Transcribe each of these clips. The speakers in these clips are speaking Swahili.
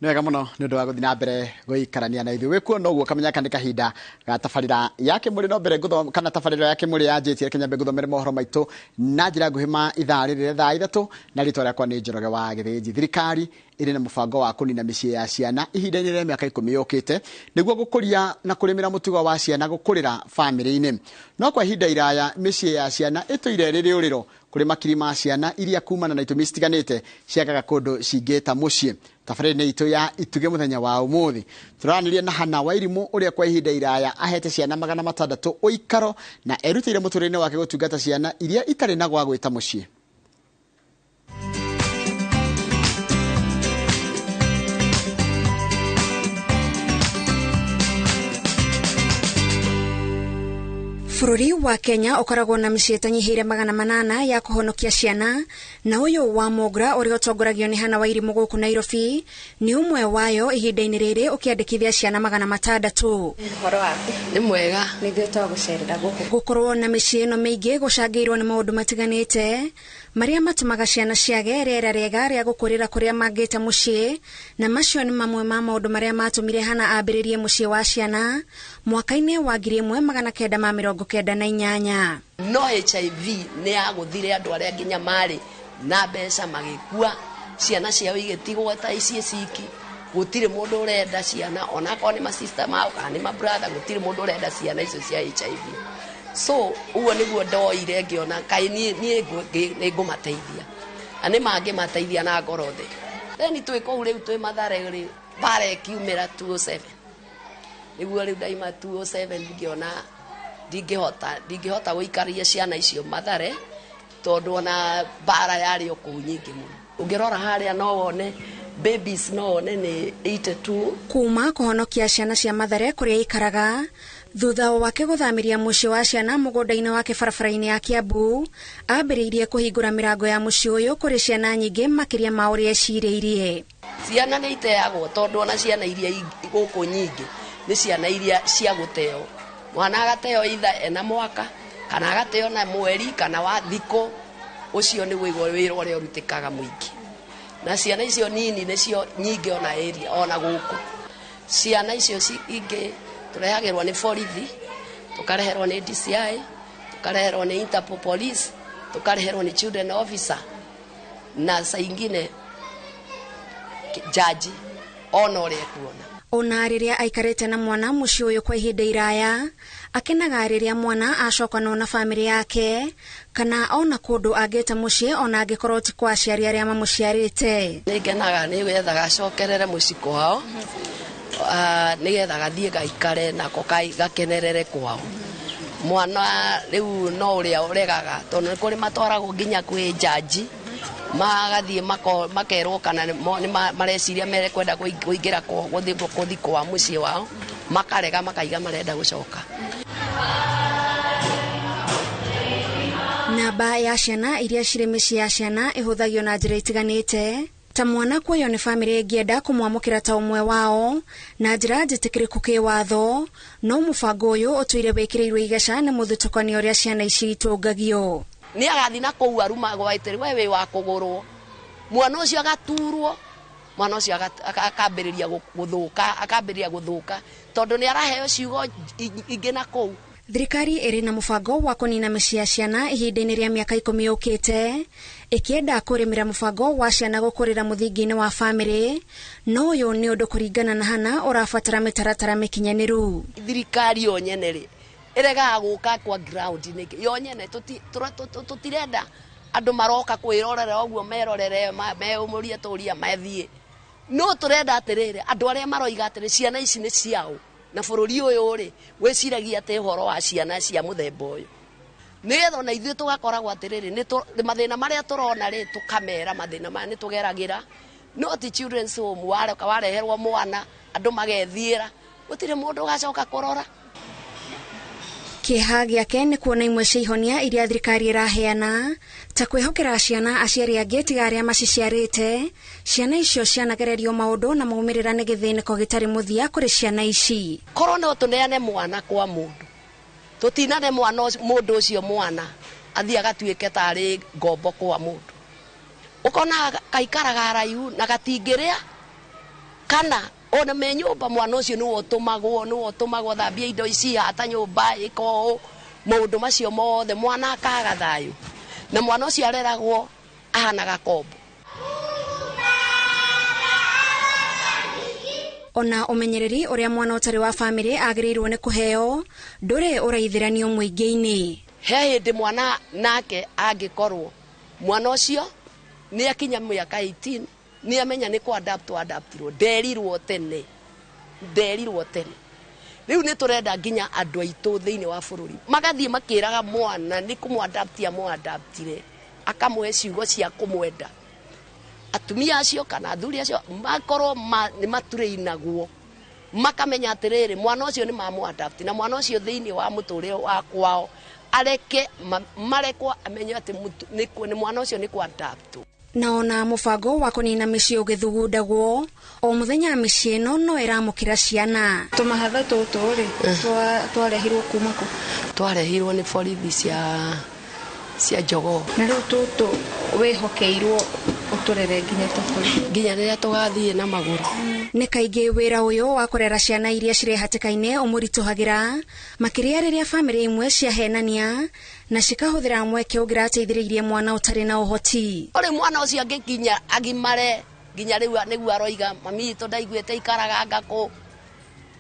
Nĩ wega mũno nĩ ũndũ wa gũthiĩ na mbere gũikarania na ithuĩ. Wĩkuo noguo kamenya nĩ kahinda ga tabarĩra ya Kĩmũrĩ no mbere kana tabarĩra ya Kĩmũrĩ yanjĩtie reke nyambe ngũthomere mohoro maitũ na njĩra nguhĩ ma ithaa rĩrĩ thaa ithatũ, na rĩtwa rĩakwa nĩ Njoroge wa Gĩthĩnji. Thirikari ĩrĩ na mũbango wa kũnina mĩciĩ ya ciana ihinda-inĩ rĩa mĩaka 10 yũkĩte nĩguo gũkũria na kũrĩmĩra mũtugo wa ciana gũkũrĩra bamĩrĩ-inĩ. No kwa ihinda iraya mĩciĩ ya ciana ĩtũire rĩrĩ ũrĩro kũrĩ makiri ma ciana iria kumana na itũmi citiganĩte ciagaga kũndũ cingĩta mũciĩ. Tabarĩra-inĩ itũ ya ituge mũthenya wa ũmũthĩ tũranĩria na Hana wa Irimũ ũrĩa kwa ihinda iraya ahete ciana 600 ũikaro na erutĩire mũtũrĩre-inĩ wake gũtungata ciana iria itarĩ na gwa gwĩta mũciĩ. Bũrũri wa Kenya ũkoragwo na mĩciĩ ĩtanyihĩire 800 ya kũhonokia ciana, na ũyũ wa Mogra ũrĩa ũtongoragio nĩ Hana wa Irimũ gũkũ Nairobi nĩ ũmwe wayo ihinda-inĩ rĩrĩ ũkĩandĩkithia ciana 600. Ũhoro waku? Nĩ mwega. Nĩ ithuĩ twagũcerera gũkũ. Gũkorwo na mĩciĩ ĩno mĩingĩ gũcangĩirwo nĩ maũndũ matiganĩte marĩa matũmaga ciana ciage rĩera rĩega rĩa gũkũrĩra kũrĩa mangĩta mũciĩ, na macio nĩ mamwe ma maũndũ marĩa matũmire Hana ambĩrĩrie mũciĩ wa ciana mwaka-inĩ wa 1998. No HIV nĩ yagũthire andũ arĩa nginya marĩ na mbeca magĩkua, ciana ciao igĩtigwo ta ici ciki, gũtirĩ mũndũ ũrenda ciana onakorwo nĩ ma sister mao kana nĩ ma brother, gũtirĩ mũndũ ũrenda ciana icio cia HIV. So uguo nĩguo ndoire ngĩona kaĩ niĩ ngũmateithia, na nĩ mangĩmateithia na ngoro the. Then twĩ kũu rĩu twĩ Mathare rĩ, bara ĩkiumĩra 207 nĩguo rĩu ndaima 207 ngĩona ndingĩhota gũikaria ciana icio Mathare tondũ ona bara yarĩ o kũu nyingĩ mũno. Ũngĩrora harĩa no wone babies no wone nĩ 82. Kuma kũhonokia ciana cia Mathare kũrĩa ikaraga thutha wake gũthamiria mũciĩ wa ciana mũgũnda-inĩ wake barabara-inĩ ya Kiambu, ambĩrĩirie kũhingũra mĩrango ya mũciĩ ũyũ kũrĩ ciana nyingĩ makĩria ma ũrĩa ecirĩirie. Ciana nĩ iteagwo tondũ ona ciana iria gũkũ nyingĩ nĩ ciana iria cia gũteo. Mwana agateo either ena mwaka kana agateo na mweri kana wa thikũ, ũcio nĩ wĩra ũrĩa ũrutĩkaga mũingĩ. Na ciana icio nini nĩcio nyingĩ ona area ona gũkũ. Ciana icio ingĩ tũrehagĩrwo nĩ borithi, tũkareherwo nĩ DCI, tũkareherwo nĩ Interpol Police, tũkareherwo nĩ children officer na saa ingine jaji ona ũrĩa kuona. Ona rĩrĩa aikarĩte na mwana mũciĩ ũyũ kwa ihinda iraya, akenaga rĩrĩa mwana acokanwo na bamĩrĩ yake kana ona kũndũ angĩta mũciĩ ona angĩkorwo ti kwa aciari arĩa mamũciarĩte. Nĩngenaga nĩgetha gacokerere mũciĩ kwao, nĩgetha gathiĩ gaikare nako gakenerere kwao. Mwana rĩu no ũrĩa ũregaga tondũ nĩ kũrĩ matwaragwo nginya kwĩ jaji, magathiĩ makerwo kana nĩ mareciria mere kwenda kũingĩra gũthiĩ kwa mũciĩ wao, makarega makaiga marenda gũcoka. Namba ya ciana iria cirĩ mĩciĩ ya ciana ĩhũthagio na njĩra itiganĩte, ta mwana kuoyo nĩ bamĩrĩ ĩngĩenda kũmwamũkĩra ta ũmwe wao na njĩra njĩtĩkĩrĩku kĩwatho, no mũbango ũyũ ũtũire wĩkĩrĩirwo igeca nĩ mũthutũkanio ũrĩa ciana ici itũngagio. Nĩ agathi na kũu arumagwo aitĩrĩ we wĩ wa kũgũrwo, mwana ũcio agaturwo, mwana ũcio akambĩrĩria gũthũka tondũ nĩ araheo ciugo ingĩ na kũu. Thirikari ĩrĩ na mũbango wa kũnina mĩciĩ ya ciana ihinda-inĩ rĩa mĩaka 10 yũkĩte, ĩkĩenda kũrĩmĩra mũbango wa ciana gũkũrĩra mũthingi-inĩ wa bamĩrĩ, no ũyũ nĩ ũndũ kũringana na Hana ũrabatara mĩtaratara mĩkinyanĩru. Thirikari yo nyene rĩ ĩregaga gũka kwa ground nĩkĩ yo nyene tũtirenda andũ maroka kwĩrorera ũguo merorere meũmũrie tũria mathiĩ, no tũrenda atĩrĩrĩ andũ arĩa maroiga atĩrĩ ciana ici nĩ ciao na bũrũri ũyũ rĩ wĩciragia atĩ ũhoro wa ciana cia mũthemba ũyũ, nĩgetha ona ithuĩ tũgakoragwo atĩrĩrĩ mathĩna marĩa tũrona rĩ tũkamera mathĩna maya nĩ tũgeragĩra, no ti children's home wareherwo mwana andũ magethiĩra gũtirĩ mũndũ ũgacoka kũrora. Kĩeha gĩake nĩ kuona imwe cia ihonia iria thirikari ĩraheana ta kwĩhokera ciana aciari angĩ tiga arĩa maciciarĩte, ciana icio cianagererio maũndũ na maumĩrĩra nĩ gĩthĩnĩko gĩtarĩ mũthia kũrĩ ciana ici. Korwo no tũneane mwana kwa mũndũ, tũtinane mũndũ ũcio mwana athiĩ agatuĩke tarĩ ngombo kwa mũndũ, ũkona kaikaraga haraihu na gatingĩrĩa kana ona me nyumba mwana ucio no otumagwo thambia indo ici hata nyumba iko maundu macio mothe mwana akaga thayu na mwana ucio areragwo ahanaga kombo. Ona umenyereri uria mwana utari wa family agirirwo ne kuheo ndure uraithiranio muingi-ini. He hindi mwana nake angikorwo mwana ucio ni akinya miaka 18 ni amenya ni ku adaptirwo nderirwo tene riu ni turenda nginya andu aitu thiini wa bururi magathie makiraga mwana ni kumwadaptia mwadaptire akamwe ciugo cia kumwenda atumia acio kana athuri acio makorwo ni matureinaguo makamenya atiriri mwana ucio ni mamwadapt na mwana ucio thiini wa muturire wa kwao areke marekwa amenye ati ni mwana ucio ni kwadapt. Na ona mubango wa kunina micii ugithugundagwo o muthenya micii no iramukira ciana tumahatha tuturi twarehirwo kumako twarehirwo ni borithi cia Jogoo na riu tutu wihokeirwo uturere nginya riria tugathie na maguru. Ni kaingi wira uyu wa kurera ciana iria cire hatikaine umurituhagira makiria riria family imwe ciahenania na cikahuthira mweke ugirateithiririe mwana utari na uhoti. Ore mwana ucio angikinya agimare nginya riu niguo aroiga mami to ndaiguite ikaraga ngako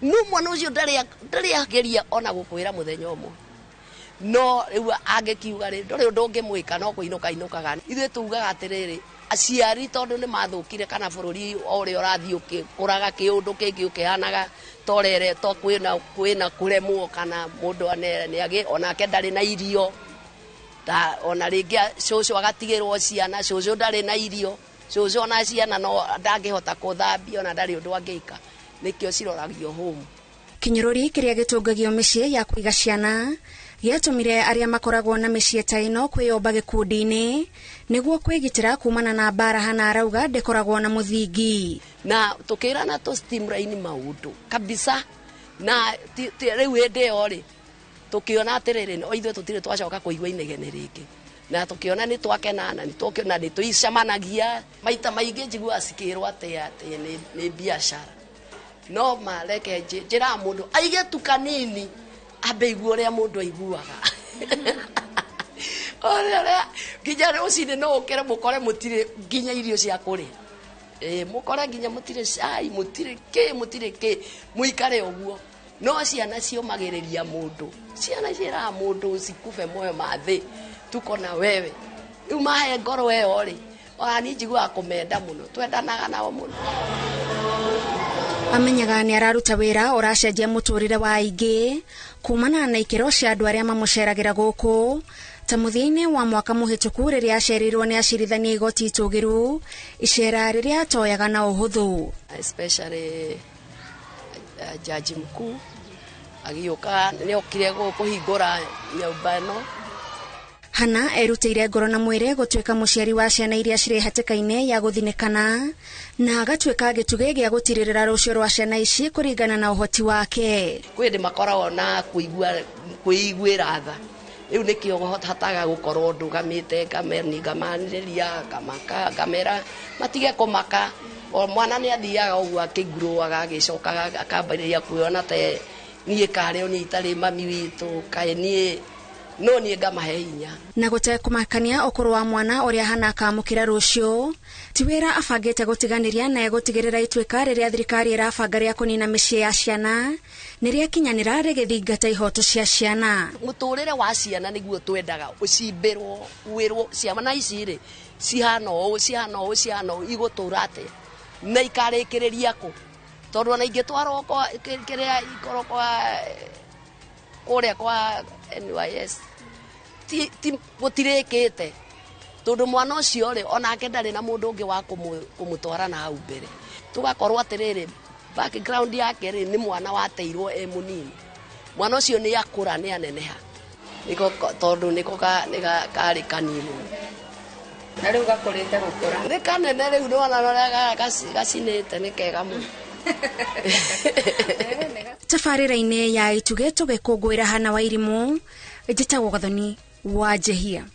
nu mwana ucio ndari ageria ona gukwira muthenya umwe no riu angikiuga ri ndori undu ngimwika no kuinukaga ithuĩ tugaga atiriri aciari tondu ni mathukire kana bururi ore urathio kuraga kiundu kingi ukihanaga torere to kwina kuremwo kana mundu ni agi onake ndari na irio ta ona ringi cucu agatigirwo ciana cucu ndari na irio cucu ona ciana no ndangihota kuthambia ona ndari undu angika nikio ciroragio home. Kinyururi kiria gitungagio micii ya kuiga ciana giatumire aria makoragwo na micii ta ino kwiyomba gikundi-ini niguo kwigitira kumana na mbara hana arauga ndekoragwo na muthingi na tukirana to stimraini maundu kabisa na riu hindi yo ri tukiona atiriri o ithuĩ tutire twacoka kuigua inegene ringi na tukiona ni twakenana ni tukiona ni tuicamanagia maita maingi njigua cikirwo ati ni biashara no mareke njira mundu aige tu kanini ambe igua uria mundu aiguaga ora nginya rucini no ukere mukore mutire nginya irio cia kuria mukore nginya mutire cai mutire ki muikare uguo no ciana ciomagiriria mundu ciana cira mundu cikufe moyo mathi tuko na wewe riu mahe ngoro eo ri ani njigua kumenda muno twendanaga nao muno. Amenyaga ni araruta wira uracenjia muturire wa aingi kumana na ikiro cia andu aria mamuceragira guku ta muthiini wa mwaka muhituku riria acerirwo ni acirithania igoti itugiru icera riria atoyaga na uhuthu especially jaji mkuu agioka ni okire kuhingura nyumba no hana erutire ngoro na mwire gutwika muciari wa ciana iria cire hatikaine ya guthinikana na agatwika gituge gia gutiririra rucio rwa ciana ici kuringana na uhoti wake kwindi makoragwo na kuiguira tha riu nikio hataga gukorwo ndugamite ngamaniria kamera matige kumaka o mwana ni athiaga uguo akiguruaga agicokaga akambariria kuona te nie kareo ni itari mami witu kae nie no ni ngamahe hinya na gute kumakania ukuru wa mwana uria hana akamukira rucio tiwira afangite gutiganiria na gutigirira itwika riria thirikari irabanga ria kunina micii ya ciana niria kinyanira rigithingata ihoto cia ciana muturire wa ciana niguo twendaga ucimbirwo wirwo ciana ici ri cihano iguturate na ikarikiriria ku tondu na ingitwarwo kwa kiria ikoro kwa kuria kwa NYS ti gutirikite tondu mwana ucio ri onake ndari na mundu ungi wa kumutwara na hau mbere tugakorwo atiriri background yake ri ni mwana wateirwo munini mwana ucio ni akura ni aneneha niko tondu niko kari kanini na riu gakurite gukura ni kanene riu no ona gacinite ni kega muno. Tafarira-ini ya ituge tugikungwira hana wa irimu njitagwo Gathoni wa Jehia.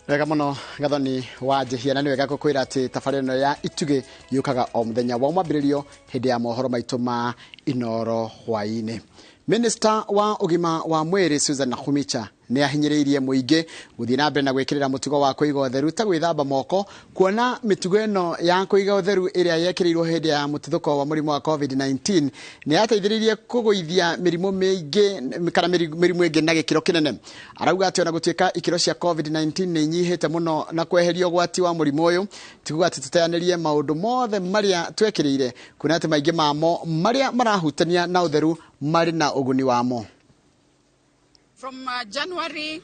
Wega muno gathoni wa njihia na ni wega gukwira ati tabarĩra ya ituge yukaga o muthenya wa mwambĩrĩrio hĩndĩ ya mohoro maitũ ma Inoro hwaĩ-inĩ. Minister wa ugima wa mwĩrĩ Susan Nakhumicha ni ahinyĩrĩirie mũingĩ gũthiĩ na mbere na gwĩkĩrĩra mũtugo wa kũiga ũtheru ta gwĩthamba moko, kuona mĩtugo ĩno ya kũiga ũtheru ĩrĩa yekĩrĩirwo hĩndĩ ya mũtuthũko wa mũrimũ wa COVID-19 nĩ yateithĩrĩirie kũgũithia mĩrimũ mĩingĩ kana mĩrimũ ĩngĩ na gĩkĩro kĩnene. Arauga atĩ ona gũtuĩka ikĩro cia COVID-19 nĩ inyihĩte mũno na kweheria ũgwati wa mũrimũ ũyũ, tikuga atĩ tũteanĩrie maũndũ mothe marĩa twekĩrĩire, kuona atĩ maingĩ mamo marĩa marahutania na ũtheru marĩ na ũguni wamo. From January,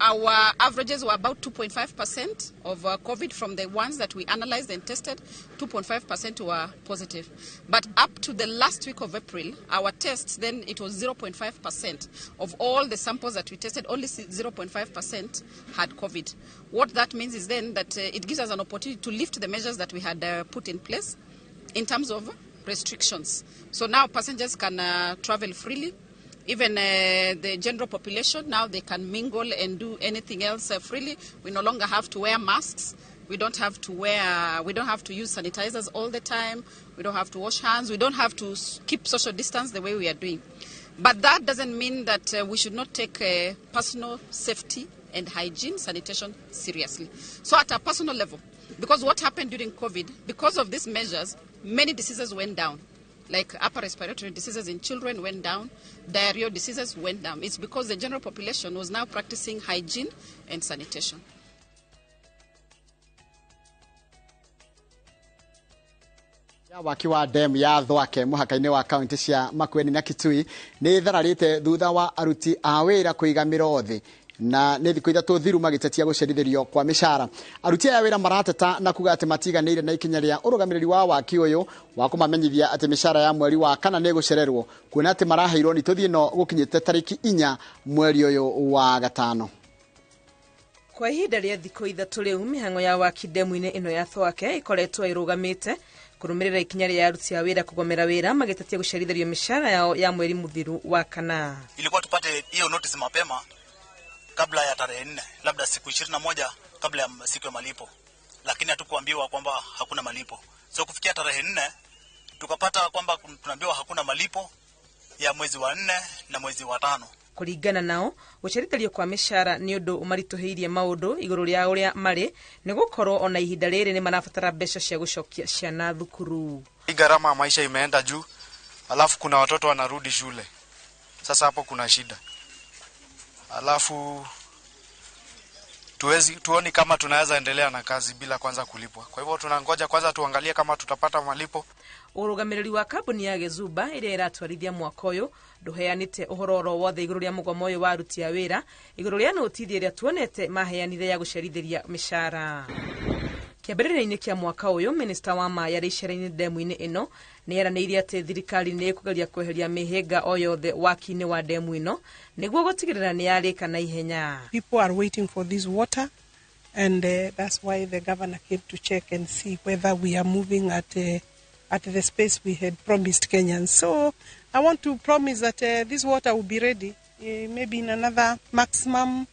our averages were about 2.5% of COVID from the ones that we analyzed and tested. 2.5% were positive. But up to the last week of April, our tests, then it was 0.5%. Of all the samples that we tested, only 0.5% had COVID. What that means is then that it gives us an opportunity to lift the measures that we had put in place in terms of restrictions. So now passengers can travel freely. Even the general population, now they can mingle and do anything else freely. We no longer have to wear masks. We don't have to use sanitizers all the time. We don't have to wash hands. We don't have to keep social distance the way we are doing. But that doesn't mean that we should not take personal safety and hygiene, sanitation seriously. So at a personal level, because what happened during COVID, because of these measures, many diseases went down. Like upper respiratory diseases in children went down, diarrheal diseases went down. It's because the general population was now practicing hygiene and sanitation. Waki wa dam ya Thwake muhaka-inĩ wa kaunti cia Makueni na Kitui nĩ thararĩte thutha wa aruti a wĩra kũiga mĩro na nĩ thikũ ithatũ thiru magĩtetia gũcerithĩrio kwa mĩcara. Aruti a wĩra marateta na kuga atĩ matiganĩire na ikinya rĩa ũrũgamĩrĩri wa waki ũyũ wa kũmamenyithia atĩ mĩcara ya mweri wa kana nĩ gũcererwo, kuona atĩ maraheirwo nĩ tũthiĩ no gũkinyĩte tarĩki 4 mweri ũyũ wa gatano. Kwa ihinda rĩa thikũ ithatũ rĩu mĩhang'o ya waki demu-inĩ ĩno ya Thwake ikoretwo ĩrũgamĩte kũrũmĩrĩra ikinya rĩa aruti a wĩra kũgomera wĩra magĩtetia gũcerithĩrio mĩcara yao ya mweri mũthiru wa kana. Ilikuwa tupate hiyo notice mapema kabla ya tarehe 4, labda siku 21 kabla ya siku ya malipo, lakini hatukuambiwa kwamba hakuna malipo. So kufikia tarehe 4 tukapata kwamba tunaambiwa hakuna malipo ya mwezi wa 4 na mwezi wa 5. Kũringana nao gũcerithĩrio kwa mĩcara nĩ ũndũ ũmaritũhĩirie maũndũ igũrũ rĩa ũrĩa marĩ, nĩ gũkorwo ona ihinda rĩrĩ nĩ marabatara mbeca cia gũcokia ciana thukuru. Gharama ya maisha imeenda juu, alafu kuna watoto wanarudi shule. Sasa hapo kuna shida. Alafu tuoni kama tunaweza endelea na kazi bila kwanza kulipwa. Kwa hivyo tunangoja kwanza tuangalie kama tutapata malipo. Ũrũgamĩrĩri wa kambuni ya Gezuba ĩrĩa ĩratwarithia mwaka ũyũ ndũheanĩte ũhoro wothe igũrũ rĩa mũgomo ũyũ wa aruti a wĩra igũrũ rĩa notithia ĩrĩa tuonete maheanire ya gũcerithĩria mĩcara. Kĩambĩrĩria-inĩ kĩa mwaka ũyũ, minista wa ma yarĩ icera-inĩ demu-inĩ ĩno nĩ eranĩire atĩ thirikari nĩ ĩkũgeria kweheria mĩhĩnga o yothe waki-inĩ wa demu ĩno nĩguo gũtigĩrĩra nĩ yarĩka na ihenya. People are waiting for this water and that's why the governor came to check and see whether we are moving at the space we had promised Kenyans. So I want to promise that this water will be ready maybe in another maximum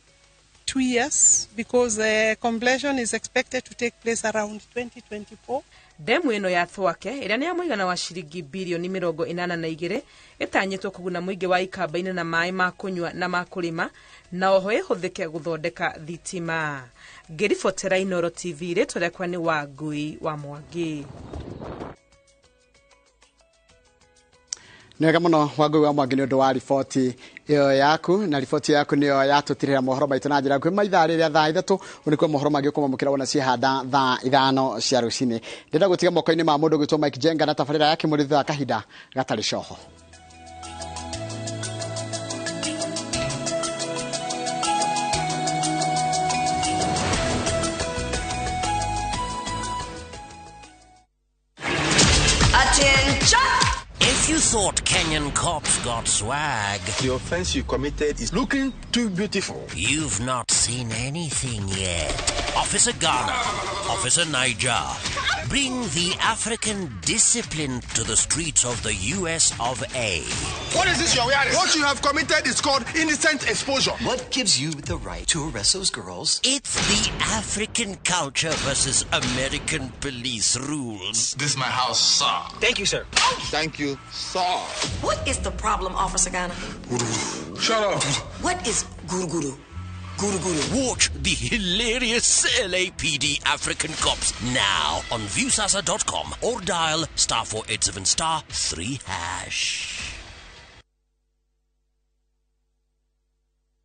2 years, because completion is expected to take place around 2024. Demu ĩno ya Thwake ĩrĩa nĩ ya mũigana wa ciringi bilioni 82 ĩtanyĩtwo kũguna mũingĩ wa ikamba-inĩ na maĩ ma kũnyua na ma kũrĩma, na oho ĩhũthĩke gũthondeka thitima. Ngĩribotera Inoro TV rĩtwa rĩakwa nĩ Wangui wa Mwangi. Nĩwega mũno Wangui wa Mwangi nĩ ũndũ wa riboti ĩyo yaku, na riboti yaku nĩyo yatũtirĩra mohoro maitũ na njĩra nguhĩ ithaa rĩrĩa thaa 3 ũnĩkuo mohoro mangĩ ũkũmamũkĩra wona ciĩhanda thaa 5 cia rũcinĩ. Ndĩrenda gũtiga moko-inĩ ma mũndũ gwĩtwo Mike Jenga na tabarĩra yake mũrĩ thutha wa kahinda gatarĩ coho. If you thought Kenyan cops got swag, the offense you committed is looking too beautiful. You've not seen anything yet. Officer Ghana, Officer Niger, Bring the African discipline to the streets of the US of A. What is this you're wearing? What you have committed is called indecent exposure. What gives you the right to arrest those girls? It's the African culture versus American police rules. This is my house, sir. Thank you, sir. Thank you, sir. What is the problem, Officer Ghana? Shut up. What is guru guru? Guru guru. Watch the hilarious LAPD African Cops now on viewsasa.com or dial *487 *3#.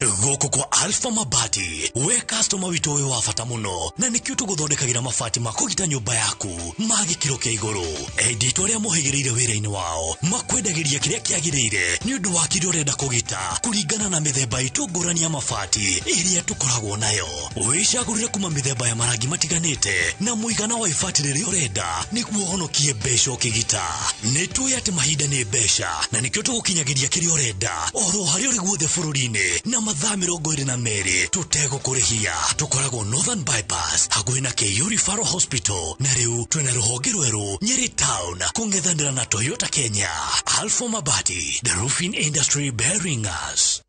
Goko kwa Alpha Mabati we customer wito we wafata muno na nikyo tuguthondekagira mabati makugita nyumba yaku magikiro kia iguru edito ria muhigireire wira-ini wao makwendagiria kiria kiagirire ni undu wa kiria urenda kugita kuringana na mithemba itungurani ya mabati iria tukoragwo nayo wicagurire kuma mithemba ya marangi matiganite na muigana wa ibati riria urenda niguo honokie mbeca ukigita nitui ati mahinda ni mbeca na nikyo tugukinyagiria kiria urenda oro hari uri guothe bururi-ini na mathaa 22 tutegũkũrĩhia tukoragwo Northern Bypass hakuhĩ na KU Referral Hospital na rĩu twina rũhonge rwerũ Nyeri Town kũng'ethanĩra na Toyota Kenya. Alpha Mabati, the roofing industry bearing us.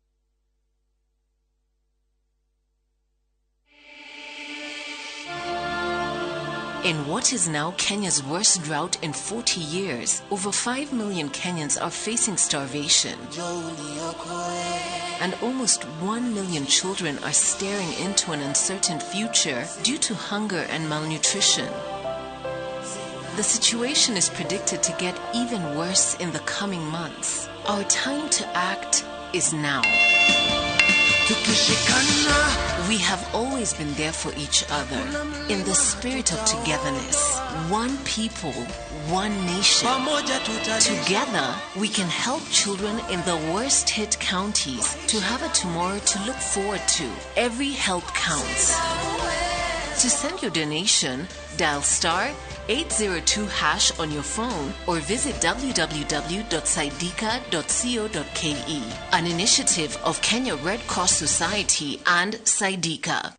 In what is now Kenya's worst drought in 40 years, over 5 million Kenyans are facing starvation. And almost 1 million children are staring into an uncertain future due to hunger and malnutrition. The situation is predicted to get even worse in the coming months. Our time to act is now. We have always been there for each other in the spirit of togetherness. One people, one nation. Together, we can help children in the worst hit counties to have a tomorrow to look forward to. Every help counts. To send your donation, dial *802# on your phone or visit www.saidika.co.ke, an initiative of Kenya Red Cross Society and Saidika.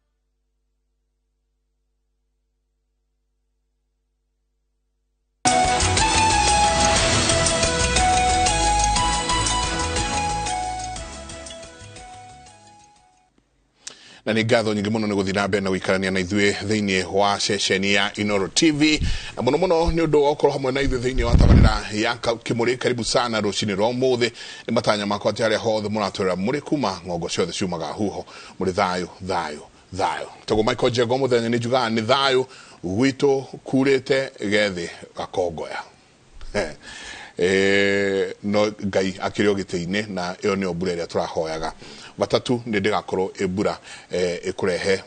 na nĩ ngatho nyingĩ mũno nĩ gũthiĩ na mbere na gũikarania na ithuĩ thĩinĩ wa ceceni ya Inooro TV na mũno mũno nĩ ũndũ wa gũkorwo hamwe na ithuĩ thĩinĩ wa tabarĩra ya Kĩmũrĩ. Karibu sana rũcinĩ rwa ũmũthĩ. Nĩ matanya makwa atĩ harĩa hothe mũratwĩra mũrĩ kuma ng'ongo ciothe ciumaga huho mũrĩ thayũ. Tagwo Michael Jego mũthenya nĩ njugaga nĩ thayũ gwitũ kurĩte gethĩ gakongoya. No Ngai akĩrĩ o gĩtĩ-inĩ na ĩyo nĩyo mbura ĩrĩa tũrahoyaga. Batatu nĩ ndĩgakorwo mbura ĩkũrehe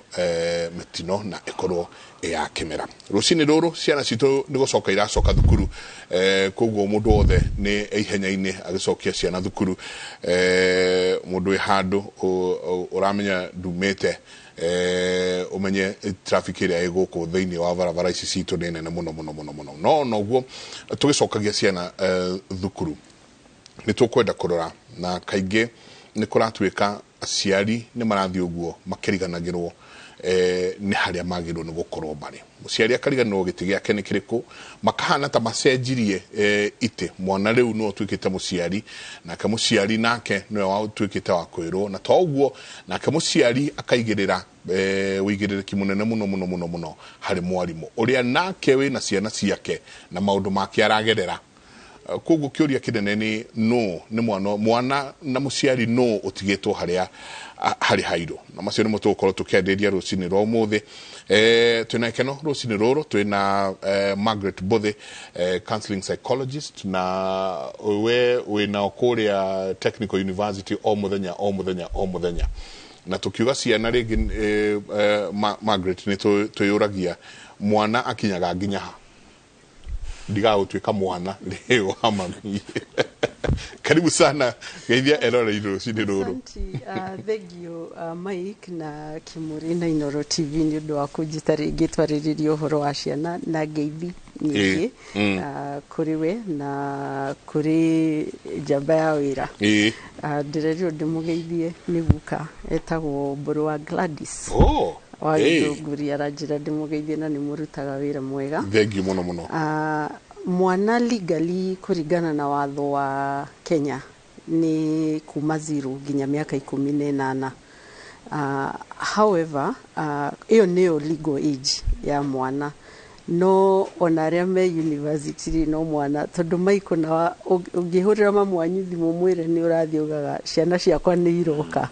mĩtino na ĩkorwo ya kĩmera. Rũcinĩ rũrũ ciana citũ nĩ gũcoka iracoka thukuru, koguo mũndũ wothe nĩ ihenya-inĩ agĩcokia ciana thukuru. Mũndũ wĩ handũ ũramenya ndumĩte umenye traffic ĩrĩa ĩgũkũ thĩinĩ wa barabara ici citũ nĩ nene mũno no noguo tũgĩcokagia ciana thukuru nĩ tũkwenda kũrora na kaingĩ nĩ kũratuĩka aciari nĩ marathiĩ ũguo makĩriganagĩrwo nĩ harĩa magĩrĩirwo nĩ gũkorwo marĩ. Mũciari akariganĩrwo gĩtĩ gĩake nĩ kĩrĩkũ, makahana ta macenjirie itĩ. Mwana rĩu no tuĩkĩte mũciari, nake mũciari nake nĩwe watuĩkĩte wa kwĩrwo, na to ũguo nake mũciari akaigĩrĩra wĩigĩrĩrĩki mũnene mũno harĩ mwarimũ ũrĩa nake wĩna ciana ciake na maũndũ make aragerera. Koguo kĩũria kĩnene nĩ mwana na mũciari no ũtigĩtwo harĩ hairo. Na macio nĩmo tũgũkorwo tũkĩarĩrĩria rũcinĩ rwa ũmũthĩ. Twĩna ikeno rũcinĩ rũrũ, twĩna Margaret Bothe, counseling psychologist, na we wĩna kũrĩa Technical University o mũthenya. Na tukiuga ciana rĩngĩ Margaret nĩ twĩyũragia mwana akinyaga nginya ha ndiga utuika mwana leo ama mimi. Karibu sana geithia eroreirwo rũcinĩ rũrũ. Thank you Mike na Kĩmũrĩ na Inooro TV nĩ ũndũ wa kũnjĩta rĩngĩ twarĩrĩria ũhoro wa ciana na ngeithi nyingĩ kũrĩ we na kũrĩ njamba ya wĩra. Ndĩrerirwo ndĩmũgeithie nĩ guka etagwo Mbũrũ wa Gladys. wa Githunguri aranjira ndimugeithie na nimurutaga wira mwega. Thengi muno. Mwana legally kuringana na watho wa Kenya ni kuma 0 nginya miaka 18. However, iyo niyo legal age ya mwana. No onaria me university no mwana tondu maiko na ungihurira mamu wanyu thimu mwire ni urathi ugaga ciana ciakwa ni iroka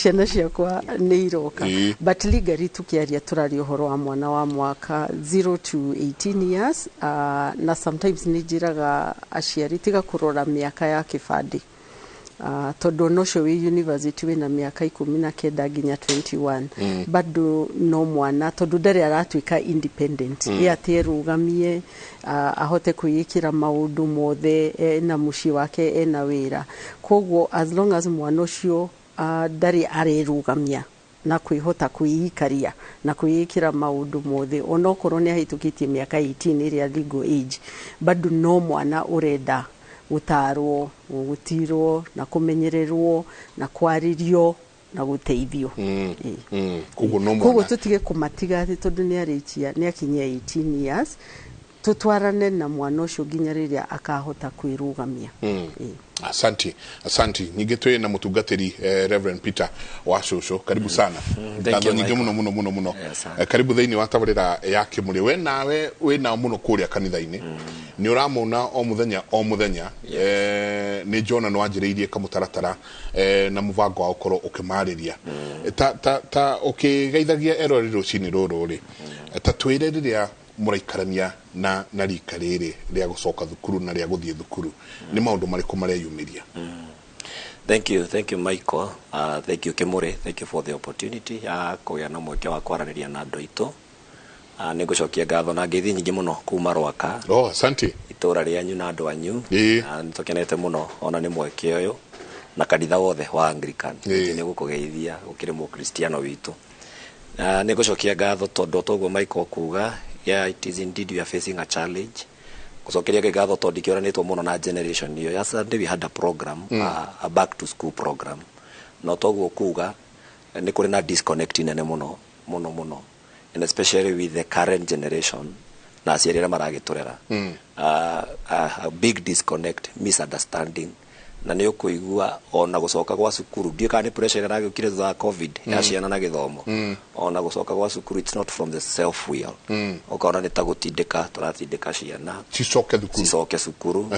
ciana ciakwa ni iroka but legally tukiaria turari uhoro wa mwana wa mwaka 0 to 18 years na sometimes ni jiraga aciari tiga kurora miaka ya kibandi tondu nocio wi university wina miaka 19 nginya 21 bado no mwana tondu ndari aratuika independent aterugamie ahote kuyikira maundu mothe na muci wake na wira koguo as long as mwana ucio ndari arerugamia na kwihota kuikaria na kuyikira maundu mothe onokorwo ni ahitukitie miaka 18 iria legal age bado no mwana urenda gutarwo gutirwo na kumenyererwo na kwaririo na guteithio koguo tutige kumatiga tondu ni arichia ni akinyia 18 years tutwarane na mwana ucio nginya riria akahota kwirugamia. Asante nyingi twe na mutungatiri Reverend Peter wa Shosho, karibu sana. Thank nyingi muno karibu thiini wa tabarira ya Kimuri. We nawe we na muno kuria kanitha-ini ni uramona o muthenya ni Jona no anjiriirie kamutaratara na mubango wa ukoro ukimariria ta ukigeithagia erori rucini ruru ri ta twire riria muraikarania na rika riri ria gucoka thukuru na ria guthie thukuru ni maundu mariku mareyumiria. Thank you Michael. Thank you Kimuri. Thank you for the opportunity ya kuya na mweke wa kwaraniria na andu aitu. Nigucokia ngatho na ngeithi nyingi muno kuma Rwaka. Asante. Itura rianyu na andu anyu. Nitukenete muno ona ni mweke uyu na kanitha wothe wa Anglican. Ni gukugeithia ukiri mu Kristiano witu. Nigucokia ngatho tondu toguo Michael kuga it is indeed we are facing a challenge. Kusokeria ngatho tondu ikioranitwo muno na generation iyo. Yesterday we had a program, a back to school program. No toguo kuga ni kuri na disconnect nene muno and especially with the current generation na aciari maragiturera a big disconnect, misunderstanding na ni ukuigua ona gucoka gwa cukuru ndio kana pressure na gukire za covid ya ciana na githomo ona gucoka gwa cukuru it's not from the self will ukona ni tagutindika turatindika ciana cicoke cukuru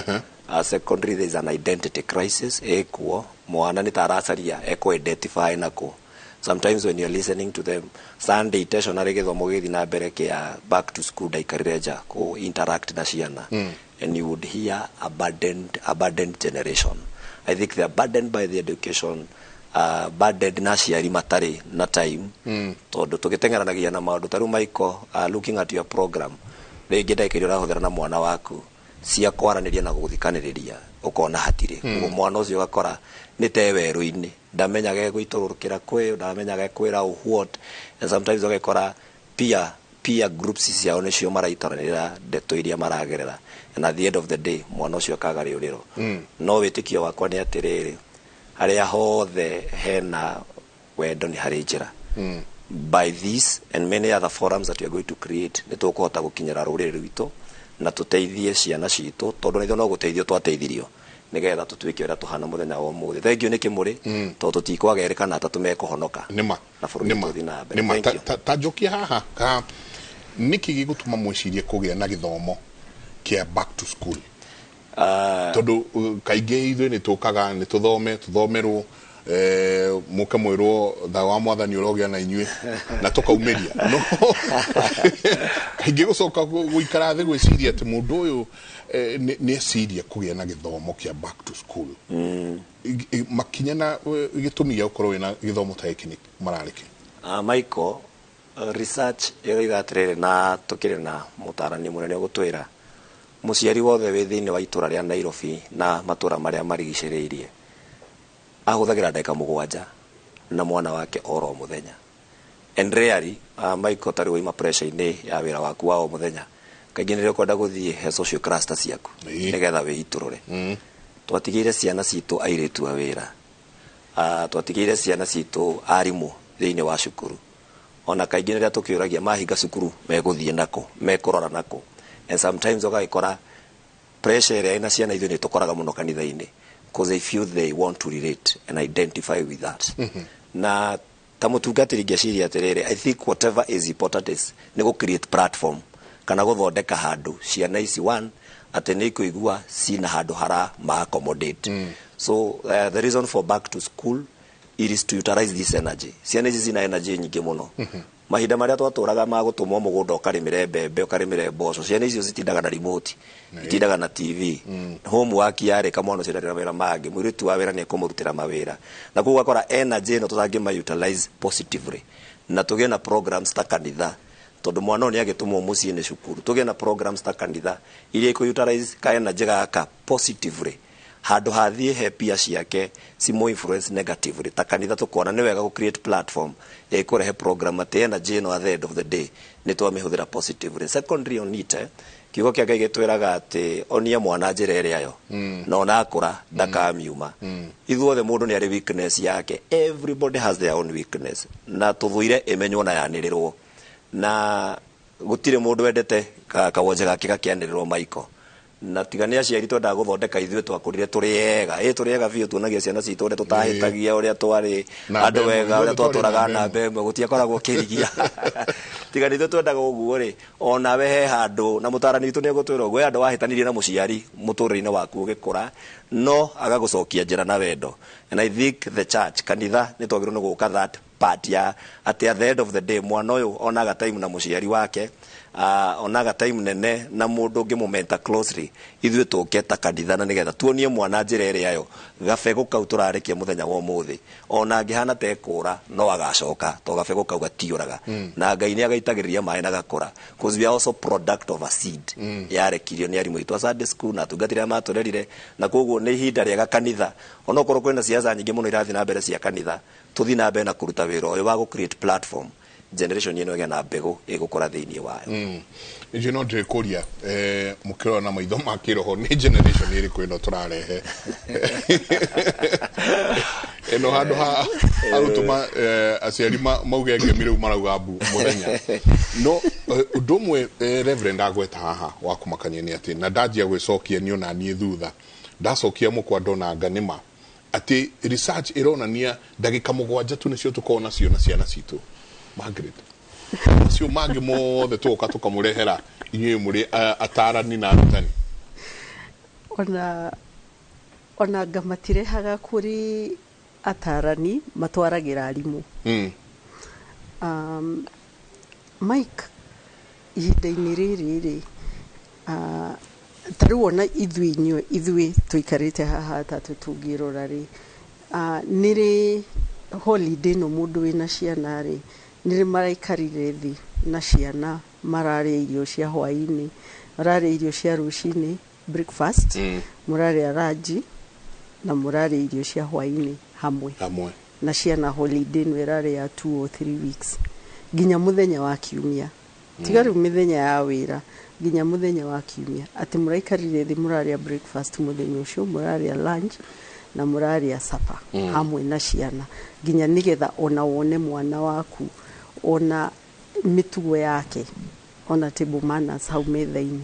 secondary there is an identity crisis ekuo mwana ni taracaria eko identify nako. Sometimes when you're listening to them Sunday stationary githomo githi na mbere kia back to school daikarireja ko interact na ciana and you would hear abandoned generation. I think they are burdened by the education, burdened na ciari matari na time tondu tugitengeranagia na maundu taru Michael. Looking at your program rĩngĩ ndaikĩrio ũrahũthĩra na mwana waku cia kwaraniria na gũthikanĩrĩria ukona hatire mwana ũcio gakora nĩ te werũ-inĩ ndamenyaga gwĩtũrũkĩra kwĩ ndamenyaga kwĩra what and sometimes ugakora peer groups ciao nĩcio maraitanĩra ndeto iria maragerera and at the end of the day mwana ũcio akaga rĩũrĩro. No wĩtĩkio wakwa nĩ atĩrĩrĩ harĩa hothe hena wendo nĩ harĩ njĩra. By this and many other forums that we are going to create nĩ tũkũhota gũkinyĩra rũrĩrĩ rwitũ na tũteithie ciana citũ tondu nĩ no gũteithio twateithirio nigetha tutuike ura tuhana muthenya wa umuthi. Thank you ni Kimuri tondu tutikwagereka ata tumekuhonoka nima ta njokia haha ka niki gigutuma mwicirie kugia na githomo kia back to school tondu kaingi ithu ni tukaga ni tuthomerwo muka mwirwo tha wa mwathani urogia na inyue na tukaumeria no kaingi gucoka guikara thi gwiciria ati mundu uyu ni esiria kugia na githomo kia back to school makinya na gitumi ya ukorwo na githomo ta giki marariki. Michael, research irigatirire na tukire na mutarani munene gutwira muciari wothe wi thiini wa itura ria Nairobi na matura maria marigiciriirie ahuthagira ndagika 7 na mwana wake oro muthenya and rarely Michael tari wima pressure ini ya wira waku wa o muthenya kaingĩ nĩ kwenda gũthiĩ he social cluster ciaku nĩgetha wĩiturũre. Twatigĩire ciana citũ airĩtu a wĩra, twatigĩire ciana citũ arimũ thĩinĩ wa cukuru ona kaingĩ rĩrĩa tũkĩũragia mahinga cukuru megũthiĩ nako mekurora nako, and sometimes ũgagĩkora pressure ĩrĩa ĩna ciana ithuĩ nĩ tũkoraga mũno kanitha-inĩ, because they feel they want to relate and identify with that. Na ta mũtungatĩri ngeciria atĩrĩrĩ, I think whatever is important is nĩ gũ create platform kana gũthondeka handũ ciana ici one atĩ nĩ ikũigua cina handũ hara ma accommodate. So the reason for back to school it is to utilize this energy. Ciana ici cina energy nyingĩ mũno. Mahinda marĩa twatũraga ma gũtũmwo mũgũnda ũkarĩmĩre mbembe ũkarĩmĩre mboco, ciana icio citindaga na remote, itindaga na TV, homework yarĩka mwana ũcio ndarĩ na wĩra mangĩ, mũirĩtu wa wĩra nĩ ekũmũrutĩra mawĩra, na koguo ũgakora energy ĩno tũtangĩma utilize positively, na tũgĩe na programs ta kanitha, tondũ mwana ũyũ nĩ agĩtũmwo mũciĩ nĩ cukuru, tũgĩe na programs ta kanitha iria ikũ utilize ka energy gaka positively, handũ hathiĩ he pia ciake cimo influence negatively. Ta kanitha tũkona nĩ wega gũ create platform ya ikũrehe program atĩ energy ĩno at the end of the day nĩ twamĩhũthĩra positively. Secondary on it, kiugo kĩa Ngai gĩtwĩraga atĩ onia mwana njĩra ĩrĩa yo na ona akũra ndakamiuma. Ithuothe mũndũ nĩ arĩ weakness yake, everybody has their own weakness, na tũthũire ĩmenywo na yanĩrĩrwo, na gũtirĩ mũndũ wendete kawonje gake gakĩanĩrĩrwo maiko, na tigania aciari twendaga gũthondeka ithuĩ twakũrire tũrĩ ega biũ, tuonagia ciana citũ ũrĩa tũtahĩtagia, ũrĩa twarĩ andũ wega, ũrĩa twatũraga na mbembe gũtiakoragwo kĩrigia. Tigania ithuĩ twendaga ũguo rĩ, onawe he handũ, na mũtarani witũ nĩ egũtwĩra ũguo, andũ wahĩtanirie na mũciari mũtũrĩre-inĩ waku ũgĩkũra, no agagũcokia njĩra na wendo. And I think the church, kanitha nĩ twagĩrĩirwo nĩ gũka that part ya at the end of the day mwana ũyũ onaga time na mũciari wake, onaga time nene na mũndũ ũngĩmũmenta closely, ithuĩ tũke ta kanitha na nĩgetha tuonie mwana njĩra ĩrĩa yo gabegũ kau tũrarĩkia mũthenya wa ũmũthĩ, ona angĩhana ta ekũra no agacoka, to gabegũ kau gatiũraga, na Ngai nĩ agaitagĩrĩria maĩ na gakũra, because we are also product of a seed yarekirio nĩ arimũ aitũ a Sunday school na atungatĩri arĩa matũrerire, na koguo nĩ ihinda rĩega kanitha, onokorwo kwĩna ciaca nyingĩ mũno irathiĩ na mbere cia kanitha, tũthiĩ na mbere na kũruta wĩra ũyũ wa gũ create platform generation ĩno ĩgĩa na mbegũ ĩgũkora thĩinĩ wayo. No ndĩkũria mũkĩrora na maitho ma kĩroho nĩ generation ĩrĩkũ ĩno tũrarehe ĩno handũ ha arutuma aciari mauge ngemi rĩu marauga mbu mũthenya. No ũndũ ũmwe Reverend agweta haha wa kũmakania nĩ atĩ, na ndanjia gwĩcokia niĩ ona niĩ thutha ndacokia mũkwa ndona nganĩma atĩ research ĩronania ndagĩka 7 tu nĩcio tũkorwo nacio na ciana citũ. Margaret, acio mangĩ mothe tũgoka tũkamũrehera inyuĩ mũrĩ atarani na arutani. Ona ngamatirehaga kũrĩ atarani, matwaragĩra arimũ. Mike, ihinda-inĩ rĩrĩ tarĩu ona ithuĩ tũikarĩte haha tatũ tũngĩrora rĩ, nĩrĩ holiday no mũndũ wĩna ciana rĩ, nĩrĩ maraikarire thĩ na ciana mararĩa irio cia hwaĩ-inĩ, mararĩa irio cia rũcinĩ breakfast, mũrarĩa ranji na mũrarĩa irio cia hwaĩ-inĩ hamwe na ciana. Holiday no ĩrarĩa 2 or 3 weeks nginya mũthenya wa kiumia, tiga rĩu mĩthenya ya wĩra, nginya mũthenya wa kiumia atĩ mũraikarire thĩ mũrarĩa breakfast mũthenya ũcio, mũrarĩa lunch na mũrarĩa supper hamwe na ciana, nginya nĩgetha ona wone mwana waku ona mĩtugo yake, ona table manners hau metha-inĩ.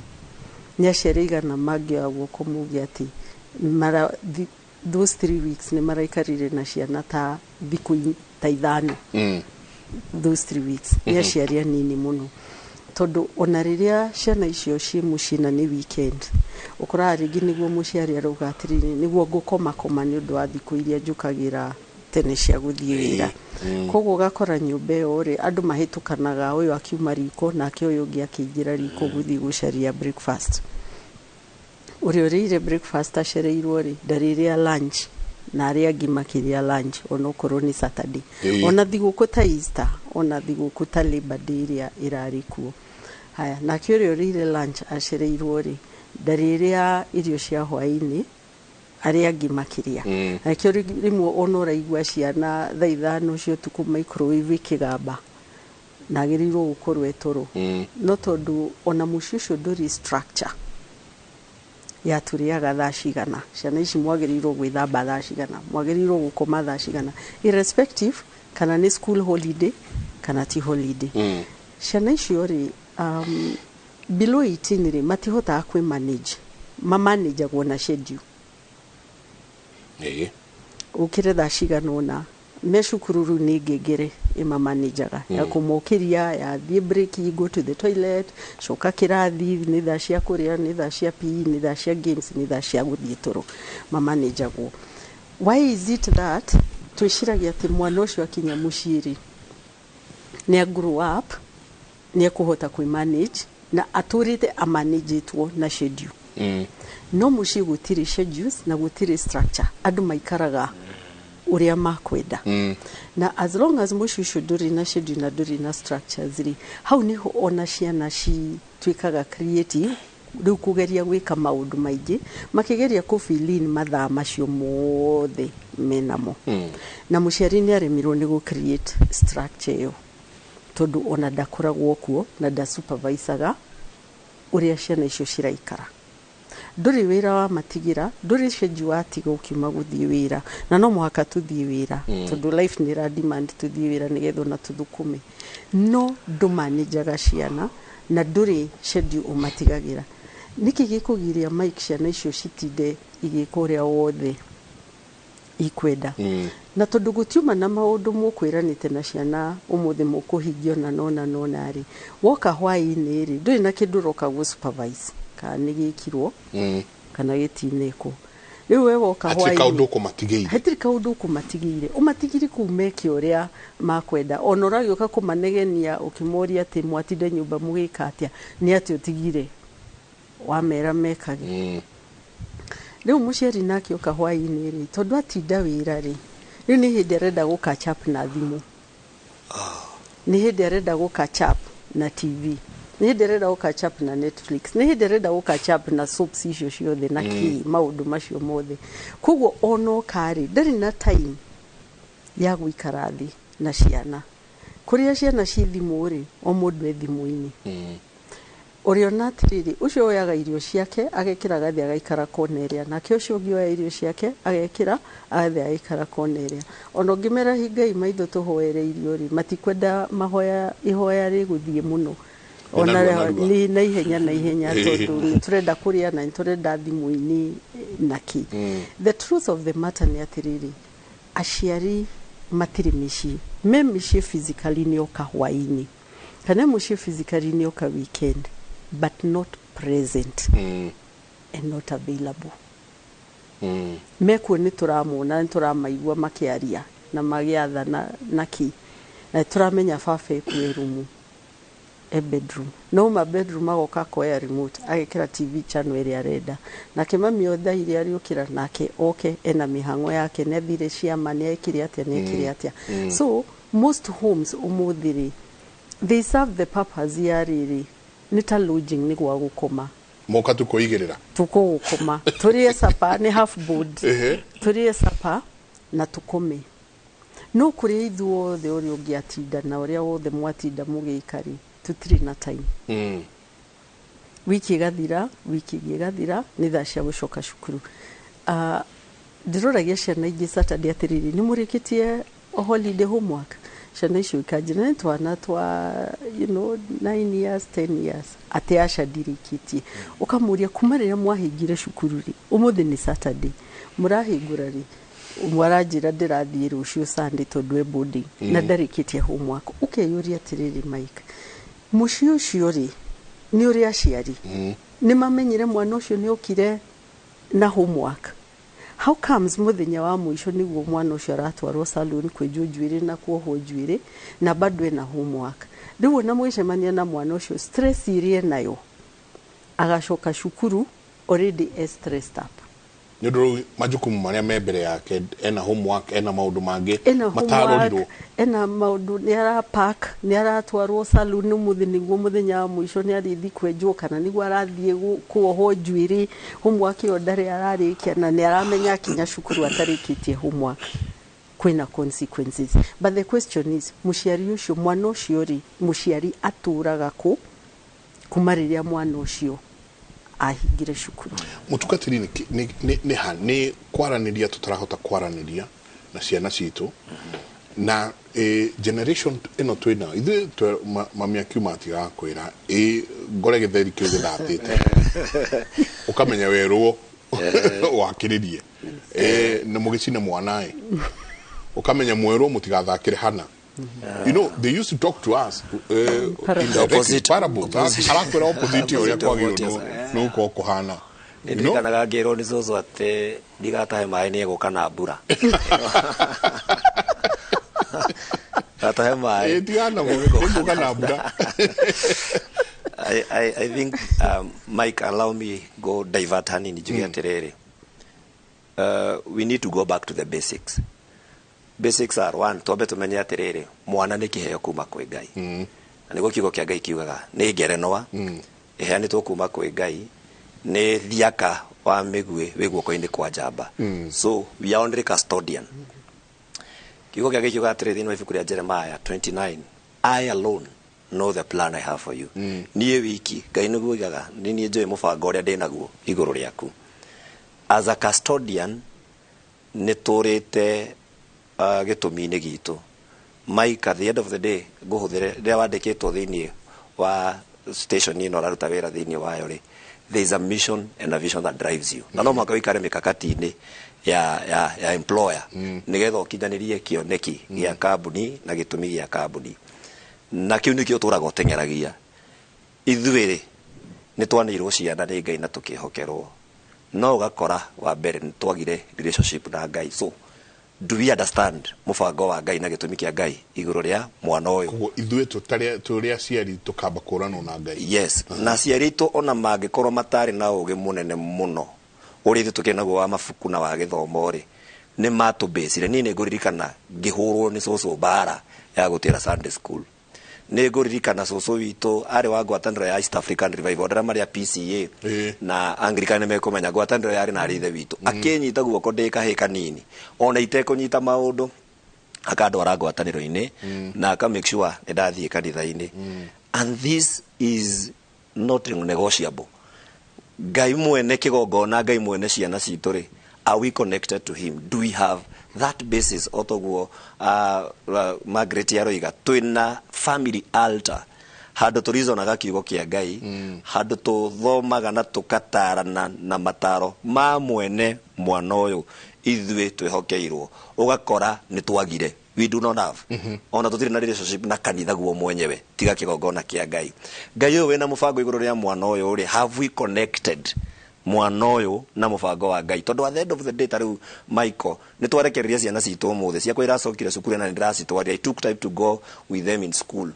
Nĩ aciari aigana mangĩoya guoko muge atĩ those 3 weeks nĩ maraikarire na ciana ta thikũ ta 5 those 3 weeks. Nĩ aciari anini mũno, tondũ ona rĩrĩa ciana icio ciĩ mũciĩ na nĩ weekend, ũkoraga rĩngĩ nĩguo mũciari arauga atĩrĩrĩ, nĩguo ngũkoma nĩ ũndũ wa thikũ iria njũkagĩra tene cia gũthiĩ wĩra. Koguo ũgakora nyũmba ĩyo rĩ, andũ mahĩtũkanaga, ũyũ akiuma riko nake ũyũ ũngĩ akĩingĩra riko gũthiĩ gũcaria breakfast. Ũrĩa ũrĩire breakfast acereirwo rĩ, ndarĩrĩa lunch na arĩa angĩ makĩrĩa lunch onokorwo nĩ Saturday, ona thigũkũ ta Easter, ona thigũkũ ta Labor Day ĩrĩa ĩrarĩ kuo. Haya, nake ũrĩa ũrĩire lunch acereirwo rĩ, ndarĩrĩa irio cia hwaĩ-inĩ arĩa angĩ makĩrĩa. Nake rĩmwe ona ũraigua ciana thaa 5 cia ũtukũ microwave ĩkĩgamba, na agĩrĩirwo gũkorwo etoro. No tondũ ona mũciĩ ũcio ndũrĩ structure ya tũrĩaga thaa cigana, ciana ici mwagĩrĩirwo gwĩthamba thaa cigana, mwagĩrĩirwo gũkoma thaa cigana, irrespective kana nĩ school holiday kana ti holiday ciana icio ri below 18 ri matihotaga kwi manage mamanagagwo na schedule ukire thaa cigana ũna me cukuru rĩu nĩ ngengere ĩmamanajaga ya kũmũkĩria ya thiĩ break, go to the toilet, coka kĩrathi, nĩ thaa cia kũrĩa, nĩ thaa cia PE, nĩ thaa cia games, nĩ thaa cia gũthiĩ toro, mamanajagwo. Why is it that twĩciragia atĩ mwana ũcio akinya mũciĩ nĩ grow up, nĩ ekũhota kwĩmanage na atũrĩte amanagĩtwo na schedule. No mũciĩ gũtirĩ schedules na gũtirĩ structure, andũ maikaraga uria makwenda. Na as long as mũciĩ ũcio ndũrĩ na schedule na ndũrĩ na structures ri, hau niho ona ciana twikaga creative, rĩu kũgeria gwĩka maũndũ maingĩ, makĩgeria kũ-fill in mathaa macio mothe menamo. Na mũciari nĩ aremirwo nĩ gũ-create structure ĩyo, tondũ ona ndakoragwo kuo na ndasupervisaga uria ciana icio ciraikara. Ndũrĩ wĩra wa matigira, ndũrĩ schedule watiga ũkiuma gũthiĩ wĩra, na no mũhaka tũthiĩ wĩra, tondũ life nĩ ra demand tũthiĩ wĩra nĩgetha ona tũthũkũme. No ndũmanajaga ciana na ndũrĩ schedule ũmatigagĩra. Nĩkĩ gĩkũgiria Mike ciana icio citinde igĩka ũrĩa wothe ikwenda? Na tondũ gũtiuma na maũndũ mũkwĩranĩte na ciana ũmũthĩ mũkũhingio na nona rĩ, woka hwaĩ-inĩ rĩ, ndũrĩ na kĩndũ ũroka gũ-supervise kana nĩ gĩkirwo kana gĩtinĩkwo. Rĩu we woka hwaĩ-inĩ hatirĩ kaũndũ ũkũmatigĩire, ũmatigire kũu meke ũrĩa makwenda. Ona ũragĩũka kũmanegenia ũkĩmoria atĩ mwatinde nyũmba mũgĩka atĩa, nĩ atĩ ũtigire wamera mekage. Rĩu mũciari nake oka hwaĩ-inĩ rĩ, tondũ atinda wĩra rĩ, rĩu nĩ hĩndĩ arenda gũ-catch up na thimũ, nĩ hĩndĩ arenda gũ-catch up na TV, nĩ hĩndĩ arenda gũ-catch up na Netflix, nĩ hĩndĩ arenda gũ-catch up na soaps icio ciothe na maũndũ macio mothe. Koguo ona oka rĩ, ndarĩ na time ya gũikara thĩ na ciana. Kũrĩa ciana ci thimũ rĩ, o mũndũ e thimũ-inĩ. Ũrĩa ona atĩrĩrĩ, ũcio oyaga irio ciake agekĩra gathi agaikara kona ĩrĩa, nake ũcio ũngĩ oya irio ciake agekĩra agathi agaikara kona ĩrĩa. Ona ũngĩmera Ngai maitho tũhoere irio rĩ, matikwenda ihoya rĩgũthiĩ mũno, ona na ihenya tondũ nĩ tũrenda kũrĩa na nĩ tũrenda thimũ-inĩ naki. The truth of the matter nĩ atĩrĩrĩ, aciari matirĩ mĩciĩ, me mĩciĩ physically nĩ oka hwaĩ-inĩ, kana mũciĩ physically nĩ oka weekend, but not present and not available. Mekuo nĩ tũramona, nĩ tũramaigua makĩaria na magĩatha naki, na tũramenya baba ekuo rumu e bedroom, no ma bedroom agoka koya remote agekĩra TV channel ĩrĩa arenda, nake mami othe iria ariũkĩra nake oke ena mĩhang'o yake, nĩ athire ciama, nĩ ekire atĩa. So most homes ũmũthĩ rĩ, they serve the purpose ya rĩrĩ, nĩ ta lodging, nĩ gwa gũkoma. Moka tukũigĩrĩra tukũgũkoma, tũrĩe supper, nĩ half board, tũrĩe supper na tukome. No kũrĩa ithuothe ũrĩa ũngĩatinda na ũrĩa wothe mwatinda mũgĩikari, tutirĩ na time. Wiki ĩgathira, nĩ thaa cia gũcoka cukuru. Ndĩroragia ciana ingĩ Saturday atĩrĩrĩ, nĩ mũrĩkĩtie holiday homework? Ciana icio ikanjĩra nĩ twana twa 9 years 10 years, atĩ aca ndirĩkĩtie. Ũkamũria kuma rĩrĩa mwahingire cukuru rĩ, ũmũthĩ nĩ Saturday, mũrahingũra rĩ, mwaranjĩra ndĩrathiĩ rũciũ Sunday tondũ e boarding na ndarĩkĩtie homework. Ũkeyũria atĩrĩrĩ Mike, mũciĩ ũcio rĩ, nĩ ũrĩ aciari, nĩ mamenyire mwana ũcio nĩ okire na homework? How comes mũthenya wa mũico nĩguo mwana ũcio aratwarwo salon kwĩnjwo njuĩrĩ na kuohwo njuĩrĩ na bado ena homework? Rĩu ona mwĩcemania na mwana ũcio, stress iria nayo agacoka cukuru already stressed up. Nĩ ũndũ majukumu marĩa me mbere yake, ena homework, ena maũndũ mangĩ matarorirwo, ena maũndũ, nĩ arapack, nĩ aratwarwo salon mũthenya nĩguo mũthenya wa mũico nĩ arathiĩ kwenjwo kana nĩguo arathiĩ kuohwo njuĩrĩ, homework ĩyo ndarĩ ararĩkia na nĩ aramenya kinya cukuru atarĩkĩtie homework, kwĩna consequences. But the question is, mũciari ũcio, mwana ũcio rĩ, mũciari atũraga kũ kuma rĩrĩa mwana ũcio ahingire cukuru? Mũtungatĩri nĩ kwaranĩria tũtarahota kwaranĩria na ciana citũ, na generation ino twina ithuĩ mami akiuma atigakwĩra ngore gĩtheri kĩu gĩthatĩte ũkamenya werwo wakĩrĩrie nĩ mũgĩcine mwanaĩ ukamenya mwerwo mutigathakire hana. You know, they used to talk to us in the opposite parables. Arakwera opposite uria kwagiro no ko kuhana. Ndikanaga ngero ni zozo ate ndigatahe mai ni egukana mbura. Atahe mai. Ndigana egukana mbura. I think Mike, allow me go divert hani nijuge atirere. We need to go back to the basics. Basics are one, tobe tumenye atirere mwana ni kiheo kuma kwi Ngai. Na niguo kiugo kia Ngai kiugaga ni ngerenwa iheanitwo kuma kwi Ngai ni thiaka wa migwe wi guoko-ini kwa njamba. So we are only custodian. Kiugo kia Ngai kiugaga atirere no ibuku ria Jeremiah 29, I alone know the plan I have for you. Niĩ wiki Ngai niguo igaga ni niĩ njoe mubango uria ndinaguo iguru riaku. As a custodian ni turite gitumi-ini gitu. Mike, at the end of the day nguhuthire ria wandikitwo thiini wa station ino raruta wira thiini wayo ri, there is a mission and a vision that drives you. Na no mwaka wikare mikakati-ini ya employer nigetha ukinyanirie kioneki gia kambuni na gitumi gia kambuni, na kiu nikio turaga utengeragia. Ithuĩ ni twanirwo ciana ni Ngai na tukihokerwo, no ugakora wa mbere ni twagire relationship na Ngai. So do we understand mubango wa Ngai na gitumi kia Ngai iguru ria mwana uyu? Koguo ithuĩ tũrĩ aciari tukamba kũranwo na Ngai. Yes, na aciari tu ona mangĩkorwo matari na ũgĩ mũnene mũno ũrĩa ithuĩ tũkĩnaguo wa mabuku na wa gĩthomo rĩ, nĩ matũbĩcire. Niĩ nĩngũririkana ngĩhũrwo nĩ cũcũ mbara ya gũtĩra Sunday school. Nĩngũririkana cũcũ witũ arĩ wa ngwatanĩro ya East African Revival ndĩra marĩa PCA na Anglican nĩmekũmenya ngwatanĩro yarĩ na arĩithe witũ. Akĩnyita guoko ndĩ kahĩĩ kanini, ona itekũnyita maũndũ akandwara ngwatanĩro-inĩ na aka make sure nĩndathiĩ kanitha-inĩ. And this is not negotiable. Ngai mwene kĩgongona, Ngai mwene ciana citũ rĩ, are we connected to him? Do we have that basis? Otoguo Margaret yaroiga twina family altar, handu turizonaga kiugo kia Ngai, handu tuthomaga na tukatarana na mataro ma mwene mwana uyu ithuĩ twĩhokeirwo. Ugakora nĩ twagire, we do not have ona tutire na relationship na kanitha guo mwenyewe tiga kĩgongona kia Ngai. Ngai ũyũ wĩna mũbango igũrũ rĩa mwana ũyũ rĩ, have we connected mwana ũyũ na mũbango wa Ngai? Tondu at the end of the day tarĩu Michael nĩ twarekereria ciana citũ ũmũthĩ ciakwa iracokire cukuru na nĩndĩracitwaria. I took time to go with them in school.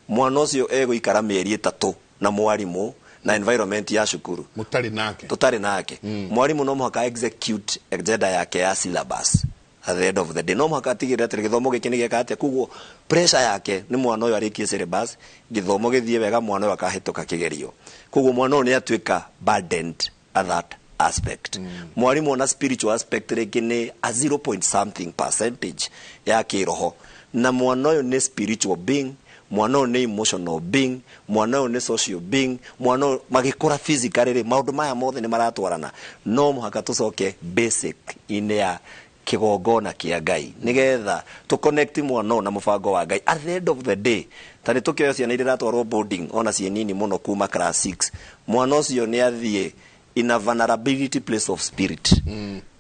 Mwana ũcio egũikara mĩeri 3 na mwarimũ na environment ya cukuru tutarĩ nake. Mwarimũ no mũhaka execute agenda yake ya syllabus. At the end of the day no mũhaka atigĩrĩre atĩ gĩthomo gĩkĩ nĩ gĩeka atĩa. Koguo pressure yake nĩ mwana ũyũ arĩkie syllabus, gĩthomo gĩthiĩ wega, mwana ũyũ akahĩtũka kĩgerio. Koguo mwana ũyũ nĩ atuĩka burdened at that aspect. Mwarimu ona spiritual aspect rĩngĩ nĩ a 0 point something % ya kĩroho, na mwana ũyũ nĩ spiritual being, mwana ũyũ nĩ emotional being, mwana ũyũ nĩ social being, mwana ũyũ magĩkũra physically rĩ, maũndũ maya mothe nĩ maratwarana. No mũhaka tũcoke basic ine ya kĩgongona kĩa Ngai nigetha to connect mwana na mũbango wa Ngai. At the end of the day tani tukioyo ciana iria ratwarwo boarding ona cie nini muno kuma class 6, mwana ũcio nĩ athiĩ in a vulnerability place of spirit.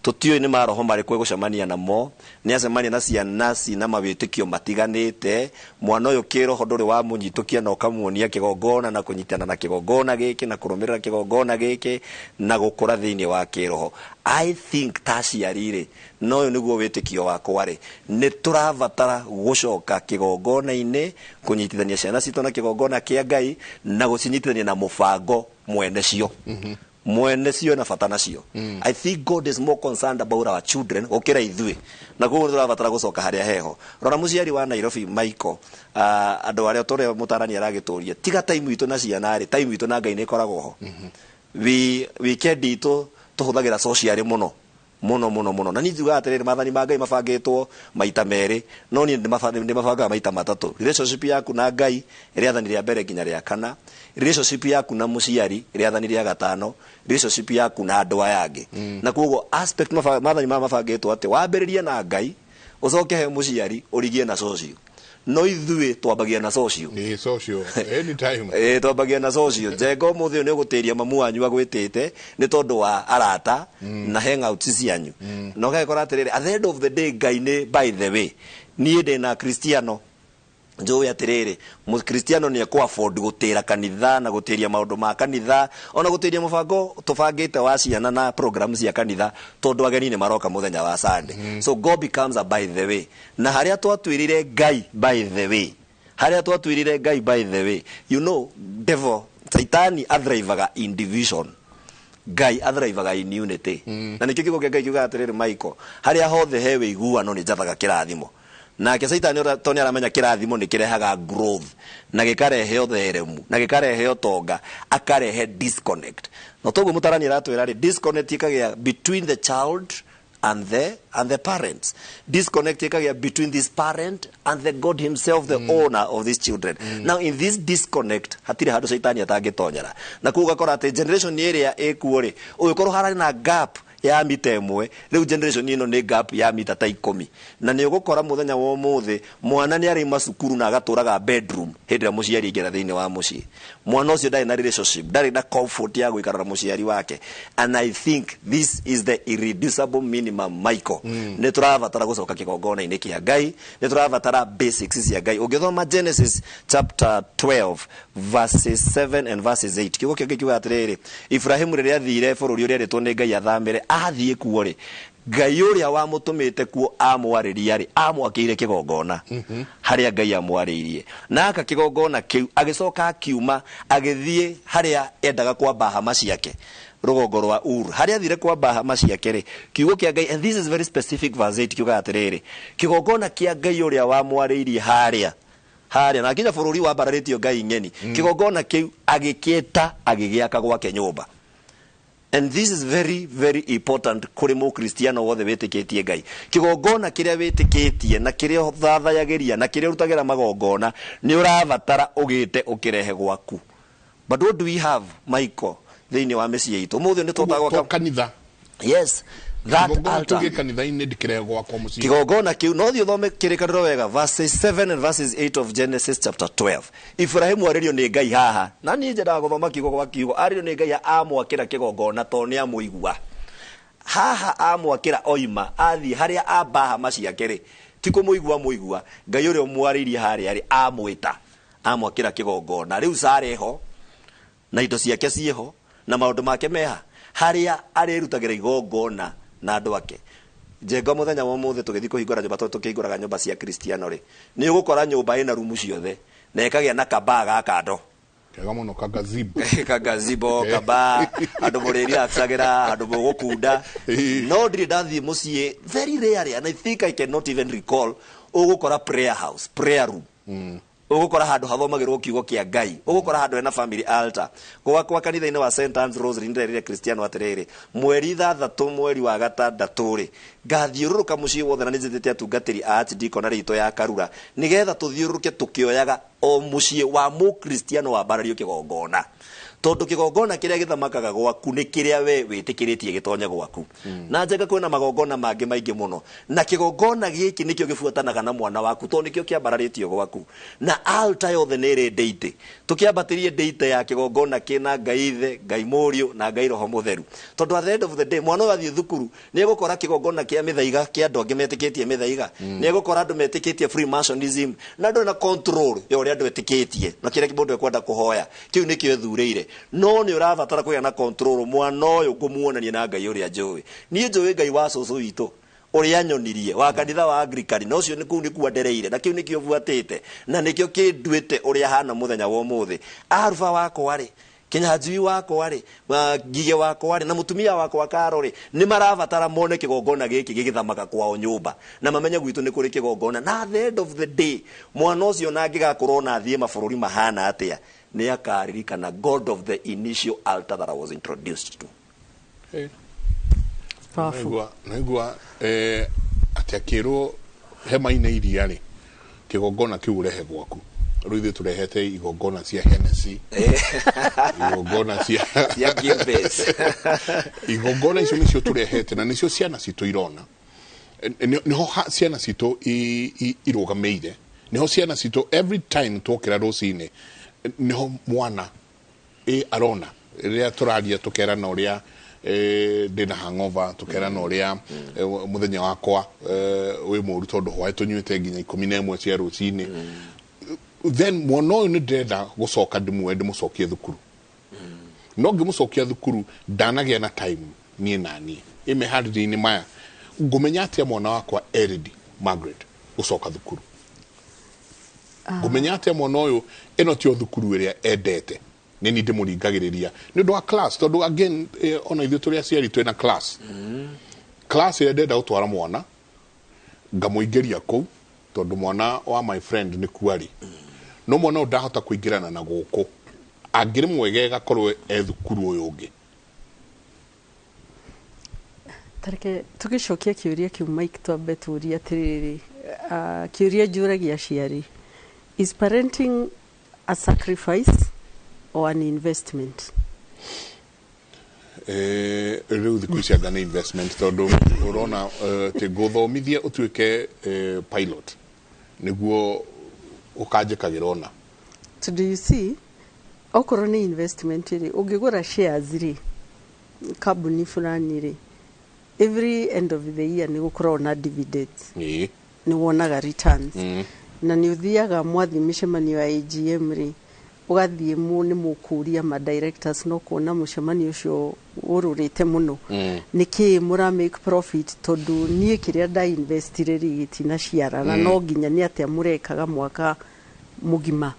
Tutio ni maroho marĩkũ egũcemania namo, nĩ acemania na ciana cina mawĩtĩkio matiganĩte. Mwana ũyũ kĩroho ndũrĩ wa mũnyitũkia na ũkamuonia kĩgongona na kũnyitana na kĩgongona gĩkĩ na kũrũmĩrĩra kĩgongona gĩkĩ na gũkũra thĩinĩ wa kĩroho. I think taciari rĩ, no ũyũ nĩguo wĩtĩkio wakwa rĩ, nĩ tũrabatara gũcoka kĩgongona-inĩ, kũnyitithania ciana citũ na kĩgongona kĩa Ngai na gũcinyitithania na mũbango mwene cio. Mwene cio na bata nacio. I think God is more concerned about our children okira ithuĩ, na koguo tũrabatara gũcoka harĩa heho. Rora mũciari wa Nairobi Michael, andũ arĩa tũrĩa mũtarani aragĩtũria, tiga time itũ na ciana rĩ, time itũ na Ngai nĩ ĩkoragwo ho. Weekend itũ tũhũthagĩra social mũno na nĩ njugaga atĩrĩrĩ, maathani ma Ngai mabangĩtwo maita merĩ, no niĩ ndĩmabangaga maita 3. Relationship yaku na Ngai rĩathani rĩa mbere nginya rĩa 4, relationship yaku na mũciari rĩathani rĩa 5, relationship yaku na andũ aya angĩ. Na koguo aspect maathani ma mabangĩtwo atĩ wambĩrĩrie na Ngai, ucoke he muciari urigie na social no ithuĩ twambagia na social social anytime twambagia na social Njenga ũmũthĩ nĩ ũgũtĩria mamu wanyu agwĩtĩte nĩ tondũ wa arata na hangouts cianyu no gagĩkora atĩrĩrĩ at the end of the day Ngai nĩ by the way niĩ ndĩ na Kristiano njũĩ atĩrĩrĩ Mũkristiano nĩ ekũ afford gũtĩra kanitha na gũtĩria maũndũ ma kanitha ona gũtĩria mũbango tũbangĩte wa ciana na programs cia kanitha tondũ ageni nĩ maroka mũthenya wa Sunday so God becomes a by the way na harĩa twatwĩrire Ngai by the way by the way you know devil Saitani athrivaga in division Ngai athrivaga in unity na nĩkĩo kiugo kĩa Ngai kiuga atĩrĩrĩ Michael harĩa hothe he wĩiguano nĩ njathaga kĩrathimo nake Saitani toni aramenya kĩrathimo nĩ kĩrehaga growth na gĩkarehe ũtheremu na gĩkarehe ũtonga akarehe disconnect no toguo mũtarani aratwĩra rĩ disconnect ĩkagĩa between the child and the parents disconnect ĩkagĩa between this parent and the God himself the owner of these children now in this disconnect hatirĩ handũ Saitani atangĩtonyera na kuga gakora atĩ generation ĩrĩa ĩkuo rĩ ũgĩkorwo harĩ na gap ya mita ĩmwe rĩu generation ĩno nĩ gap ya mita ta 10 na nĩ ũgũkora mũthenya wa ũmũthĩ mwana nĩ arĩ macukuru na agatũraga bedroom hĩndĩ ĩrĩa mũciari aingĩra thĩinĩ wa mũciĩ mwana ũcio ndarĩ na relationship ndarĩ na comfort ya gũikara na mũciari wake and I think this is the irreducible minimum Michael nĩ tũrabatara gũcoka kĩgongona-inĩ kĩa Ngai nĩ tũrabatara basics cia Ngai ũngĩthoma Genesis chapter 12 verses 7 and verses 8 kiugo kĩngĩ kiuga atĩrĩrĩ Ibrahimu rĩrĩa athire bũrũri ũrĩa erĩtwo nĩ Ngai athamĩre athiĩ kuo rĩ Ngai ũrĩa wamũtũmĩte kuo amwarĩria rĩ amwakĩire kĩgongona harĩa Ngai amwarĩirie na aka kĩgongona kĩu agĩcoka akiuma agĩthiĩ harĩa endaga kwamba hama ciake rũgongo rwa Uru harĩa athire kwamba hama ciake rĩ kiugo kĩa Ngai and this is very specific verse 8 kiuga atĩrĩrĩ kĩgongona kĩa Ngai ũrĩa wamwarĩirie harĩa na kinya bũrũri wa bararĩtio Ngai ng'eni kĩgongona kĩu agĩkĩeta agĩgĩaka gwake nyũmba. And this is very, very important kuri Mũkristiano wothe wĩtĩkĩtie Ngai. Kĩgongona kĩrĩa wĩtĩkĩtie na kĩrĩa ũthathayagĩria na kĩrĩa ũrutagĩra magongona nĩ ũrabatara ũgĩte ũkĩrehe gwaku. But what do we have, Michael, thĩinĩ wa mĩciĩ itũ? Ũmũthĩ nĩ tũtagwo kanitha. Yes. That altar. Kĩgongona kĩu no thiĩ ũthome kĩrĩkanĩro wega verses 7 and verses 8 of Genesis chapter 12. Ibrahimu arĩrio nĩ Ngai haha na niĩ njendaga gũthoma kiugo gwa kiugo arĩrio nĩ Ngai amwakĩra kĩgongona to nĩ amũigua haha amwakĩra oima athiĩ harĩa amba hama ciake rĩ ti kũmũigua Ngai ũrĩa ũmwarĩirie harĩa rĩ amwĩta amwakĩra kĩgongona rĩu Sareho na indo ciake ciĩho na maũndũ make meha harĩa arĩrutagĩra igongona na andũ ake. Njenga mũthenya wa ũmũthĩ tũgĩthiĩ kũhingũra nyũmba tũkĩhingũraga nyũmba cia Kristiano rĩ nĩ ũgũkora nyũmba ĩna rumu ciothe na ĩkagĩa na kabaga kando kega mũno kagazibo kaba andũ mũrĩrĩacagĩra andũ mũgũkunda no ndirĩ ndathiĩ mũciĩ very rarely and I think I cannot even recall ũgũkora prayer house prayer room ũgũkora handũ hathomagĩrwo kiugo kĩa Ngai ũgũkora handũ hena family altar kwa kanitha-inĩ wa St. Anne's Rosary ndirĩrĩre Kristiano atĩrĩrĩ mweri 3 mweri wa 6 rĩ ngathiũrũrũka mũciĩ wothe na nĩnjĩtĩte atungatĩri a archdeacon rĩtwa ya Karura nĩgetha tũthiũrũrũke tũkĩoyaga o mũciĩ wa Mũkristiano wa barario kĩgongona tondu kĩgongona kĩrĩa gĩthamakaga gwaku nĩ kĩrĩa we wĩtĩkĩrĩtie gĩtonye gwaku na Njenga kwĩna magongona mangĩ maingĩ mũno na kĩgongona gĩkĩ nĩkĩo gĩbuatanaga na mwana waku tondũ nĩkĩo kĩambararĩtio gwaku na altar yothe nĩ ĩrĩ date tũkĩambatĩrie date ya kĩgongona kĩna Ngai Ithe Ngai Mũriũ na Ngai Roho Mũtheru tondũ at the end of the day mwana ũgathiĩ thukuru nĩ egũkora kĩgongona kĩa mĩthaiga kĩa andũ angĩ metĩkĩtie mĩthaiga nĩ egũkora andũ metĩkĩtie Freemasonism na andũ na control ya ũrĩa andũ etĩkĩtie na kĩrĩa mũndũ ekwenda kũhoya kĩu nĩkĩo ethurĩire no nĩ ũrabatara kũgĩa na control mwana ũyũ ngũmuonania na Ngai ũrĩa njũĩ niĩ njũĩ Ngai wa cũcũ witũ ũrĩa nyonirie wa kanitha wa Anglican no ũcio nĩ kũu nĩkuo ndereire na kĩu nĩkĩo buatĩte na nĩkĩo kĩnduĩte ũrĩa hana mũthenya wa ũmũthĩ aruba wakwa rĩ Kinyanjui wakwa rĩ Ngige wakwa rĩ na mũtumia wakwa Karo rĩ nĩ marabatara mone kĩgongona gĩkĩ gĩgĩthamaga kwao nyũmba na mamenye gwitũ nĩ kũrĩ kĩgongona na at the end of the day mwana ũcio na angĩgakorwo na athiĩ mabũrũri mahana atĩa nĩ akaririkana God of the initial altar that I was introduced to. Naigua atĩ akĩrwo hema-inĩ iria rĩ kĩgongona kĩu ũrehe gwaku rĩu ithuĩ tũrehete igongona cia Hennessy igongona cia Guinness igongona icio nĩcio tũrehete na nĩcio ciana citũ irona niho ciana cito irugameire niho ciana cito every time twokira rucine niho mwana arona ria turaria tukerana uria ndina hangover tukerana uria muthenya wakwa wi muru tondu hwae tunyuite nginya 11 cia rucine then mwana uyu ni ndenda gucoka ndimucokie thukuru no ngimucokia thukuru ndanagia na time nie nani imehariri-ini maya ngumenya atia mwana wakwa ready Margaret gucoka thukuru ngumenya atia mwana uyu ino tio thukuru iria endete nini ndimuringagiriria ni undu wa class tondu again ona ithu turi aciari twina class class ire ndenda gutwara mwana ngamuingiria kou tondu mwana wa my friend ni kuari no mwana ndahota kuingirana na guku angiri mwegega korwe thukuru uyu ungi tareke tugicokia kiuria kiu Mike twambe turia atiriri kiuria njuragia aciari is parenting a sacrifice or an investment? Riu thiku ici anga ni investment tondu urona ti guthomithia utuike pilot niguo ukanjikagira ona. So do you see okorwo ni investment ri ungigura shares ri kambuni fulani ri every end of the year ni gukorwo na dividends ni wonaga returns na ni uthiaga mwathi micemanio ya AGM ri ugathie mu ni mukuria ma directors no kuona mucemanio ucio ururite muno niki mura make profit tondu nie kiria da invest ri gitina ciara na no nginya ni atia murekaga mwaka mugima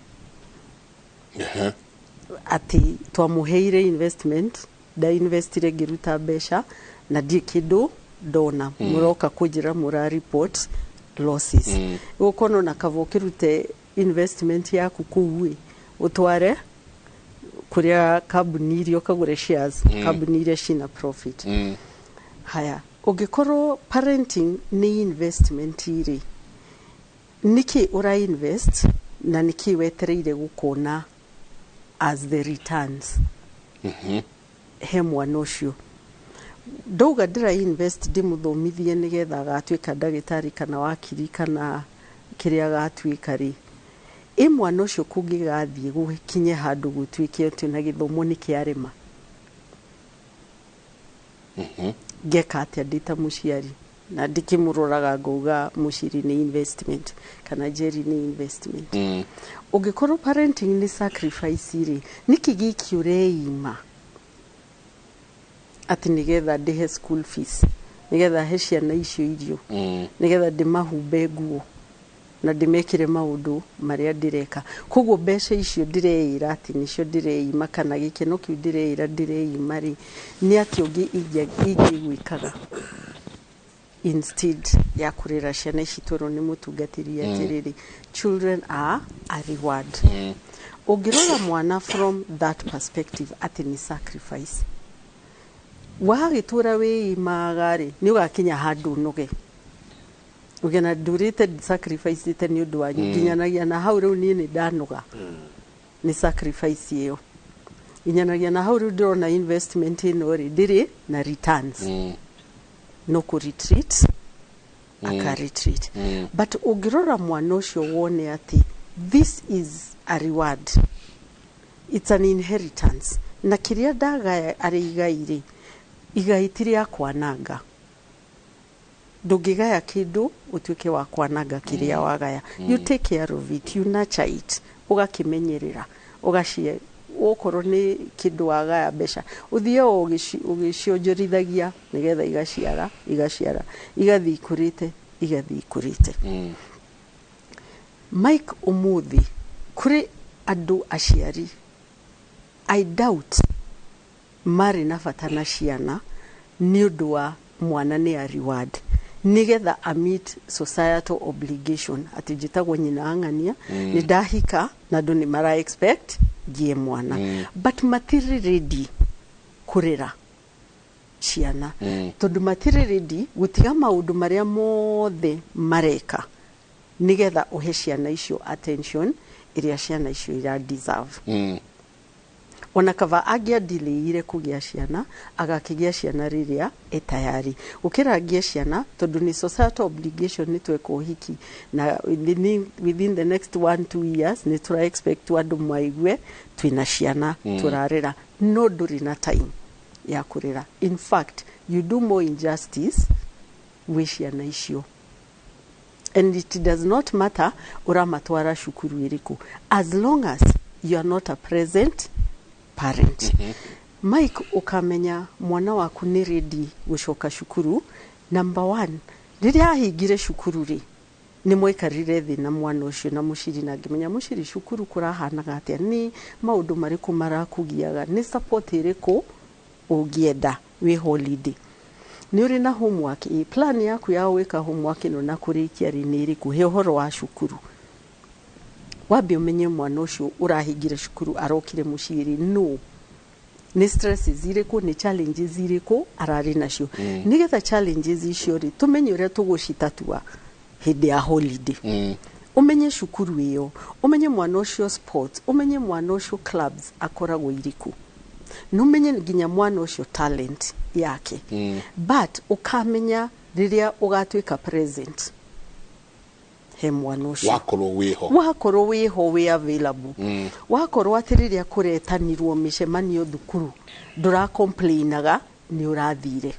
ati twamuheire investment da investire giruta besha na die kido dona muroka kujira mura report losses ukono na kavokirute investment yaku kuwe utware kuria kambuni irio kagure shares kambuni iria cina profit haya ugikorwo parenting ni investment iri niki ura invest na niki wetereire gukona as the returns he mwana ucio ndauga ndira invest ndimuthomithie nigetha agatuika ndagitari kana wakiri kana kiria agatuika ri mwana ucio kungigathie gukinye handu gutuike ati na githomo ni kiarema geka atia ndita muciari na ndikimururaga nguga muciri ni investment kana jeri ni investment ungikorwo parenting ni sacrifice ri nikigiki ureima ati nigetha ndihe school fees nigetha he ciana icio irio nigetha ndimahumbe nguo na ndimekire maundu maria ndireka koguo mbeca icio ndireira ati nicio ndireima kana gikeno kiu ndireira ndireima ri ni ati ungi ingigwikaga instead ya kurera ciana ici toro ni mutungatiri atiriri children are a reward ungirora mwana from that perspective ati ni sacrifice wagitura wi magari ni ugakinya handu nuge ugena durite sacrifice ite ni undu wanyu nginyanagia na hau riu ni ndanuga ni sacrifice iyo inyanagia na hau riu ndona investment ino ri ndiri na returns no ku retreat aka retreat but ugirora mwana ucio wone ati this is a reward, it's an inheritance na kiria daga arigaire igaitiria kwananga ndugigaya kindu utuike wa kwananga kiria wagaya you take care of it, you nurture it, ugakimenyerera ugashie okorwo ni kindu wagaya besha uthie ugicionjorithagia nigetha igaciara igathi kurite Mike umuthi kuri andu aciari I doubt mari na fatana ciana ni undu wa mwana ni a reward nigetha a meet societal obligation ati jitagwo nyina angania ni ndahika na ndu ni mara expect gie mwana but matiri ready kurera ciana tondu matiri ready gutiga maundu maria mothe mareka nigetha uhe ciana icio attention iria ciana icio ira deserve ona kava agia dileire kugia ciana agakigia ciana riria etayari ukira agia ciana tondu ni societal obligation ni tweko hiki na within the next 1-2 years ni tura expect andu maigwe twina ciana turarera no duri na time ya kurera. In fact, you do more injustice with ciana icio. And it does not matter uramatwara shukuru iriku, as long as you are not a present parent. Mike, ukamenya mwana waku ni ready gushoka shukuru. Number 1, riria ahingire shukuru ri ni mwikarire thi na mwana ucio na mushiri na ngimenya mushiri shukuru kurahanaga atia, ni maundu mariku marakugiaga, ni support iriku ugienda wi holiday, ni uri na homework, plan yaku ya wika homework no na kurikia ri ni iriku, he uhoro wa shukuru. Wabi umenye mwana ucio urahingire shukuru arokire mushiri, no ni stress ziriku, ni challenges ziriku arari nacio. Nigetha challenges icio ri tumenye uria tugucitatua hindi ya holiday. Umenye shukuru iyo, umenye mwana ucio sports, umenye mwana ucio clubs akoragwo iriku, numenye nginya mwana ucio talent yake. But ukamenya riria ugatwika present he mwana ucio wakorwo wiho we available, wakorwo atiriria kuretanirwo micemanio thukuru ndura complainaga ni urathire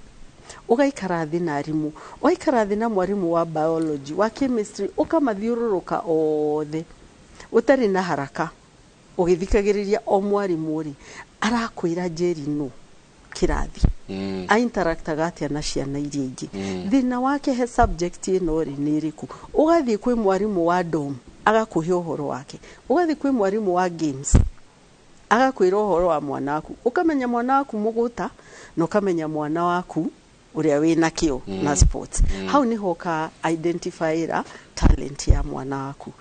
ugaikara thi na arimu, ugaikara thi na mwarimu wa biology, wa chemistry, ukamathiururuka othe utari na haraka ugithikagiriria o mwarimu ri arakwira njeri no kirathi a interactaga atia na ciana iria ingi. Thina wake he subject ino ri ni iriku, ugathi kwi mwarimu wa dom agakuhe uhoro wake, ugathi kwi mwarimu wa games agakwira uhoro wa mwana waku, ukamenya mwana waku muguta no kamenya mwana waku uria wina kio na sports. Hau ni hoka identifyira talent ya mwana waku.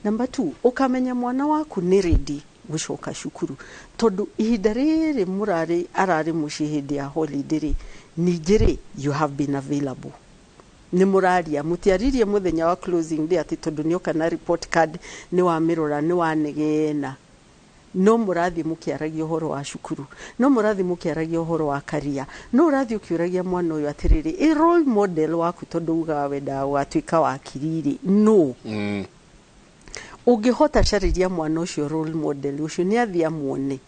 Number 2, ukamenya mwana waku ni ready gushoka shukuru, tondu ihinda riri murari arari mushihidi ya holiday nigiri you have been available, ni muraria mutiaririe muthenya wa closing day ati tondu nioka na report card ni wa mirora ni wa negena, no murathi mukiaragia uhoro wa shukuru, no murathi mukiaragia uhoro wa karia, no urathi ukiuragia mwana uyu atiriri a role model waku tondu uga wenda watwika wa kiriri no ugihota shariria mwana ucio role model ucio ni athia muone,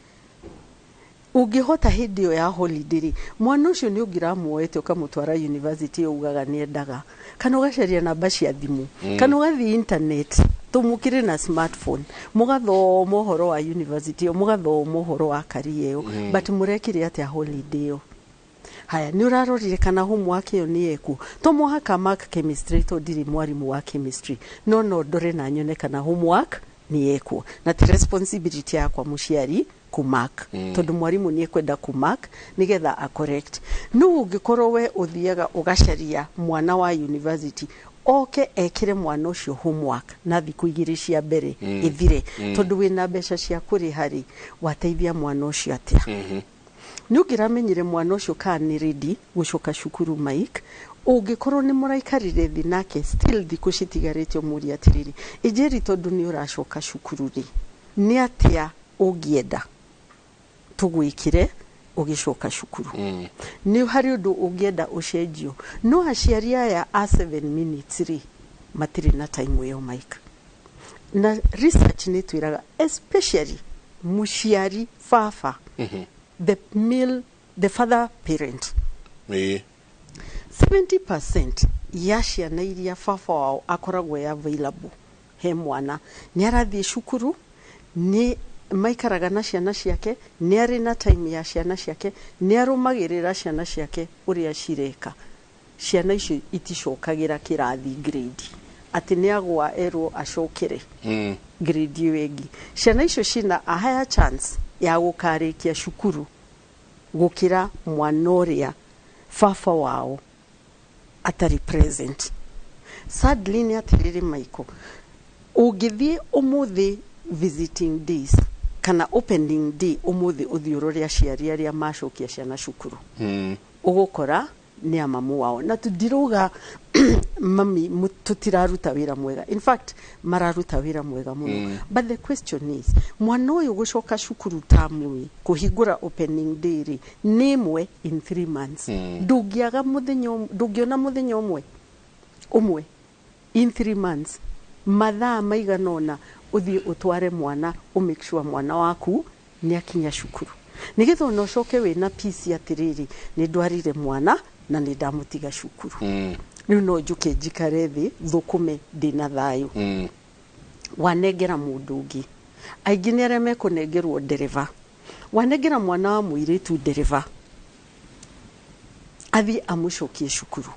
ugihota hindi ya holiday mwana ucio ni ugira muoete ukamutwara university ugaga ni endaga, kana ugacaria namba cia thimu, kana ugathi internet tumukire na smartphone mugathoma uhoro wa university, mugathoma uhoro wa career but murekire atia holiday. Haya ni urarorire kana homework yo ni eku to muhaka mark chemistry to diri mwarimu wa chemistry no ndore na nyone kana homework ni eku na ti responsibility yakwa muciari ku mark tondu mwarimu ni ekwenda ku mark nigetha a correct. No ugikorwo we uthiaga ugacaria mwana wa university oke ekire mwana ucio homework na thiku igiri cia mbere ithire tondu wina mbeca cia kuri hari wateithia mwana ucio atia. Nugiramenyire mwana ucio ka ni ready gushoka shukuru Mike, ugikorwo ni muraikarire thi nake still thiku citigarite muri atiriri ijeri tondu ni urashoka shukuru ri ni atia ugienda tugwikire ugishoka shukuru ni hari undu ugienda ucenjio no aciari aya a 7 minutes ri matiri na time yo Mike. Na research ni twiraga especially muciari fafa the father parent 70% ya ciana iria fafa wao akoragwo available he mwana ni arathie shukuru, ni maikaraga na ciana ciake, ni ari na time ya ciana ciake, ni arumagirira ciana ciake uria cireka. Ciana icio itishokagira kirathi grade ati ni agwa ero ashokere grade wengi. Ciana icio cina a higher chance ya gukarikia shukuru gukira mwanoria fafa wao atari present. Sadly ni atiriri Maiko, ugithi umuthi visiting days kana opening day umuthi uthiururia ciari aria mashokia ciana shukuru ugukora ni a mamu wao na tudiruga mami tutiraruta wira mwega. In fact mararuta wira mwega muno. But the question is mwana uyu gucoka cukuru tamu kuhingura opening day nimwe in 3 months ndugiaga muthenyo ndugiona muthenyo umwe in 3 months mathaa maiganona uthie utware mwana make sure mwana waku ni akinya cukuru nigetha no coke wina peace atiriri ni ndwarire mwana na ni ndamutiga cukuru riu no njuke njikare thi thukume ndina thayu wanengera mundu ungi aingi ni aria mekunengerwo ndereva wanengera mwana wa muiritu ndereva athi amucokie cukuru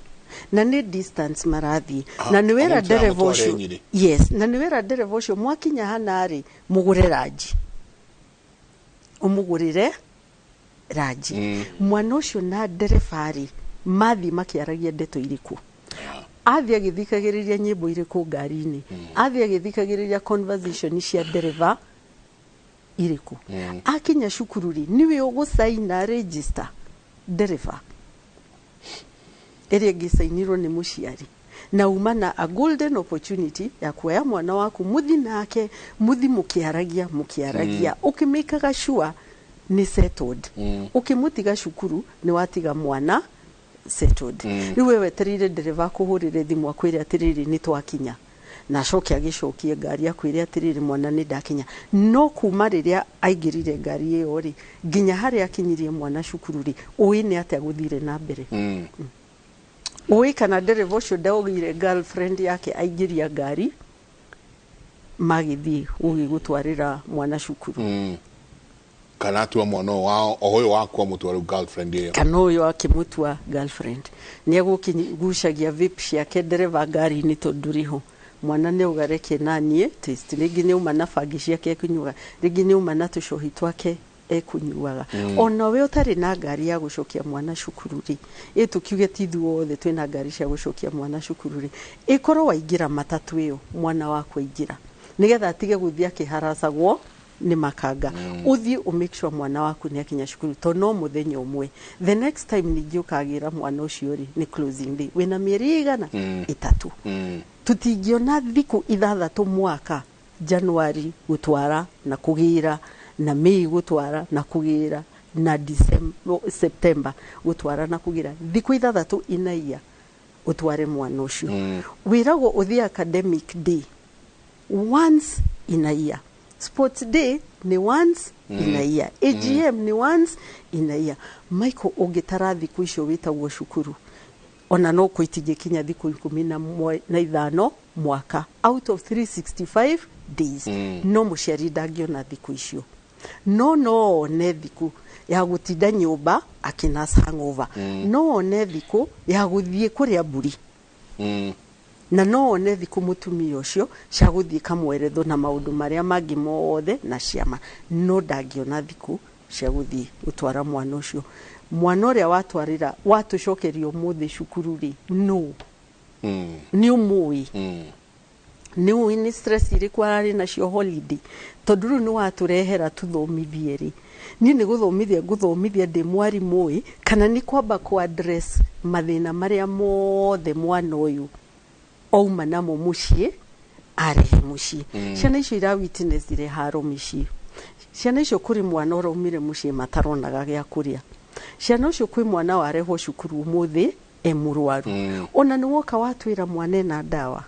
na ni distance marathi na ni wera ndereva ucio yes na ni wera ndereva ucio mwakinya hanari mugure raji umugurire raji mwana ucio na nderefari mathi makiaragia ndeto iriku athi agithikagiriria nyimbo iriku ngari-ini athi agithikagiriria conversation cia ndereva iriku akinya cukuru ri niwe ugusaina register ndereva ere gisainirwo ni muciari na umana a golden opportunity ya kuoya mwana waku muthi nake muthi mukiaragia ukimikaga sure ni settled ukimutiga cukuru ni watiga mwana settled riwe weterire ndereva kuhurire thimu akwire atiriri ni twakinya na coke agicokie ngari akwire atiriri mwana ni ndakinya no kuma riria aingirire ngari iyo ri ginya hari akinyirie mwana cukuru ri uyi ni ate aguthire na mbere uyi kana ndereva ucio ndaugire girlfriend yake aingiria ngari magithi ugi gutwarira mwana cukuru kana tu mwana wao oyo wako mutwaru girlfriend yeye kana oyo akimutua girlfriend ni gucagia vip ciake ndereva ngari ni tonduriho mwana ne ugareke nanie test rigi ni uma na fagi ciake kunyuga rigi ni uma na tucohi twake ekunyuaga ona we utari na ngari ya gucokia mwana cukuru ri tukiuge tithu othe twina ngari cia gucokia mwana cukuru ri ikoro waingira matatu iyo mwana wako ingira nigetha atige guthia akiharacagwo ni makanga uthie umake sure mwana waku ni akinya cukuru to no muthenya umwe the next time ningi ukagira mwana ucio ri ni closing day wina mieri igana itatu tutingiona thiku ithathatu mwaka January gutwara na kugira na Mei gutwara na kugira na September gutwara na kugira thiku ithathatu inaia utware mwana ucio wirago uthie academic day once in a year sports day ni once in a year AGM ni once in a year Michael ungitara thiku icio witagwo cukuru ona no kuitige kinya thiku 15 mwaka out of 365 days no muciari ndagiona thiku icio no ne thiku ya gutinda nyumba akina hangover no ne thiku ya guthie kuria mburi na no ne thiku mutumia ucio cia guthie kamweretho na maundu maria mangi mothe na ciama no ndagiona thiku cia guthie utwara mwana ucio mwana uria watwarira watucokerio muthi cukuru ri no ni umui ni wini stress iri kwarari na cio holiday tonduru ni waturehera tuthomithie ri ni guthomithia ndi mwari moi kana ni kwamba ku address mathina maria mothe mwana uyu ouma namo mucie arehe mucie ciana icio ira witness ire haro micie ciana icio kuri mwana uraumire mucie mataronaga gya kuria ciana icio kwi mwana wareho cukuru muthi emurwaru ona ni woka watwira mwana na dawa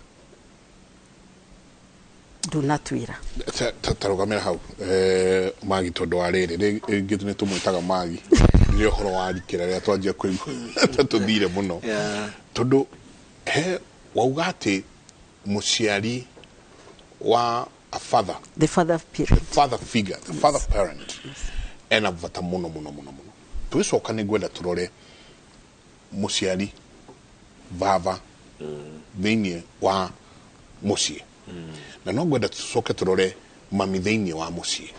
ndunatwira tarugamira hau magi tondu wa riri ringi ni tumwitaga magi ni uhoro wa rikira ria twanjia kuigua tuthire muno tondu he waugati muciari wa a father the father figure the father parent ena vata muno tuicoka ni gwenda turore muciari vava thiini wa mucie na no gwenda tucoke turore mami thiini wa mucie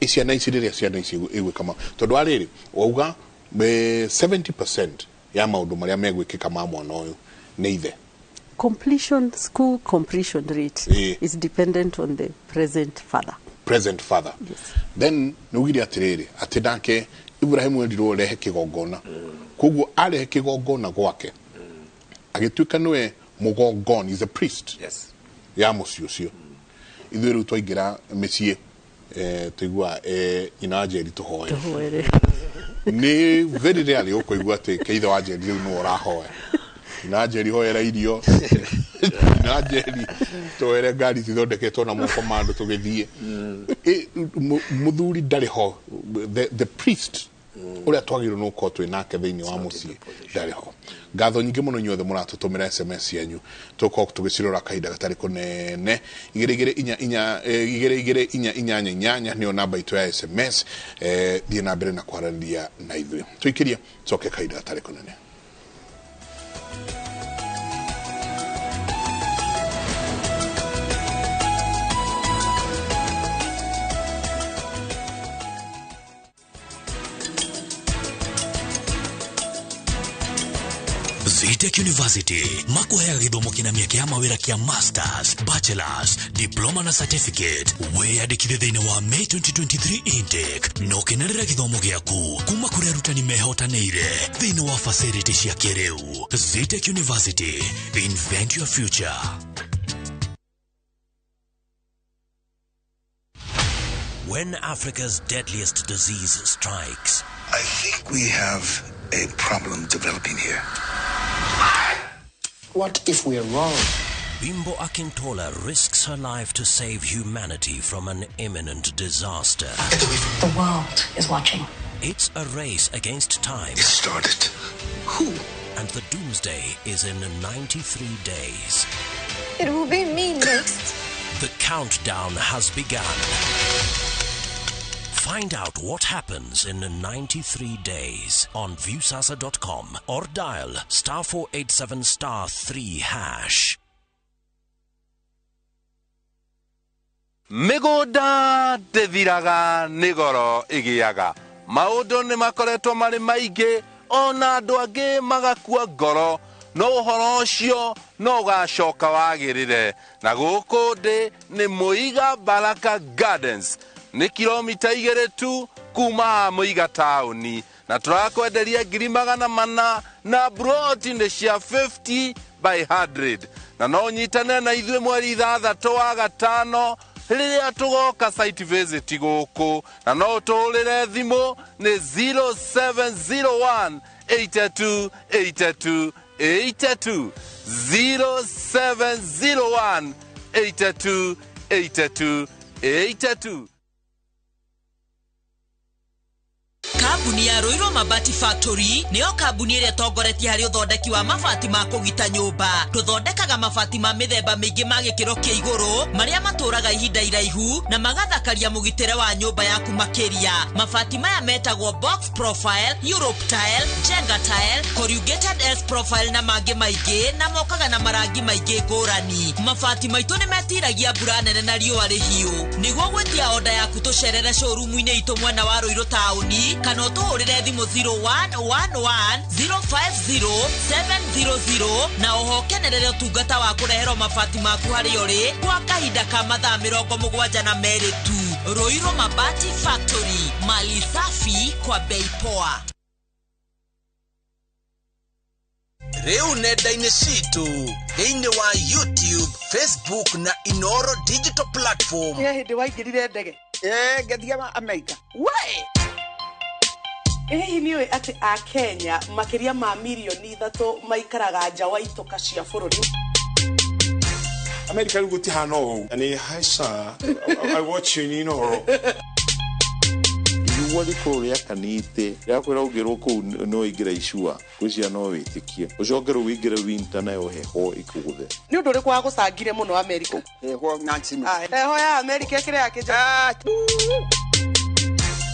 ciana ici riria ciana ici igwikama tondu ariri wauga 70% ya maundu maria megwikika ma mwana uyu ni ithe school completion rate is dependent on the present father yes. Then nugiri atiriri ati nake Ibrahim wendirwo rehe kigongona koguo arehe kigongona gwake agituika niwe mugongoni, is a priest ya muci ucio. Ithuĩ rĩu twaingĩra mĩciĩ tuigua ina Njeri tuhoe ni very rarely ũkũigua atĩ keitha wa Njeri rĩu nĩ ũrahoya ina Njeri hoera irio ina Njeri tũere ngari cithondeketwo na moko ma andũ tũgĩthiĩ mũthuri ndarĩ ho, the priest uria twagĩrĩirwo nĩ gũkorwo twĩ nake thĩinĩ wa mũciĩ ndarĩ ho. Ngatho nyingĩ mũno inyuothe mũratũtũmĩra SMS yanyu, tũkorwo tũgĩcirora kahinda gatarĩ kũnene. 224 nĩyo namba itũ ya SMS. Thiĩ na mbere na kwaranĩria na ithuĩ, tũikĩrie tũcoke kahinda gatarĩ kũnene. Zitec University makuheaga githomo kina miaka ya mawira kia masters, bachelors, diploma na certificate. Weyandĩkithie thĩinĩ wa May 2023 intake no kenerera githomo gĩaku kuma kũrĩ arutani mehotanĩire thĩinĩ wa facility cia kĩrĩu. Zitec University, invent your future. When Africa's deadliest disease strikes, I think we have a problem developing here. What if we're wrong? Bimbo Akintola risks her life to save humanity from an imminent disaster. The world is watching. It's a race against time. It started. Who? And the doomsday is in 93 days. It will be me next. The countdown has begun. Find out what happens in 93 days on viewsasa.com or dial *487*3#. Mĩgũnda ndĩthiraga nĩ goro ĩgĩaga. Maũndũ nĩ makoretwo marĩ maingĩ, ona andũ angĩ magakua ngoro. No ũhoro ũcio no ũgacoka wagĩrĩre. Na gũkũ ndĩ nĩ Muiga Baraka Gardens. Ni kilomita 2 tu kuma Muiga tauni. Na turakwenderia 400 na broti nĩ cia 50 by 100. Na no nyitane na ithuĩ mweri 6 wa gatano rĩrĩa tugoka site visit gũkũ. Na no tũhũrĩre thimũ nĩ 0701 82 82 82 0701 82 82 82. Kambuni ya Roiro Mabati Factory niyo kambuni ĩrĩa tongoretie harĩ ũthondeki wa mabati ma kũgita nyũmba. Tũthondekaga mabati ma mĩthemba mĩingĩ ma gĩkĩro kĩa igũrũ marĩa matũraga ihinda iraihu na magathakaria mũgitĩre wa nyũmba yaku makĩria. Mabati maya metagwo box profile, Europe tile, Jenga tile, corrugated S profile na mangĩ maingĩ na mokaga na marangi maingĩ ngũrani. Mabati maitũ nĩ metiragia mbura nene na riũa rĩhiũ. Nĩguo gwĩtia order yaku tũcerere showroom-inĩ itũ mwena wa Roiro taũni kana ũtũhũrĩre thimũ 0111 050 700 na ũhokenerere ũtungata wa kũreherwo mabati maku harĩa ũrĩ kwa kahinda ka mathaa 72 tu. Roiro Mabati Factory, mali safi kwa bei poa. Reu nenda-inĩ citũ thĩinĩ wa YouTube, Facebook na Inoro digital platform. Hĩndĩ waingĩrire ndege ngathiaga Amerika we nĩũĩ atĩ a Kenya makĩria ma milioni 3 maikaraga nja wa itoka cia bũrũri. Amerika rĩu gũtihana ũũ. Ani haica I watch you Inoro. Wali kũrĩa kanite yakwĩra ũngĩrwo kũu no ingĩra icua gwĩcia no wĩtĩkie ũcokere wĩingĩre winter nayo heho ikũgũthe. Nĩ ũndũ ũrĩkũ wagũcangire mũno Amerika? Heho nansimi. Heho ya Amerika ĩkĩrĩ yakĩnja.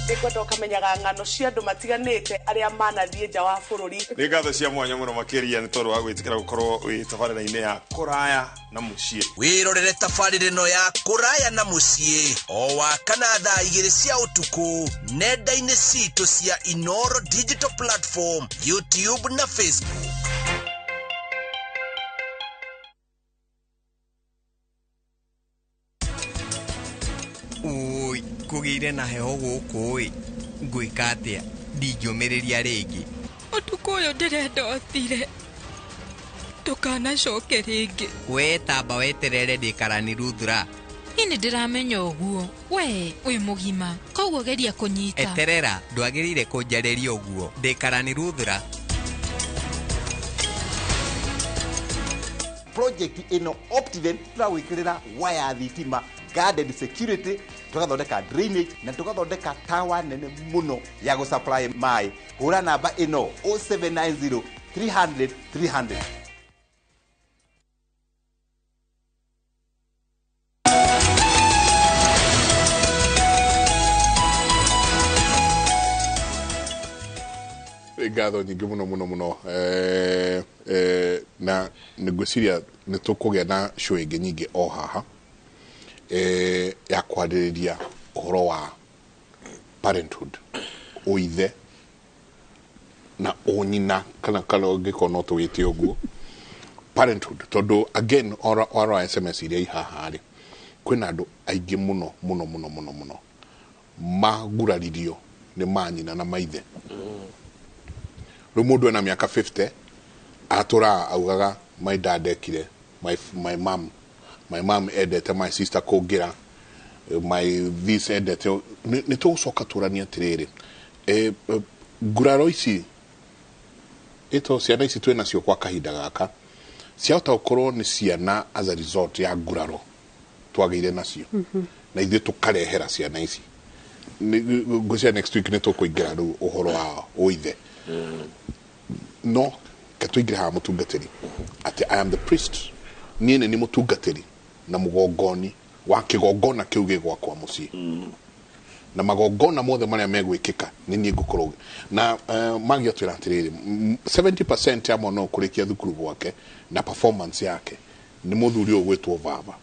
Nĩkwenda ũkamenyaga ng'ano cia andũ matiganĩte arĩa manathiĩ nja wa bũrũri. Nĩ ngatho cia mwanya mũno makĩria nĩ tondũ wa gwĩtĩkĩra gũkorwo wĩ tabarĩra-inĩ ya kũraya na mũciĩ. Wĩrorere tabarĩra ĩno ya kũraya na mũciĩ o wakana thaa 2 cia ũtukũ nenda-inĩ citũ cia Inoro digital platform, YouTube na Facebook. Kũgĩire na heho gũkũ ngwĩka atĩa ndingĩũmĩrĩria rĩngĩ. Otukoyo ndirenda othire tukanacoke ringi. We tamba weterere ndikarani Ruthura. Ini ndiramenya uguo. We mugima koguo geria kunyita. Eterera ndwagirire kunjariria uguo ndikarani Ruthura. Project ino Optiven turawikirira waya thitima, guarded security, tugathondeka drainage na tugathondeka tower nene muno ya go supply mai. Hura namba ino 0790 300 300. Ngatho nyingĩ mũno na ngwĩciria nĩ tũkũgĩa na show ingĩ nyingĩ o haha ya kwarĩrĩria ũhoro wa parenthood, ũithe na ũnyina kana ũngĩkorwo no tũwĩte ũguo parenthood, tondũ again ora SMS iria ihaha rĩ kwĩna andũ aingĩ mũno maguraririo nĩ manyina na maithe. Rĩu mũndũ ena mĩaka 50 atũra augaga my dad ekire, my mom endete my sister kũngira, my this endete. Nĩ tũgũcoka tũrania atĩrĩrĩ, nguraro ici ciana ici twĩ nacio kwa kahinda gaka ciahota gũkorwo nĩ ciana as a result ya nguraro twagĩire nacio na ithuĩ tũkarehera ciana ici. Ngwĩciria next week nĩ tũkũingĩra rĩu ũhoro wa ũithe. No katũingĩra haha mũtungatĩri atĩ I am the priest, niĩ nĩ mũtungatĩri na mũgongoni wa kĩgongona kĩu gĩ gwakwa mũciĩ na magongona mothe marĩa megwĩkĩka nĩ niĩ ngũkorwo na Magi atwĩra atĩrĩrĩ 70% ya mwana kũrĩkia thukuru gwake na performance yake nĩ mũthuri ũyũ gwĩtwo baba.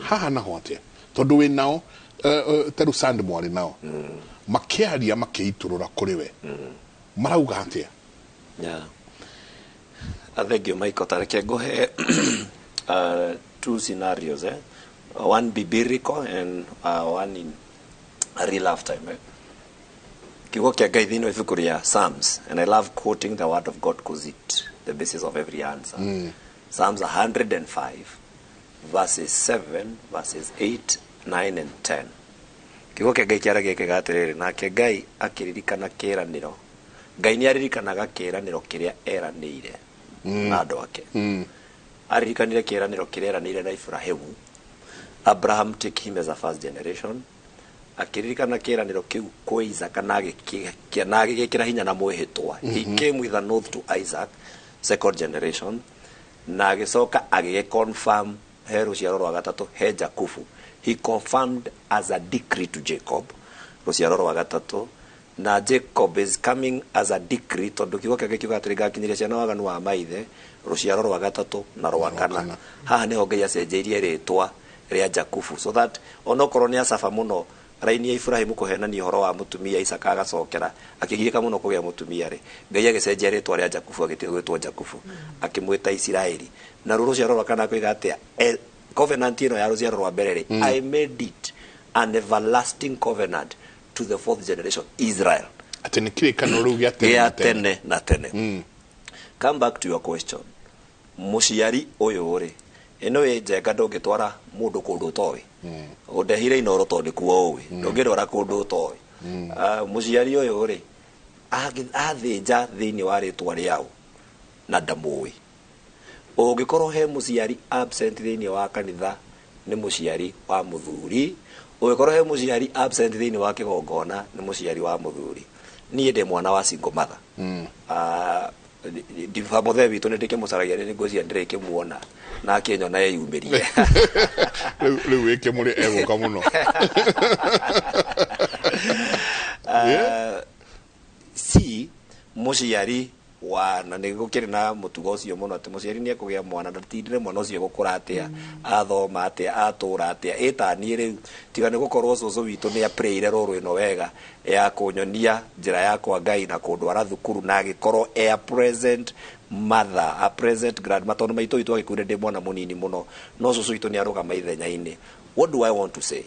Haha naho atĩa tondũ wĩ nao teru sand mwarĩ nao makĩaria makĩitũrũra kũrĩ we marauga atĩa? Yeah. Thank you, Michael. Tareke go ahead. Two scenarios, one biblical and one in a real lifetime. Kigo kia Ngai thĩinĩ wa ibuku rĩa Psalms, and I love quoting the word of God because it's the basis of every answer. Psalms 105, verses 7, verses 8, 9, and 10. Kigo kia Ngai kĩara gĩkĩga atĩrĩrĩ, nake Ngai akĩririkana kĩĩranĩro. Ngai nĩ aririkanaga kĩĩranĩro kĩrĩa eranĩire na andũ ake. Aririkanire kĩĩranĩro kĩrĩa eranĩire na Ibrahimu. Abraham took him as a first generation. Akiririkana kĩĩranĩro kĩu kwa Isaac na agĩgĩkĩra hinya na mwĩhĩtwa. He came with an oath to Isaac, second generation. Na agĩcoka agĩgĩconfirm he rũciaro rwa gatatũ he Jakubu. He confirmed as a decree to Jacob, rũciaro rwa gatatũ. Na Jacob is coming as a decree tondu kiugo kĩake kiuga atĩ ngakinyiria ciana waganu wa maithe rũciaro rwa gatatũ na rwa kana. Haha nĩho Ngai acenjeirie rĩtwa rĩa Jakubu so that onokorwo nĩ acafa mũno raini ya Ibrahimu kũhenania ũhoro wa mũtumia Isaka agacokera akĩgiĩka mũno kũgĩa mũtumia rĩ Ngai agĩcenjia rĩtwa rĩa Jakubu agĩtwĩtwo Jakubu akĩmwĩta Isiraeli na rũciaro rwa kana koiga atĩ covenant ĩno ya rũciaro rwa mbere rĩ I made it an everlasting covenant to the fourth generation Israel. Atene kĩrĩkanĩro rĩu gĩa tene na tene. Come back to your question. Mũciari ũyũ rĩ ĩno njenga ndũngĩtwara mũndũ kũndũ ũtoĩ. Ũndehire inoro tondũ kuo ũĩ. Ndũngĩrora kũndũ ũtoĩ. Mũciari ũyũ rĩ athĩnja thĩinĩ wa rĩtwa rĩao na ndamũĩ. Ũngĩkorwo he mũciari absent thĩinĩ wa kanitha nĩ mũciari wa mũthuri. Ũgĩkorwo he mũciari absent thĩinĩ wa kĩgongona nĩ mũciari wa mũthuri. Niĩ ndĩ mwana wa single mother. Famothe witũ nĩ ndĩkĩmũcaragia nĩ ngwĩciria ndĩrĩkĩmuona na akĩnyona eyumĩrie. Rĩu wĩke mũrĩ egũka mũno. Si mũciari wa na nĩ gũkĩrĩ na mũtugo ũcio mũno atĩ mũciari nĩ ekũgĩa mwana ndatindire mwana ũcio gũkũra atĩa athoma atĩa atũra atĩa ĩtaniĩ rĩu tiga nĩ gũkorwo cũcũ witũ nĩ aprĩire rũrũ ĩno wega ya kũnyonia njĩra yakwa Ngai na kũndwara thukuru na agĩkorwo a present mother a present grandma tondũ maitũ witũ agĩkuire ndĩ mwana mũnini mũno no cũcũ witũ nĩ arũgama ithenya-inĩ. What do I want to say?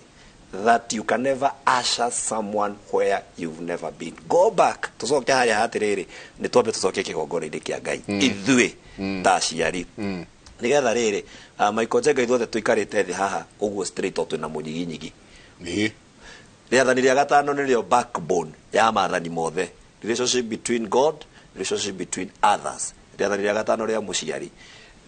that you can never usher someone where you've never been. Go back. Tucoke haria hatiriri ni twambe tucoke kigongona-ini kia Ngai ithui ta aciari nigetha riri Michael Jenga ithuothe tuikarite thi haha uguo straight o twina munyiginyigi riathani ria gatano nirio backbone ya maathani mothe, relationship between God, relationship between others. Riathani ria gatano ria muciari,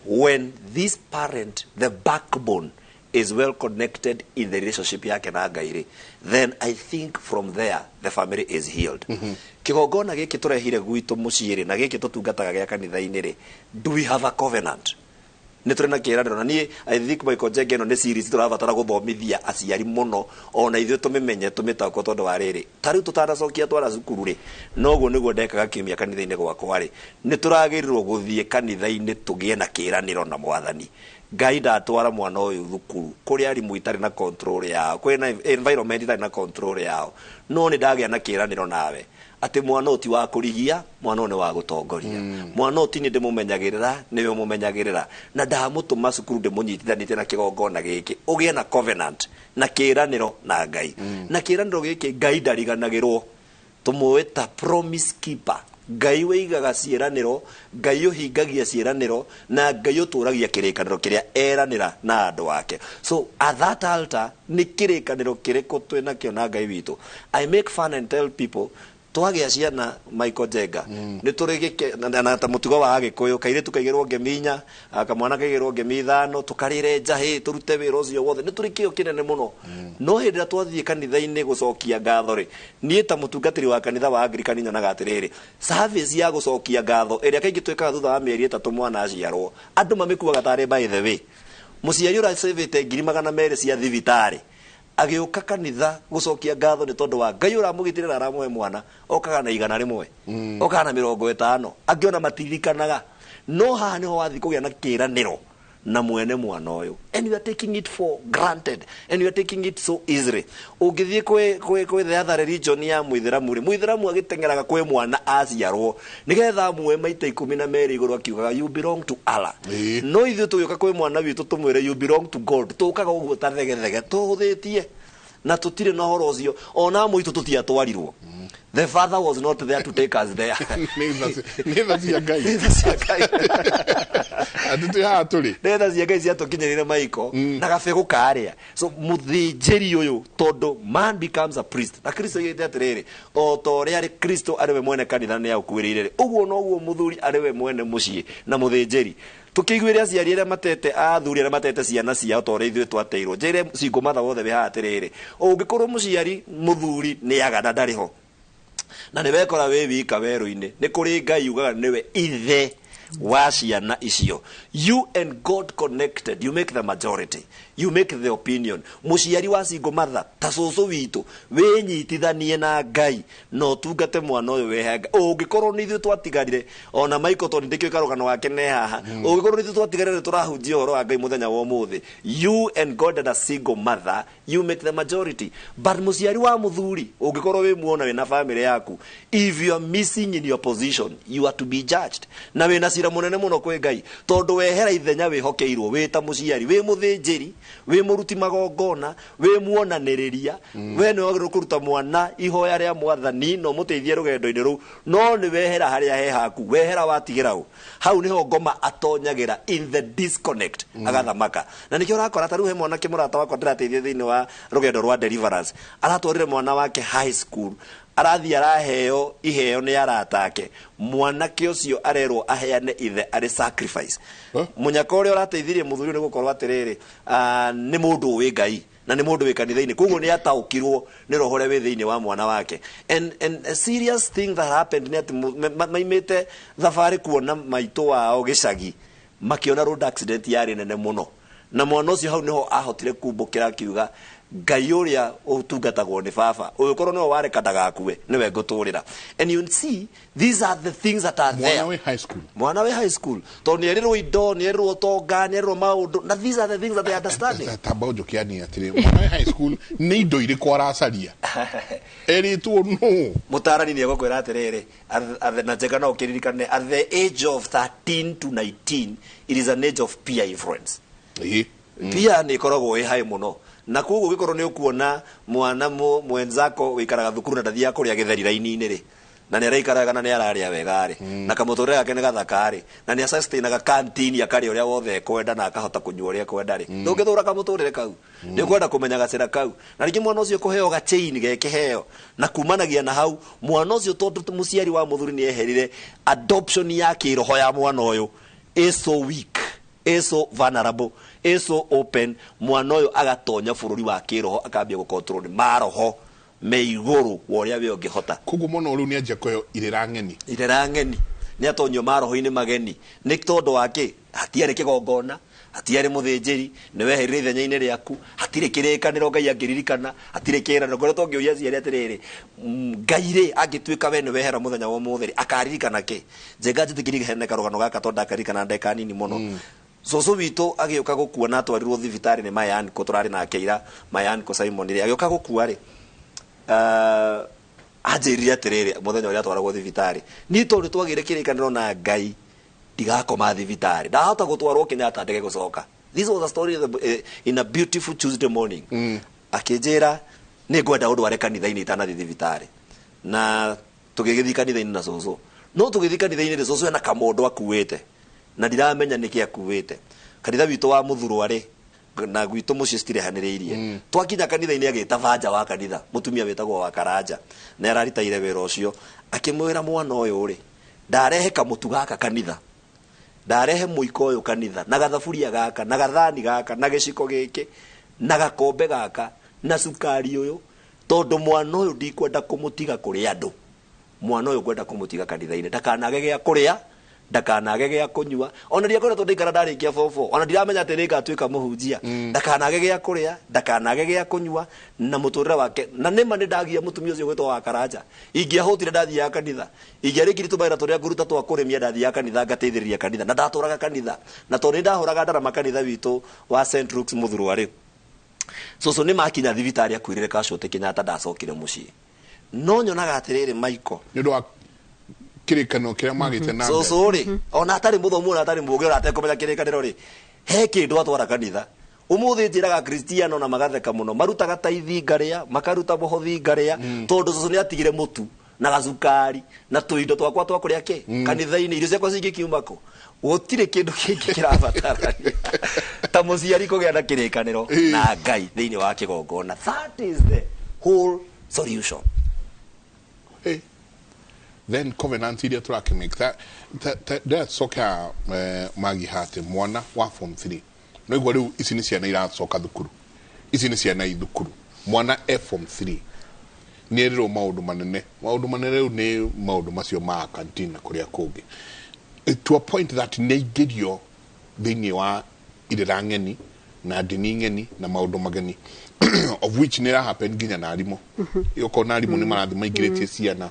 when this parent, the backbone, is well connected in the relationship yake na Ngai, then I think from there the family is healed. Kigongona giki turehire gwitu muciiri na giki tutungataga gia kanitha-ini ri, do we have a covenant? Ni turena kiraniro na ni I think Michael Jenga no ni series turabatara guthomithia aciari muno ona ithuĩ tumimenye tumitakwo tondu wa riri tariu tutanacokia twara cukuru ri noguo niguo ndekaga kimia kanitha-ini gwakwa ri ni turagirirwo guthie kanitha-ini tugie na kiraniro na mwathani. Ngai ndatwara mwana uyu thukuru kuri arimu itari na control yao, kwina environment itari na control yao, no ni ndagia na kiraniro nawe ati mwana uti wa kurigia, mwana ni wa gutongoria, mwana uti ni ndimumenyagirira niwe mumenyagirira na ndamutuma cukuru ndimunyitithanite na kigongona giki ugie na covenant na kiraniro na Ngai na kiraniro giki Ngai ndariganagirwo tumuita promise keeper. Ngai weigaga ciĩranĩro, Ngai ũhingagia ciĩranĩro na Ngai ũtũragia kĩrĩkanĩro kĩrĩa eranĩra na andũ ake. So at that altar nĩ kĩrĩkanĩro kĩrĩkũ twĩna kĩo na Ngai witũ. I make fun and tell people twagĩa ciana Michael Jenga nĩ tũrĩ na ta mũtugo wa Agĩkũyũ, kairĩtu kaigĩrwo ngemi 4, kamwana kaigĩrwo ngemi 5, tũkarĩre njahĩ tũrute wĩra ũcio wothe, nĩ tũrĩ kĩo kĩnene mũno. No hĩndĩ ĩrĩa twathiĩ kanitha-inĩ gũcokia ngatho rĩ, niĩ ta mũtungatĩri wa kanitha wa Anglican nyonaga atĩrĩrĩ, service ya gũcokia ngatho ĩrĩa kaingĩ twĩkaga thutha wa mĩeri 3 mwana aciarwo, andũ mamĩkuaga tarĩ by the way. Mũciari ũracĩvĩte 200,000 cia thibitarĩ agĩũka kanitha gũcokia ngatho nĩ tondũ wa Ngai ũramũgitĩra aramuhe mwana, okaga na 100, okaga na 50, angĩona matirikanaga. No haha nĩho wathiĩ kũgĩa na kĩĩranĩro na mwene mwana ũyũ, and you are taking it for granted and you are taking it so easily. Ũngĩthiĩ kwĩ the other religion ya Mũithĩramu rĩ, Mũithĩramu agĩteng'eraga kwĩ mwana aciarwo nĩgetha amuoe maita 12 igũrũ akiugaga you belong to Allah. No ithuĩ tũgĩũka kwĩ mwana witũ tũmwĩre you belong to God, tũkaga ũguo ta thegethege tũhũthĩtie na tũtirĩ na ũhoro ũcio, ona mũitũ tũtiatwarirwo. The father was not there to take us there. Neither cia Ngai. Neither cia Ngai ciatũkinyĩrĩre Michael na gabegũ karĩa. So mũthĩnjĩri ũyũ tondũ man becomes a priest. Na Kristo yĩte atĩrĩrĩ, o ta ũrĩa arĩ Kristo arĩ we mwene kanitha nĩ aũkuĩrĩire rĩ, ũguo noguo mũthuri arĩ we mwene mũciĩ na mũthĩnjĩri. Tukĩiguĩre aciari arĩa matete athuri arĩa matete ciana ciao ta ũrĩa ithuĩ twateirwo, njĩre single mother wothe wĩ haha atĩrĩrĩ, ũngĩkorwo mũciari mũthuri nĩ agana ndarĩ ho na nĩ wekora wĩ wika werũ-inĩ, nĩ kũrĩ Ngai ugaga nĩwe ithe wa ciana icio. You and God connected, you make the majority, you make the opinion. Mũciari wa single mother ta cũcũ witũ wĩnyitithanie na Ngai no tungate mwana ũyũ wehenga. Ũngĩkorwo nĩ ithuĩ twatigarire, ona Michael tondũ ndĩkĩo karũgano wake nĩ haha, ũngĩkorwo nĩ ithuĩ twatigarire tũrahunjia ũhoro wa Ngai mũthenya wa ũmũthĩ, you and God and a single mother, you make the majority. But mũciari wa mũthuri ũngĩkorwo wĩ muona wĩ na family yaku, if you are missing in your position, you are to be judged. Na wĩna cira mũnene mũno kwĩ Ngai tondũ wehera ithenya wĩhokeirwo wĩ ta mũciari, wĩ mũthĩnjĩri, wĩ mũruti magongona, wĩ muonanĩrĩria, we nĩ wagĩrĩirwo kũruta mwana ihoya rĩa mwathani no mũteithie rũgendo-inĩ rũu, no nĩ wehera harĩa he haku, wehera watigĩra ũ, hau nĩho ngoma atonyagĩra in the disconnect agathamaka. Na nĩkĩo ũrakora ta rĩu he mwanake mũrata wakwa ndĩrateithia thĩinĩ wa rũgendo rwa deliverance, aratwarire mwana wake high school, arathi araheo iheo nĩ arata ake, mwanake ũcio arerwo aheane ithe arĩ sacrifice. Mũnyaka ũrĩa ũrateithirie mũthuri nĩ gũkorwo atĩrĩrĩ, nĩ mũndũ ũĩ Ngai na nĩ mũndũ wĩ kanitha-inĩ, koguo nĩ ataũkirwo nĩ roho ũrĩa wĩ thĩinĩ wa mwana wake. And a serious thing that happened nĩ atĩ maimĩte thabarĩ kuona maitũ wao gĩcagi, makĩona road accident yarĩ nene mũno, na mwana ũcio hau nĩho ahotire kumbũkĩra akiuga Ngai ũrĩa ũtungatagwo nĩ baba ũgĩkorwo nĩwe wareka ndagakue nĩwe ngũtũrĩra. And you see these are the things that are there. Mwana wĩ high school tondũ nĩ erirwo indo, nĩ erirwo tonga, nĩ erirwo maũndũ, na these are the things that they understanding. Tamba ũnjũkĩani atĩrĩ mwana wĩ high school nĩ indo irĩkũ aracaria eritwo no. Mũtarani nĩ egũkwĩra atĩrĩrĩ, na Jenga no ũkĩririkane, at the age of 13 to 19 it is an age of peer influence. Peer nĩ ĩkoragwo ĩ high mũno na kuguo gikorwo ni ukuona mwana mwenzako wikaraga thukuru na ndathia kuria githeri raini-ini ri na ni araikaraga na ni araria wega ri na kamuturire gake ni gathaka ri na ni sustainaga canteen akari uria wothe kwenda na akahota kunyua uria kwenda ri ndungithura kamuturire kau ni kwenda kumenya gacira kau na ringi mwana ucio kuheo ga chain gekeheo na kumanagia na hau mwana ucio tondu muciari wa muthuri ni eherire adoption ya kiroho ya mwana uyu is so weak, is so vulnerable, is so open. Mwana uyu agatonya bururi wa kiroho akambia gukontrol maroho meiguru woria we ongihota kugu mono ru ni anja koyo irera ngeni ni atonyo maroho-ini mageni ni tondu wake hatiari kigongona hatiari muthinjiri ni weherire ithenya-ini riaku hatire kirikaniro Ngai angiririkana hatire kirano kore tongiuria ciari atiriri Ngai ri angituika we ni wehera muthenya wa mutheri akaririkana ke njenga njitikiri hene karugano gaka tondu akaririkana ndeka nini muno Soso wito agiuka gukua na twarirwo thibitari ni Mayan ko turari na keira Mayan ko Simon ri agiuka gukua ri ajirire atiriri muthenya uria twaragwo thibitari ni tondu twagire kirikaniro na Ngai digakoma thibitari ndahota gutwarwo Kenyatta ndege gucoka. This was a story in a beautiful Tuesday morning. Akijera ni gwenda undu ware kanitha-ini itana thibitari na tugigithii kanitha-ini na soso no tugithii kanitha-ini ri soso ena kamondo akuite na ndiramenya niki akuite kanitha witu wa muthuru ari na gwitu muci citirehaniriirie twakinya kanitha-ini agita banja wa kanitha mutumia wetagwo wa Karanja na araritaire wira ucio akimwira mwana uyu ri ndarehe kamutu gaka kanitha ndarehe muiko uyu kanitha na gathaburia gaka na gathani gaka na giciko giki na gakombe gaka na sukari uyu tondu mwana uyu ndikwenda kumutiga kuri andu mwana uyu kwenda kumutiga kanitha-ini ndakanage gya kuria ndakanage gya kunyua ona ndia kwenda tondu ikara ndarikia fofo ona ndiramenya ati nika atuika muhunjia ndakanage gya kuria ndakanage gya kunyua na muturira wake na nima ni ndagia mutumia ucio gwetwa wa Karanja ingiahotire ndathia kanitha ingiarikiri tubaira turia nguruta twa kuremia ndathia kanitha ngateithiriria kanitha na ndaturaga kanitha na tondu ndahuraga ndara makanitha witu wa St Luke's muthuru ari soso ni makinya thibitari akwirire kacote Kenyatta ndacokire mucii no nyonaga atiriri Michael ni ndo kirikano kiria magite na soso ri ona atari muthomu na atari muge ora atekomenya kirikaniro ri he kindu atwara kanitha umuthi njiraga Kristiano na magatheka muno marutaga taithi ngaria makaruta bohothi ngaria tondu soso ni atigire mutu na gacukari na tuindo twakwa twa kuria ke kanitha-ini irio ciakwa cingikiumako gutire kindu kingi kirabatara ta muciari kugia na kirikaniro na Ngai thiini wa kigongona. That is the whole solution. Then covenant iria turakimake that soka magi hate mwana wa form 3 no igwa riu ici ni ciana iracoka thukuru ici ni ciana ithukuru mwana form 3 ni riro maundu manene riu ni maundu macio ma canteen kuria kungi to a point that neigirio thiini wa irira ngeni na ndini ngeni na maundu mageni of which nira happen ginya na arimo yoko na arimo ni marathi maingiritie ciana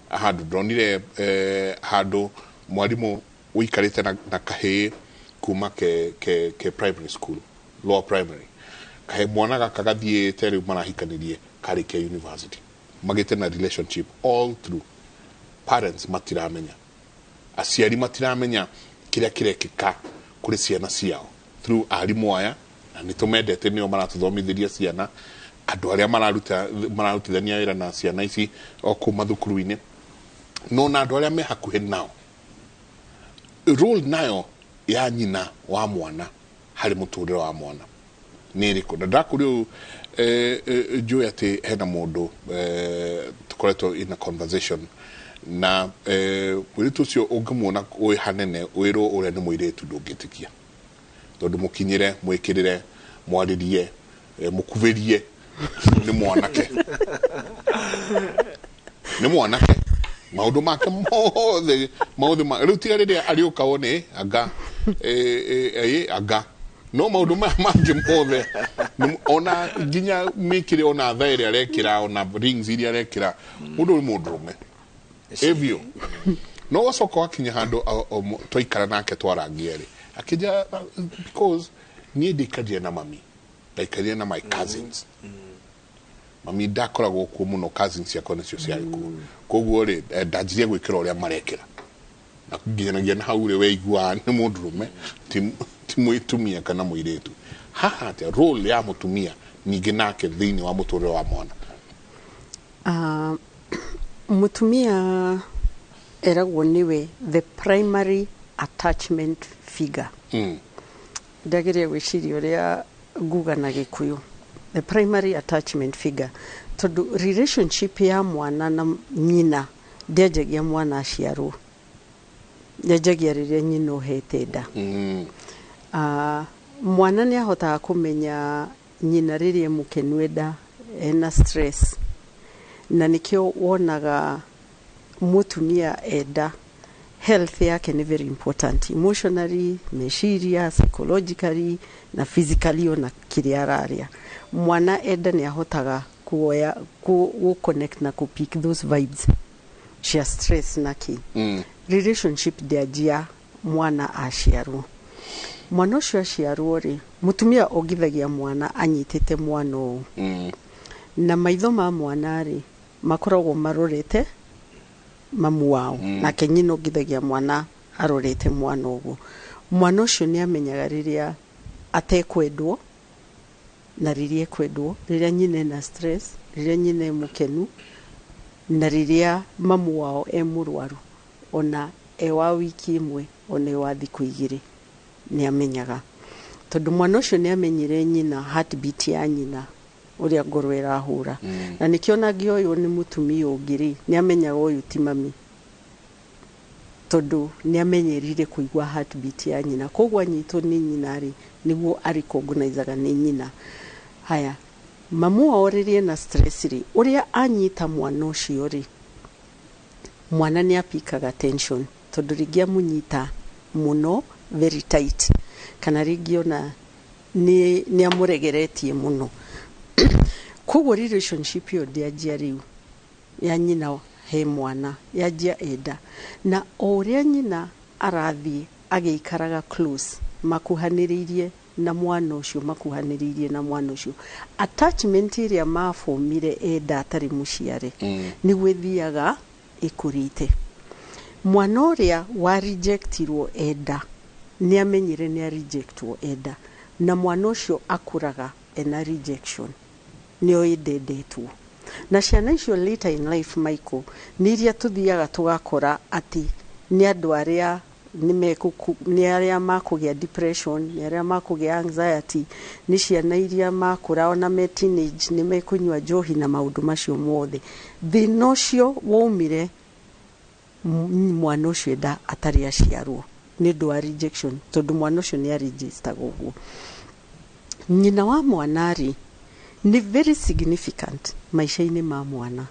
handu ndonire handu mwarimu wikarite na kahe kuma ke primary school lower primary kahe mwana gakagathie tere marahikanirie kari ke university magite na relationship all through parents matiramenya aciari matiramenya kiria kirekika kuri ciana ciao through arimu aya na nitumendete nio maratuthomithiria ciana andu aria mararutithania wira na ciana ici o kuma thukuru-ini no na andu aria me hakuhe nao role nayo ya nyina wa mwana hari muturire wa mwana ni riko ndakuri njui ati hena mundu tukoretwo in a conversation na wiritu cio ungimuona ui hanene wiro uria ni muiretu ndungitikia tondu mukinyire mwikirire mwaririe mukuverie ni mwanake ni mwanake maundu make mothe riu tiga riria ariuka wone anga anga no maundu mangi mothe ona nginya mikire ona thairi arekira ona rings iria arekira mundu ni mundurume evio no wacoka akinya handu twaikara nake twarangia ri akija because ni ndikaria na mami ndikaria na my cousins mami ndakoragwo kuo muno cousins yakwa nicio ciari kuo koguo ri ndanjirie gwikira uria marekira na nginyanagia na hau ri weigua ni mundurume ti muitumia kana muiretu haha te role ya mutumia ningi nake thiini wa muturire wa mwana. Mutumia eragwo niwe the primary attachment figure. Ndageria gwiciria uria nguga na Gikuyu. The primary attachment figure. Tondu relationship ya mwana na nyina ndenjagia mwana aciarwo, ndenjagia riria nyina uhete nda. Mwana ni ahotaga kumenya nyina riria mukenu enda ena stress, na nikio wonaga mutumia enda health yake ni very important, emotionally, meciria, psychologically na physically ona kiria araria. Mwana enda ni ahotaga kuoya ku connect na ku pick those vibes cia stress na ki relationship ndianjia mwana aciarwo. Mwana ucio aciarwo ri mutumia ogithagia mwana anyitite mwana o na maitho ma mwana ri makoragwo marorete mamu wao na kenyino ogithagia mwana arorete mwana uguo. Mwana ucio ni amenyaga riria atekwendwo na riria kwendwo, riria nyine na stress, riria nyine mukenu, na riria mamu wao emurwaru, ona ewa wiki imwe ona ewa thiku igiri ni amenyaga. Tondu mwana ucio ni amenyire nyina heartbeat ya nyina uria ngoro irahura. Na nikio nagio uyu ni mutumia ungiri ni amenyaga uyu ti mami, tondu ni amenyerire kuigua heartbeat ya nyina. Kogwa nyito ni nyina ri niguo ari cognizaga ni nyina. Haya, mamu aoririe na stress ri uria anyita mwana ucio ri mwana ni apikaga tension, tondu rigia munyita muno very tight, kana rigio na ni amuregeretie muno. Kogwa relationship yo ndianjia riu ya nyina he mwana yanjia enda, na uria nyina arathie ageikaraga close makuhaniririe na mwana ucio, makuhaniririe na mwana ucio, attachment iria mafomire enda atari muciare ni gwithiaga ikurite. Mwana uria wa rejectirwo enda ni amenyire ni rejectwo enda, na mwana ucio akuraga ena rejection ni oidedetwo. Na ciana icio later in life Michael ni iria tuthiaga tugakora ati ni andu aria ni aria makugia depression, ni aria makugia anxiety, ni ciana iria makura ona me teenage ni mekunywa njohi na maundu macio mothe. Thina ucio waumire mwana ucio enda atari aciarwo ni undu wa rejection, tondu mwana ucio ni register guguo. Nyina wa mwana ri ni very significant maisha-ini ma mwana,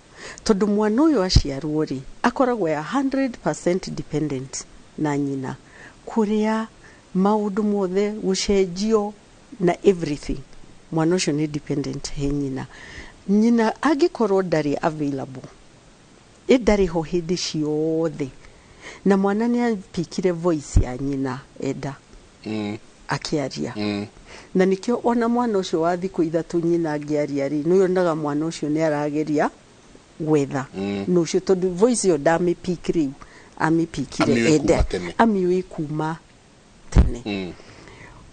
tondu mwana uyu aciarwo ri akoragwo ya 100% dependent na nyina, kuria maundu mothe gucenjio na everything. Mwana ucio ni dependent he nyina. Nyina agikorwo ndari available, ndari ho hindi ciothe, na mwana ni apikire voice ya nyina enda akiaria. Na nikio ona mwana ucio wa thiku ithatu nyina angiaria ri no yonaga mwana ucio ni arageria gwetha no ucio, tondu voice yo ndamipikire amipikire enda amiui kuma tene.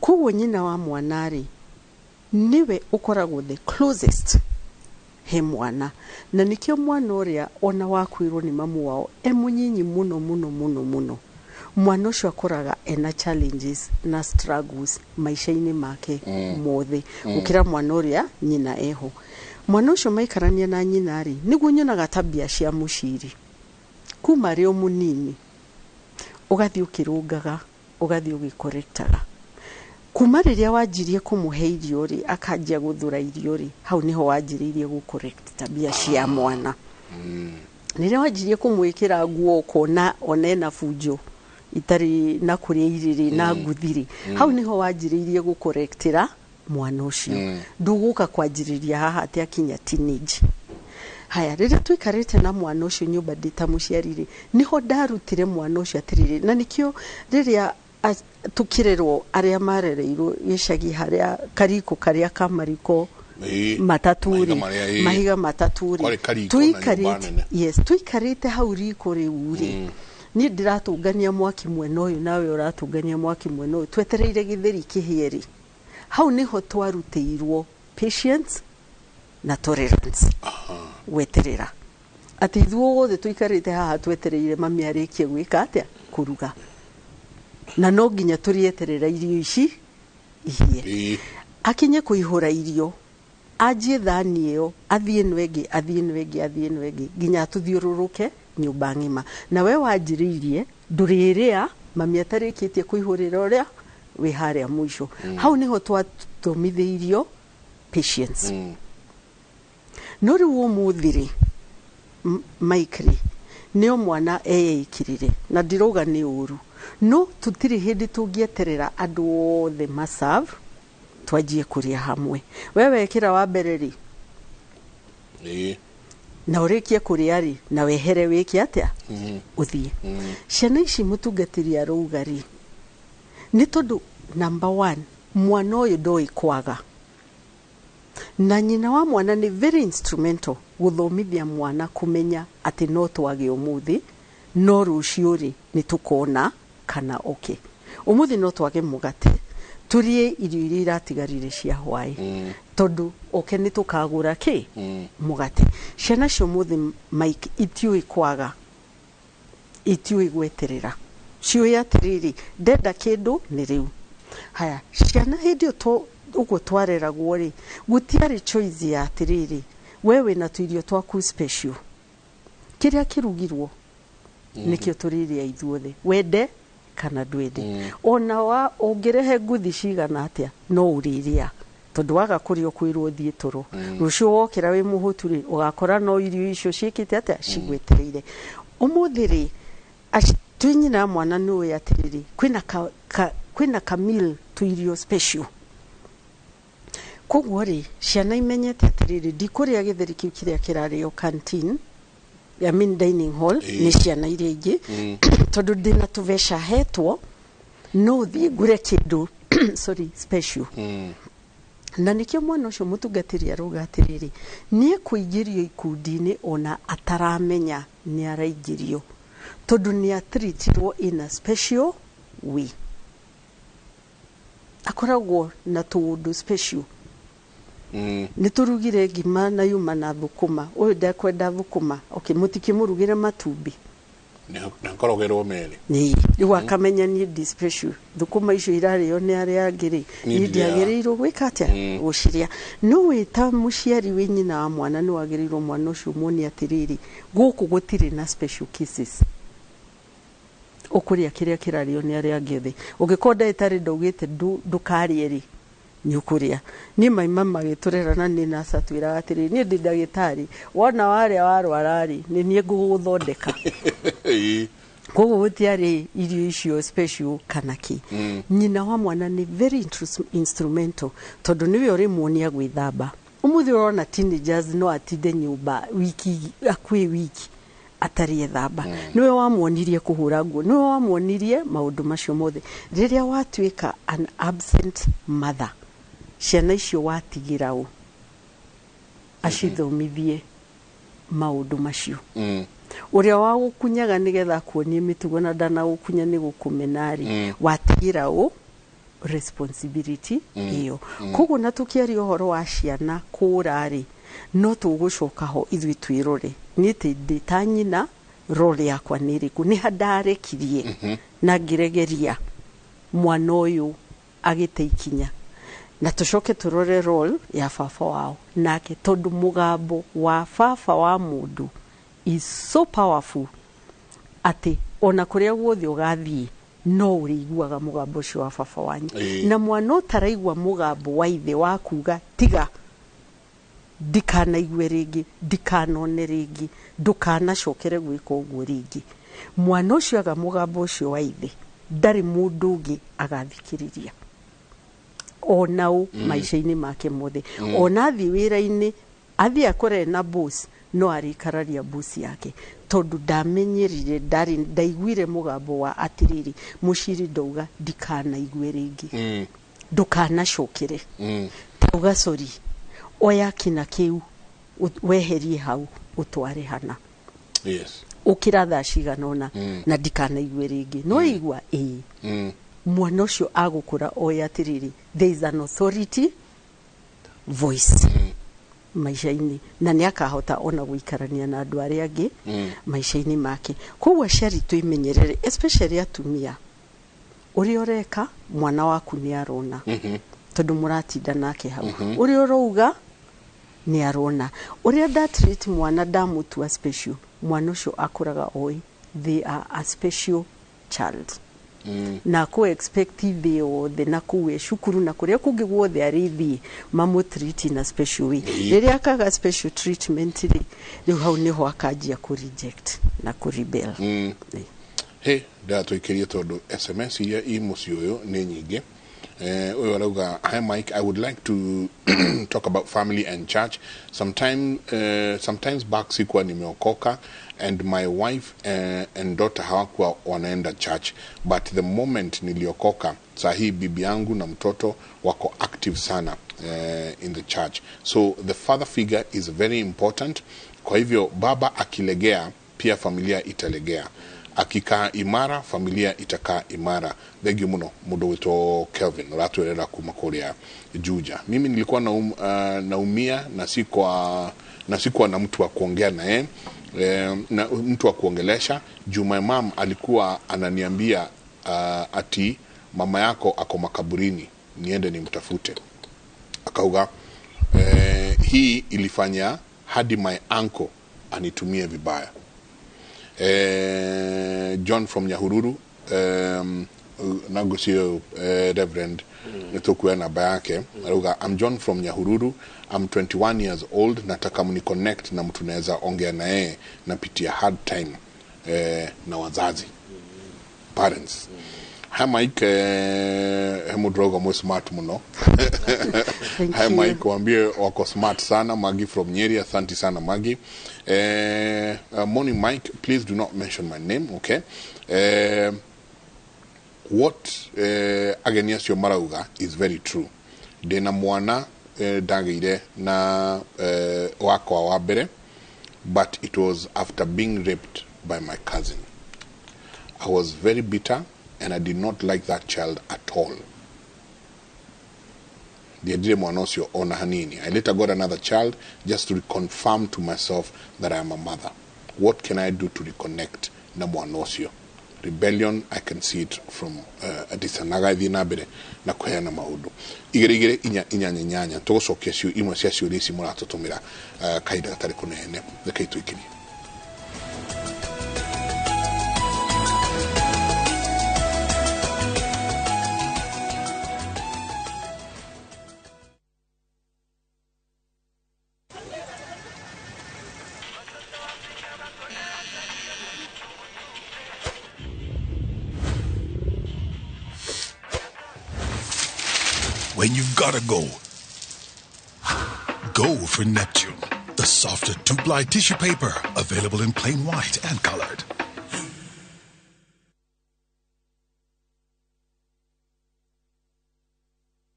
Kogwo nyina wa mwana ri niwe ukoragwo the closest he mwana, na nikio mwana uria ona wakwirwo ni mamu wao emunyinyi muno muno muno muno, mwana ucio akoraga ena challenges na struggles maisha-ini make mothe gukira mwana uria nyina eho. Mwana ucio maikarania na nyina ri niguo nyonaga tabia cia muciri kuma ri munini, ugathi ukirungaga, ugathi ugicorrectaga. Kuma riria wanjirie kumuhe irio ri akanjia guthura irio ri, hau niho wanjiririe gucorrect tabia cia mwana. Riria wanjirie kumwikira nguo kona onena fujo itari na kuria iriri na nguthiri, hau niho wanjiririe gucorrectira mwana ucio. Nduguka kwanjiriria haha ati akinya teenage. Haya, riria twikarite na mwana ucio nyumba ndita muciarire niho ndarutire mwana ucio atiriri, na nikio riria tukirerwo aria marereirwo gicagi haria kariko karia kamariko mataturi mahiga mataturi tuikarite hau riko riuri ni ndiratungania mwaki mwena uyu nawe uratungania mwaki mwena uyu, twetereire githeri kihieri. Hau niho twarutiirwo patience na tolerance weterera ati ithuothe tuikarite haha twetereire mami arikie gwika atia kuruga na no nginya turieterera irio ici ihie akinye kuihura irio ajie thani iyo athie nwengi nginya tuthiururuke nyumba ngima na we wanjiririe nduriria mami atarikitie kuihurira uria wi haria mwisho hau niho twathomithiirio patience no riu umuthiri maikri nio mwana eikirire na ndiroga ni uru no tutiri hindi tungieterera andu othe maserve twajie kuria hamwe wewe ekira wa bereri na urikie kuria ri na wehere wiki atia uthie ciana ici mutungatiria rugari ni tondu number 1 mwana uyu ndoi kwaga na nyina wa mwana ni very instrumental guthomithia mwana kumenya ati no twage umuthi no rucio ri ni tukona kana umuthi no twage mugate turie irio iria iratigarire cia hwai tondu ni tukagura ki mugate ciana cio muthi Mike itiui kwaga itiui gweterera ciui atiriri ndenda kindu ni riu haya ciana hindi uguo twareragwo ri gutiari choice ya atiriri wewe na tuirio twaku special kiria kirugirwo nikio turiria ithuothe wende kana ndwende ona wa ungirehe nguthi cigana atia no uriria tondu waga kurio kwirwo thie turu rucio wokira wi muhutu ri ugakora no irio icio cikite atia cigwetereire umuthi ri twinyina mwana ni uyu atiriri kwina kamil tuirio special koguo ri ciana imenyete atiriri ndikuria githeri kiu kiria kirario canteen ya dining hall ni ciana iria ingi tondu ndina tuvesha hetwo no thie ngure kindu sorry special na nikio mwana ucio mutungatiria ruga atiriri nie kuingirio ikundi-ini ona ataramenya ni araingirio tondu ni atreatirwo in a special way akoragwo na tundu special ni turugire ngima na yuma na thukuma uyu ndekwenda thukuma mutikimurugire matumbi na korogerwo meri ni akamenya ni di special thukuma icio irario ni aria angiri ni ndiagirirwo gwika atia guciria no wita muciari wi nyina wa mwana ni wagirirwo mwana ucio muoni atiriri guku gutiri na special cases ukuria kiria kirario ni aria angithi ugikonda itari ndugite ndukarie ri nyukuria ni maima magiturera na ni nasa twira atiri ni ndi ndagitari wona waria warwarari ni nie nguguthondeka koguo gutiari irio icio special kanaki nyina wa mwana ni very instrumental tondu niwe uri muonia gwithamba umuthi urona teenagers no atinde nyumba wiki wiki atari thamba niwe wamuonirie kuhura nguo niwe wamuonirie maundu macio mothe riria watuika an absent mother ciana icio watigira u acithomithie maundu macio uria wa gukunyaga nigetha kuonie mitugo na ndana gukunya ni gukumenari watigira u responsibility iyo koguo na tukiaria uhoro wa ciana kurari no tugucoka ho ithui twirore ni tindi tanyina role yakwa niriku ni hadarekirie na giregeria mwana uyu agiteikinya na tucoke turore role ya baba wao nake tondu mugambo wa baba wa mundu is so powerful ati ona kuria guothe ugathie no uriguaga mugambo ucio wa baba wanyu na mwana utaraigwa mugambo wa ithe wa kuga tiga dikana igwe ringi dikanone ringi dukana cokere gwika uguo ringi mwana ucio aga mugambo ucio wa ithe ndari mundu ungi agathikiriria onau maisha-ini make mothe ona thi wira-ini athi akore na boss no arikararia boss yake tondu ndamenyerire ndaiguire mugambo wa atiriri muciri ndauga dikana igwe ringi dukana cokere tauga sorry oya kina kiu weherie hau utware hana ukiratha ciganona na dikana igwe ringi no igwa mwana ucio agukura oya atiriri there is an authority voice maisha-inĩ na nĩ akahota ona gũikarania na andũ arĩa angĩ maisha-inĩ make. Koguo aciari twĩmenyerere, especially atumia, ũrĩa ũreka mwana waku nĩ arona tondũ mũratinda nake hau. Ũrĩa ũrauga nĩ arona. Ũrĩa ndatreat mwana ndamũtua special, mwana ũcio akũraga oĩ they are a special child. Na ku expect thĩ othe na kuwe cukuru na kũrĩa kũngĩ guothe arĩthiĩ mamũtreat na special way. Rĩrĩa akaga special treatment rĩu hau nĩho akanjia kũ-reject na kũ-rebel. Hey, ndatũikĩrie tondũ SMS iria i mũciĩ ũyũ nĩ nyingĩ. Uyo arauga, hi Mike, I would like to talk about family and church. Sometimes back sikuwa nimeokoka and my wife and daughter hawakuwa wanaenda church, but the moment niliokoka sahi bibi yangu na mtoto wako active sana in the church. So the father figure is very important. Kwa hivyo baba akilegea pia familia italegea. Akikaa imara familia itakaa imara. Thank you muno mundu witwo Kelvin ratwerera kuma kuria Juja. Mimi nilikuwa naumia na sikuwa na mtu wa kuongea naye, na mtu wa kuongelesha. Juu my mom alikuwa ananiambia ati mama yako ako makaburini, niende nimtafute. Akauga hii ilifanya hadi my uncle anitumie vibaya. John from Nyahururu, nagusio Reverend nitokuwa na bayake. I'm John from Nyahururu. I'm 21 years old. Nataka mni connect na mtu naweza ongea naye napitia hard time na wazazi, parents. Hi Mike, hemu droga mwe smart muno. Hi Mike, wambie wako smart sana. Maggie from Nyeri, asante sana Maggie. Morning Mike, please do not mention my name, okay? What Agenias Yomarauga is very true. Dena mwana dagire na wako wabere, but it was after being raped by my cousin. I was very bitter and I did not like that child at all. I later got another child just to reconfirm to myself that I am a mother. What can I do to reconnect na mwanosio? Rebellion, I can see it from adisanaga dinabere na kuhena maudu. Igere inyanya toso kesho imwe siasio lisi mulato tomira kaida gatari kunene the kaitu ikini. When you've gotta go for Neptune, the softer two-ply tissue paper, available in plain white and colored.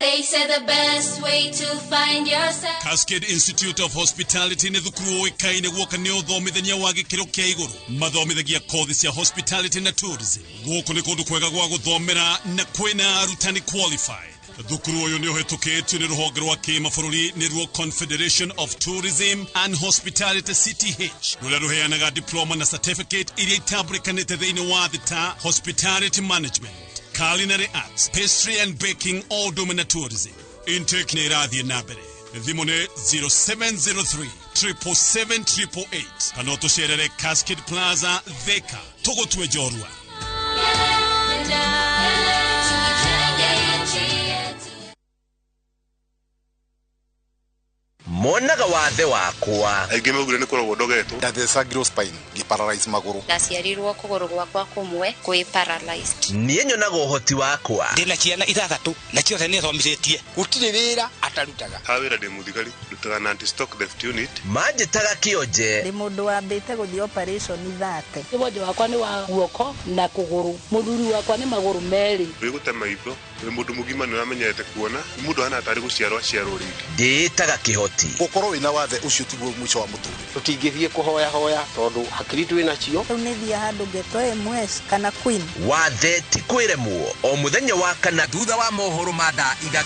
They say the best way to find yourself. Cascade Institute of Hospitality ne thukuru ikaine woka ne uthomithania wa gikiro kia iguru mathomithagia kothi cia hospitality na tourism. Guku ni kundu kwega gwa guthomera na kwina arutani qualified. Thukuru uyu ni uhetukitio ni ruhonge rwa kimabũrũri ni ruo Confederation of Tourism and Hospitality CTH ruria ruheanaga diploma na certificate iria itambulikanite thiini wa thita hospitality management, culinary arts, pastry and baking, all domain tourism. Intake ni irathie na mbere. Thimu ni 0703 777 kana utucerere Cascade Plaza Thika tugutwe jorua. Monaga wathe wakwa aingĩ megure nĩ kũrogwo ndogetwo ndathecagirwo spine ngĩparalyze magũrũ ndaciarirwo kũgũrũ gwakwa kũmwe kwĩ paralyzed. niĩ nyonaga ũhoti wakwa ndĩna ciana ithathatũ na ciothe nĩ thomithĩtie gũtirĩ wĩra atarutaga ha wĩra ndĩ mũthigari ndutaga na anti-stock theft unit manjĩtaga kĩonje ndĩ mũndũ wambĩte gũthiĩ operation 30 wonje wakwa nĩ wa guoko na kũgũrũ mũthuri wakwa nĩ magũrũ merĩ wĩgũte maitho wĩ mũndũ mũgima nĩ wamenyete kuona mũndũ hana atarĩ gũciarwo rĩngĩ ndĩĩtaga kĩhoti gũkorwo wĩna wathe ũcio tiguo mwico wa mũtũrĩre tũtingĩthiĩ kũhoya tondũ hakiri twĩ nacio rĩu nĩ thia handũ ngetwo MS kana Queen wathe ti kwĩremwo o mũthenya wa kana thutha wa mohoro ma thaa 3.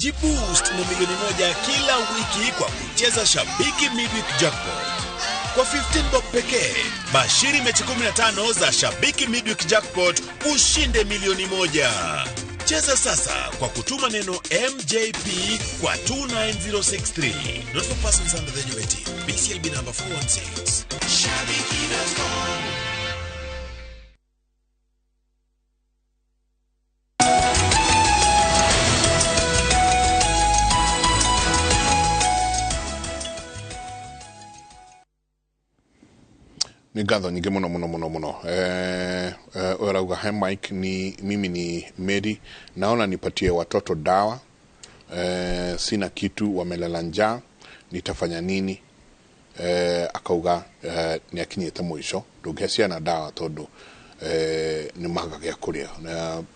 Jiboost na milioni 1 kila wiki kwa kucheza Shabiki Midweek Jackpot. Kwa 15 bob pekee, bashiri mechi 15 za Shabiki Midweek Jackpot ushinde milioni 1. Cheza sasa kwa kutuma neno MJP kwa 29063. Not for persons under the age of 18. BCLB number 416. Shabiki.com. Ni ngatho nyingi muno urauga he Mike ni mimi ni Mary, naona nipatie watoto dawa, sina kitu, wamelala njaa, nitafanya nini? Akauga ni akinyete mwisho ndugecia na dawa tondu ni magagia kuria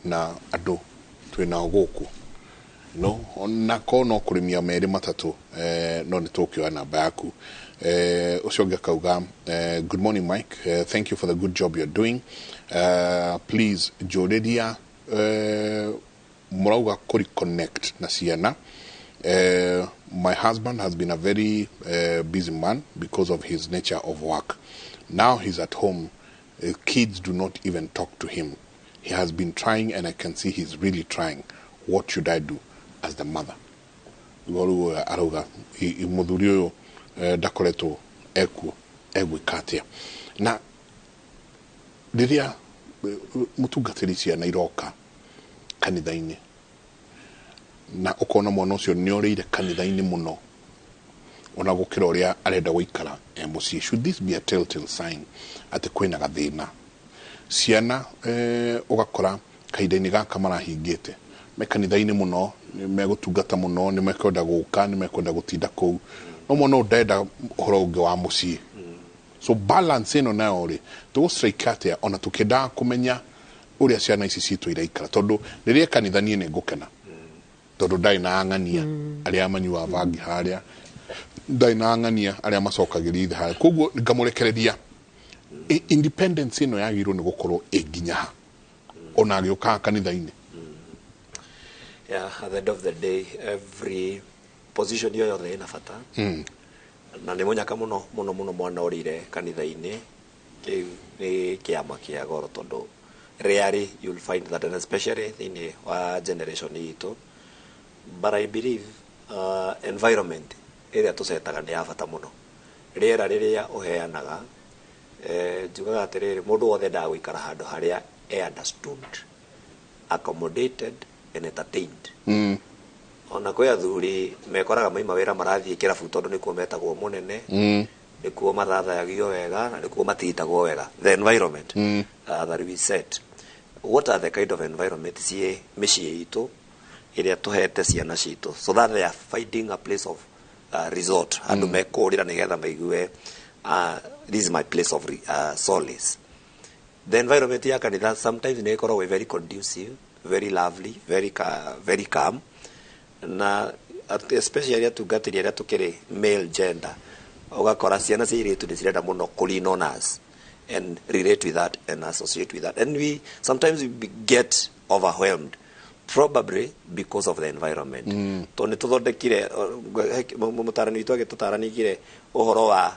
na andu twina guku no na kono kurimia meri matatu no ni Tokyo namba yaku. Ushoga kauga, good morning Mike, thank you for the good job you're doing. Please Joredia murauga kuri connect na ciana. My husband has been a very busy man because of his nature of work. Now he's at home. Kids do not even talk to him. He has been trying and I can see he's really trying. What should I do as the mother? Arauga imudhurio dakoreto egwe katia na riria mutungatiri ciana iroka kanitha-ini na ukona mwana ucio ni orire kanitha-ini muno ona gukira uria arenda guikara mucii. Should this be a telltale sign ati kwina gathina? Ciana ugakora kaida-ini gaka marahingite me kanitha-ini muno, ni megutungata muno, ni mekwenda guka, ni mekwenda gutinda kou, no mwana ndenda horo ungi wa mucii. So balance ino nayo ri to strike atia ona tukenda kumenya uria ciana ici citu iraikara tondu riria kanitha nie ni ngukena tondu ndai na ang'ania aria manyua vangi haria, ndai na ang'ania aria macokagiria haria, koguo ngamurekereria independence ino yagirwo ni gukorwo inginya ona agioka kanitha-ini. Yeah, at the end of the day, every position yo yothe ina bata. Na ni munyaka muno mwana orire kanitha-ini ni kiama kia goro tondu rarely you'll find that, and especially in our generation itu. But I believe environment area tusetaga ni ya bata muno. Riera riria uheanaga njugaga atiriri mundu wothe ndagwikara handu haria understood, accommodated and entertained. Ona kwe athuri mekoraga maima wira marathie kirabu tondu nikuo metagwo munene, nikuo mathathayagio wega na nikuo matitagwo wega. The environment that we set, what are the kind of environment cie micii itu iria tuhete ciana citu, so that they are finding a place of resort, andu mekurira nigetha maigue this is my place of solace. The environment ya kanitha sometimes ne ikoragwo very conducive, very lovely, very calm, na especially atungatiria aria tukiri male gender, ugakora ciana cia iritu ni cirenda muno lean on us and relate with that and associate with that, and we sometimes we get overwhelmed probably because of the environment. To ni tuthondekire mutarani witu agitutaraniire uhoro wa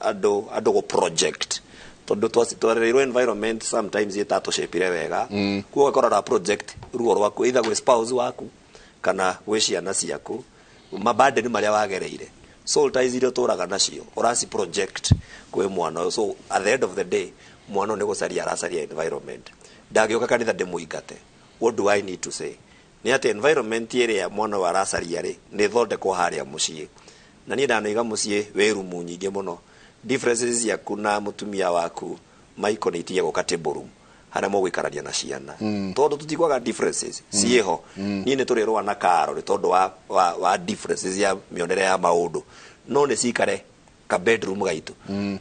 ando go project tondu twareirwo environment sometimes itato shapire wega kuo gakora project ruo rwaku either gwe spouse waku kana gwe ciana ciaku mabande ni maria wagereire, so taizire turaga nacio urasi project kwe mwana. So at the end of the day mwana ni gucaria aracaria environment ndagioka kanitha ndimuingate. What do I need to say ni ati environment area mwana wa aracaria ri ni thondekwo haria mucii, na ni ndanoiga mucii werumu nyingi muno. Differences ya kuna mutumia waku maikoneitie go table room hana mo gwikarania na ciana tondu tutigwaga differences cieho ni ne turirwa na karo ri tondu wa differences ya mionere ya maundu no ne cikare ka bedroom gaitu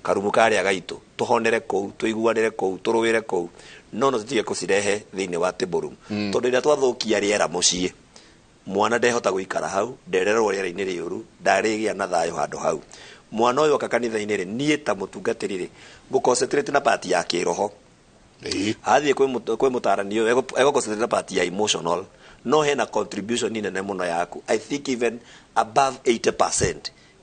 karumu karia gaitu tuhonere kou tuiguanire kou turuwire kou no tutige kucirehe thiini wa table room tondu ira twathukia riera mucii mwana ndehota guikara hau ndererwo riera-ini riuru ndarigia na thayo handu hau. Mwana uyu akakanitha-ini ri nie ta mutungatiriri go concentrate na part ya kiroho athie kwe mutarani uyu ego concentrate na part ya emotional no hena contribution nene muno yaku. I think even above 80%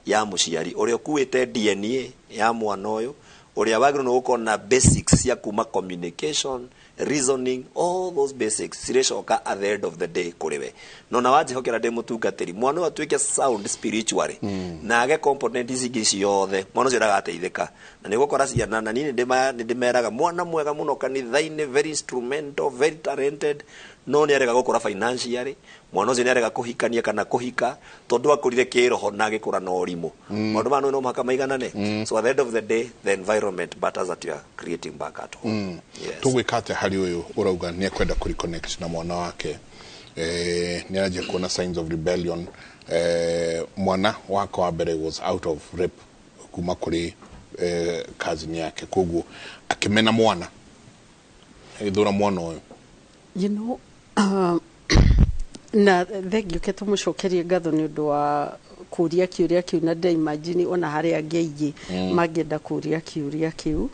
ya muciari uria kuite DNA ya mwana uyu uria wagiro no gukona basics ya kuma communication, reasoning, all those basics cirecoka at the end of the day kuriwe no na wajihokera de mutungatiri mwana atuike sound spiritually na age component ici ciothe mwana ucio ndagateithika na niguo kora ciana na nini ndimeraga mwana mwega muno kanitha-ini, very instrumental, very talented, no ni arega gukura financially mwana ucio ni arega kuhikania kana kuhika tondu akurire kiroho na agikura na orimu maundu manu no maka maiganane. So at the end of the day the environment matters that you are creating back at home. Yes. Tugwikate hari uyu urauga ni akwenda reconnect na mwana wake ni aje kuona signs of rebellion. Mwana wako wa mbere was out of rape kuma kuri cousin yake koguo akimena mwana ithura mwana uyu you know na thegio keto mucokerie ngatho ni undu wa kuria kiuria kiu na imagine ona hari angeigi magenda kuria kiuria kiu.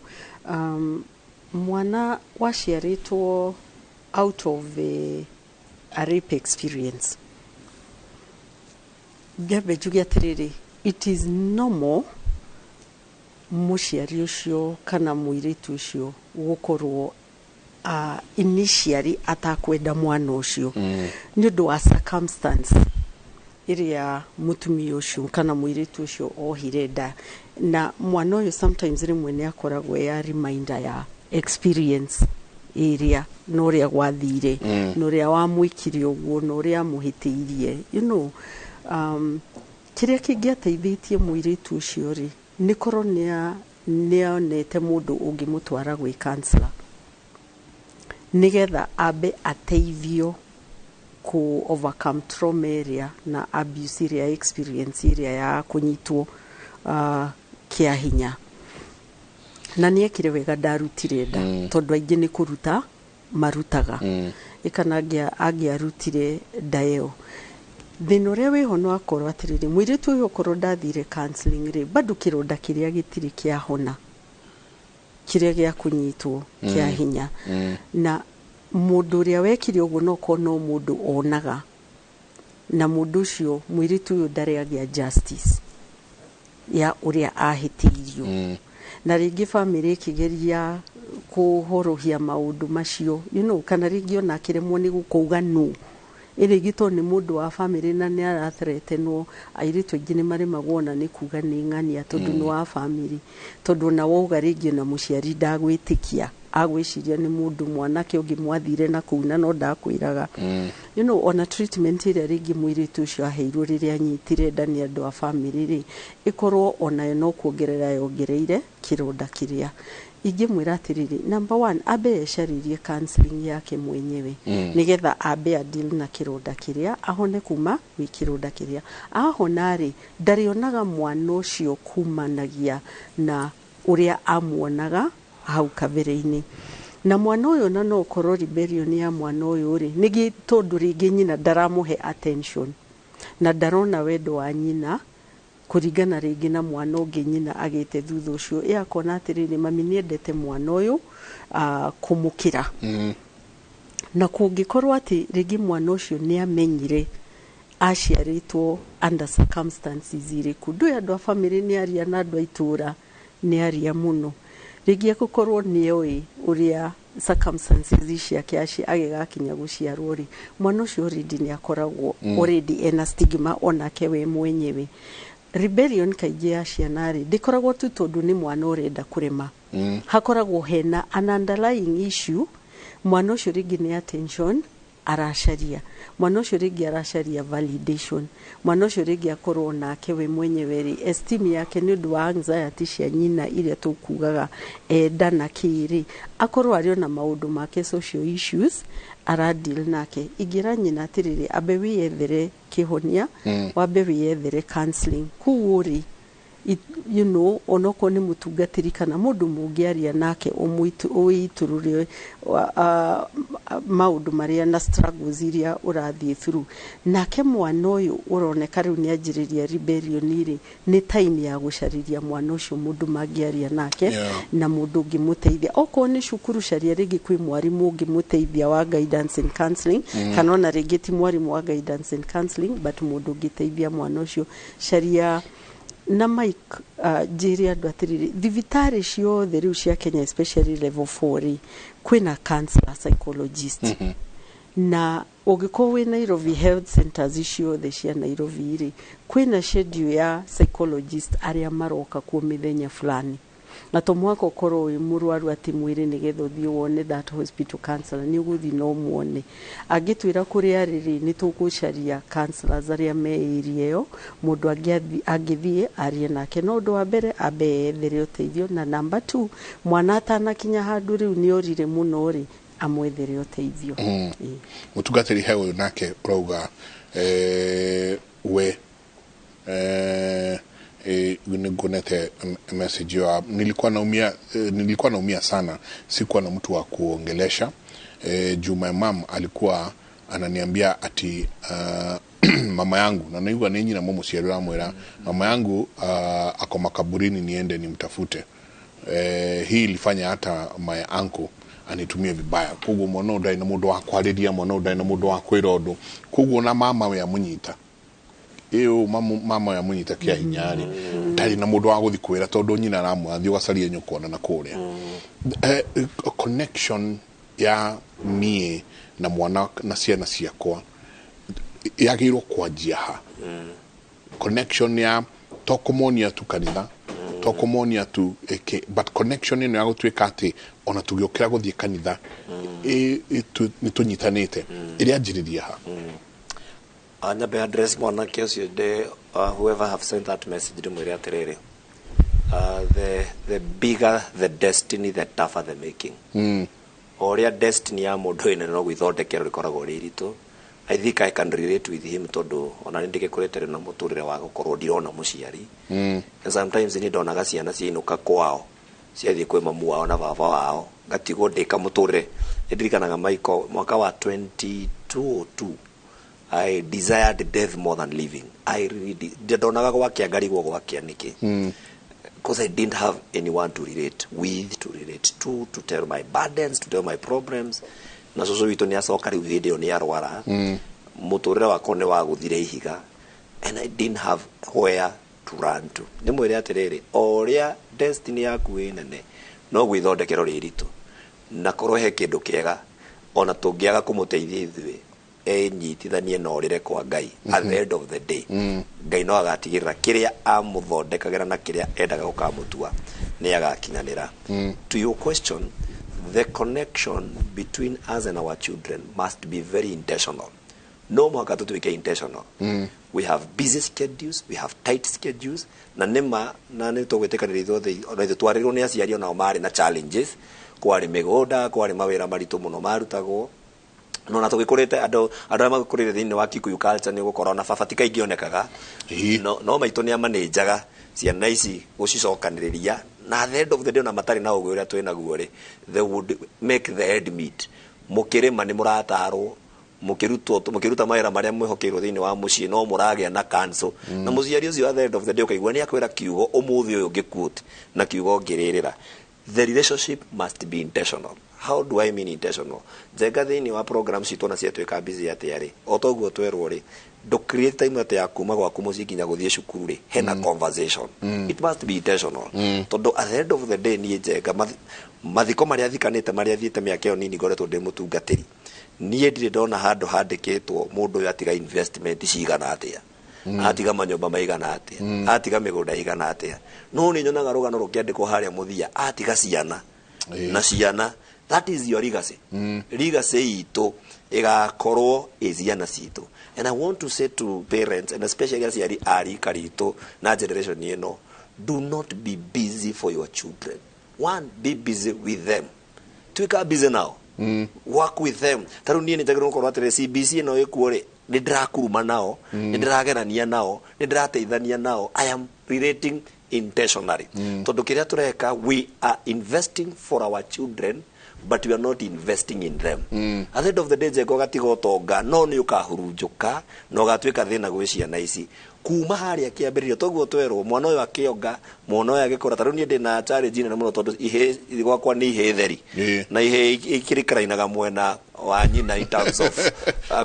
Mwana waciaritwo out of a rape experience. Gabe jugi atiriri, it is normal muciari ucio kana muiritu ucio gukorwo initially atakwenda mwana ucio ni undu wa circumstance iria mutumi ucio kana muiritu ucio ohirenda na mwana uyu sometimes rimwe ni akoragwo ya reminder ya experience area noria gwathire noria wa mwikiri uguo noria muhitiirie you know kiria kingiateithitie muiritu ucio ri ni koronia nionete mundu ungimutwara gwi counselor nigetha abe ateithio ku overcome trauma area na abuse area experience area ya kunyitwo kia hinya na niekire wega ndarutire nda tondu aingi ni kuruta marutaga ikana agiarutire ndayo thina uria wiho no akorwo atiriri mwiritu uyu ukorwo ndathire counseling ri bado kironda kiria gitiri kia hona kiria gia kunyitwo kia hinya na mundu uria wekire uguo no kono mundu onaga na mundu ucio mwiritu uyu ndari agia justice ya uria ahitirio na ringi family ikigeria kuhorohia maundu macio you know kana ringi ona kiremwo ni gukuga no irigito ni mundu wa family na ni arathretenwo airitu ingi ni mari magwona ni kuga ni ng'ania tondu ni wa family tondu na wauga ringi na muciari ndagwitikia agwiciria ni mundu mwanake ungi mwathire na kuuna no ndakwiraga you know ona treatment ire ringi mwiritu ucio aheirwo riria anyitire ndani andu a family ri ikorwo ona no kuongerera yongereire kironda kiria ingi mwira atiriri number 1 abe esharirie counseling yake mwenyewe nigetha abe deal na kironda kiria ahone kuma wi kironda kiria ahonari ndarionaga mwana ucio kumanagia na uria amuonaga hau kabere-ini na mwana uyu na no korwo rebellion ya mwana uyu ri nigi tondu ringi nyina ndaramuhe attention na ndarona wendo wa nyina kuringana ringi na mwana ungi nyina agite thutha ucio yakona atiriri mami niendete mwana uyu kumukira na kungikorwo ati ringi mwana ucio ni amenyire aciaritwo under circumstances iriku ndu andu a family ni aria na andu aitura ni aria muno ringi gukorwo ni oi uria circumstances ciake agigakinya guciarwo ri mwana ucio already ni akoragwo already ena stigma onake we mwenyewe. Rebellion kaigi ya ciana ri ndikoragwo tu tondu ni mwana urenda kurema hakoragwo hena an underlying issue mwana ucio ringi ni attention aracaria mwana ucio ringi aracaria validation mwana ucio ringi akorwo nake we mwenyewe ri esteem yake ni undu wa anxiety cia nyina iria tukugaga enda na kiri akorwo ari na maundu make social issues ara deal nake igira nyina atiriri abe wiyethere kihonia wabe wiyethere counseling kuuri you know onoko ni mutungatiri kana mundu mungiaria nake uiturure maundu maria na struggles iria urathie through nake mwana uyu uroneka riu ni anjiriria rebellion iri ni time ya gucariria mwana ucio mundu mangiaria nake na mundu ngimuteithia oko ni cukuru caria ringi kwi mwarimu ngimuteithia wa guidance and counseling kana ona ringi ti mwarimu wa guidance and counseling but mundu ngiteithia mwana ucio caria na Mike jiri andu atiriri thibitari ciothe riu cia Kenya especially level 4 kwina counselor psychologist na ugiko we Nairobi health centers ciothe cia Nairobi iri kwina schedule ya psychologist aria maroka ku mithenya fulani na to mwako koro wi murwaru ati mwiri ni getho thio wone that hospital counselor ni uguthi no muone agitwira kuri ariri ni tugucaria counselors aria me area yo mundu agithie arie nake no ndo wa mbere abe ethere uteithio na number 2 mwana atana kinya handu riu ni orire muno ri amwethere uteithio mutungatiri hewe nake urauga we nigonete message ya nilikuwa naumia sana sikuwa na mtu wa kuongelesha Juma mam alikuwa ananiambia ati mama yangu na naigwa ninyi na mumu ciarira mwera mama yangu ako makaburini niende nimtafute hii ilifanya hata my uncle anitumie vibaya kugo mwana ndai na mundu wa kwariria mwana ndai na mundu wa kwirondo kugo na mama ya munyita iyo mama ya munyita kia hinyari tari na mundu wa guthi kwira tondu nyina ramu athi ugacaria nyukona na kuria connection ya mie na mwana na ciana ciakwa yagirwo kwanjia ha connection ya tokomonia tu kanitha tokomonia tu but connection ino ya gutwika ati ona tugiokira guthie kanitha ni tunyitanite iri anjiriria ha anya be address mwana kesio de whoever have sent that message to mwiri atiriri the bigger the destiny, the tougher the making oria destiny ya mundu ine no gwithondekera rikoragwo riritu. I think I can relate with him tondu ona ndike kuretere na muturire wa gukorwo ndirona muciari and sometimes ni ndonaga ciana ciinuka kwao ciathie kwi mamu wao na baba wao ngatigo ndika muturire ndirikanaga Michael mwaka wa 22 I desired death more than living. I really ndonaga gwakiangarigwo gwakianiki because I didn't have anyone to relate with, to tell my burdens, to tell my problems. Na soso wito ni asoka ri video ni arwara muturire wako ne wa guthire ihiga and I didn't have where to run to. Ni mwire atiriri oria destiny yaku inene no gwithondekero riritu na korohe kindu kiega ona tungiaga kumuteithia ithwe nyitithanie na orire kwa Ngai at the end of the day Ngai no agatigirira kiria amuthondekagira na kiria endaga gukamutua ni agakinyanira. To your question, the connection between us and our children must be very intentional. No more got to be intentional. We have busy schedules, we have tight schedules. Na nema na neto gwetekanirizo the twarirwo ni aciari na omari na challenges kwari migoda kwari mawira maritu muno marutagwo no na tugikurite ando magukurire thini wa Kikuyu culture ni gukora na babatika ingionekaga no maito ni amanejaga ciana ici gucicokaniriria na the end of the day na matari na ugwe uria twina guore they would make the head meet mukirima ni muratarwo mukiruta mawira maria mwihokeirwo thini wa mucii no muragia na cancel na muciari ucio at the end of the day ukaigua ni akwira kiugo umuthi uyu ngiquote na kiugo ngiririra. The relationship must be intentional. How do I mean intentional? Jenga thini wa program citu na ciatwika busy atiari otoguo twerwo ri do create time ati ya kuma gwaku mucii nginya guthie cukuru ri hena conversation. It must be intentional. Tondu at the end of the day ni jenga mathiko maria thikanite maria thiete miaka yo nini ngoretwo ndi mutungatiri nie ndire ndona handu handikitwo mundu uyu atiga investment cigana atia atiga manyumba maigana atia atiga migunda igana atia no ni nyonaga rugano rukiandikwo haria muthia atiga ciana na ciana. That is your legacy. Legacy itu igakorwo iziana citu. And I want to say to parents and especially as ari karito na generation ino, do not be busy for your children. One, be busy with them. Tuika busy now. Work with them. Taru nie nitagirwo korwa tere CBC no ekuore ni ndirakuruma nao ni ndiragerania nao ni ndirateithania nao. I am relating intentionally. Tondu kiria tureka, we are investing for our children, but we are not investing in them. At the end of the day, jego gatigo tonga, no ni ukahurunjuka, no gatwika thina gwi ciana ici. Kuma haria kiambiririo toguo twerwo mwana uyu akionga mwana uyu agikora taru ni ndina challenge na muno tondu ihe gwakwa ni ihe theri na ihe ikirikarainaga mwena wa nyina in terms of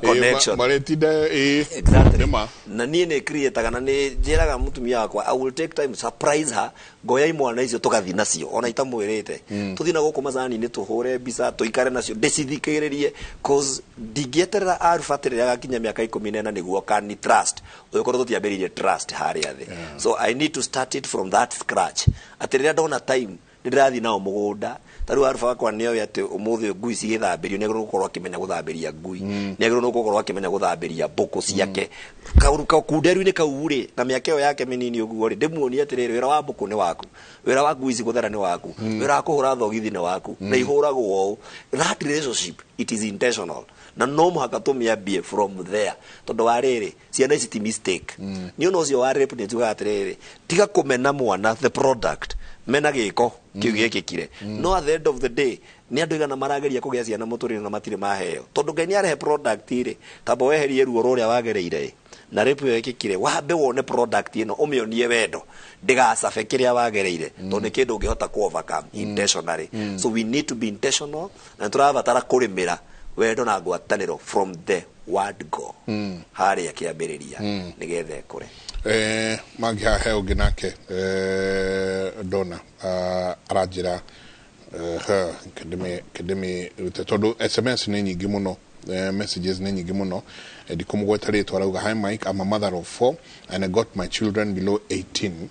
connection exactly na nie ne create kana ni njiraga mutumia wakwa I will take time surprise her goya imwana icio tugathi nacio ona itamwirite tuthi na guku mazani ni tuhure bisa tuikare nacio ndicithikiririe cause digieterera arufatirira gakinya miaka 14 niguo kan trust ukorwo tutiambiririe trust haria thi so I need to start it from that scratch atirira ndona time ndirathi nao mugunda taru arufa wakwa nio yate umuthi ngui cigithambirio ni agirwo gukorwo akimenya guthambiria ngui ni agirwo gukorwo akimenya guthambiria mboko ciake kauruka kunderu-ini kauri na miaka yo yake minini uguo ri ndimuonia atiriri wira wa mboko ni waku wira wa ngui ciguthera ni waku wira wa kuhura thogithi ni waku na ihuragwo o that relationship it is intentional na no muhaka tumiambie from there tondu wa riri ciana ici ti mistake ni ono cio wa rape ni njuga atiriri tiga kumena mwana the product mena giko kiu gikikire no at the end of the day ni andu igana marageria kugia ciana muturire na matire maheo tondu ngai ni arehe product ire tabo weherie ruo ruria wagereire na rape yo ikikire wambe wone product ino umionie wendo ndigacabe kiria wagereire tondu kindu ngihota ku overcome intentionally so we need to be intentional na turabatara kurimira wendo na ngwataniro from the word go haria kiambiriria nigethe kure magia heo ginake dona arajira kedemi todo SMS ni nyingi muno messages ni nyingi muno dikumugweta leto arauga hi Mike, I'm a mother of 4 and I got my children below 18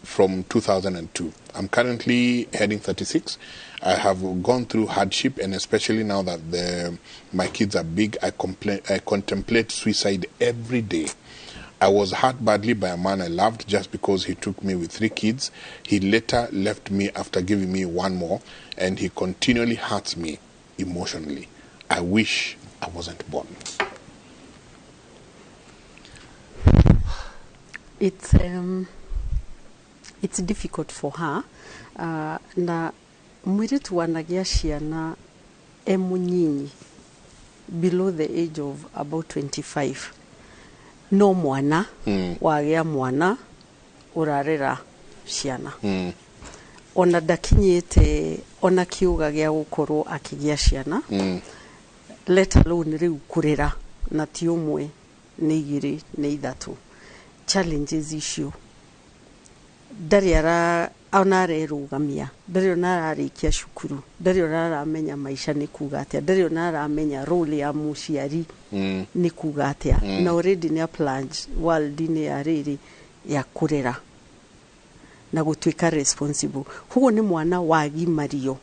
from 2002. I'm currently heading 36. I have gone through hardship, and especially now that my kids are big, I contemplate suicide every day. I was hurt badly by a man I loved just because he took me with 3 kids. He later left me after giving me 1 more, and he continually hurts me emotionally. I wish I wasn't born. It's difficult for her. Na mwiritu wanagia ciana emunyinyi below the age of about 25. No mwana wagia mwana urarera ciana. Ona dakinyete ona kiuga gia gukorwo akigia ciana. Let alone riu kurera na ti umwe ni igiri ni ithatu. Challenges icio ndari ara onare rugamia ndari onara arikia cukuru ndari onara amenya maisha ni kuga atia ndari onara amenya role ya muciari ni kuga atia na already ni a plunge world ni ariri ya kurera na gutwika responsible hugo ni mwana wagimario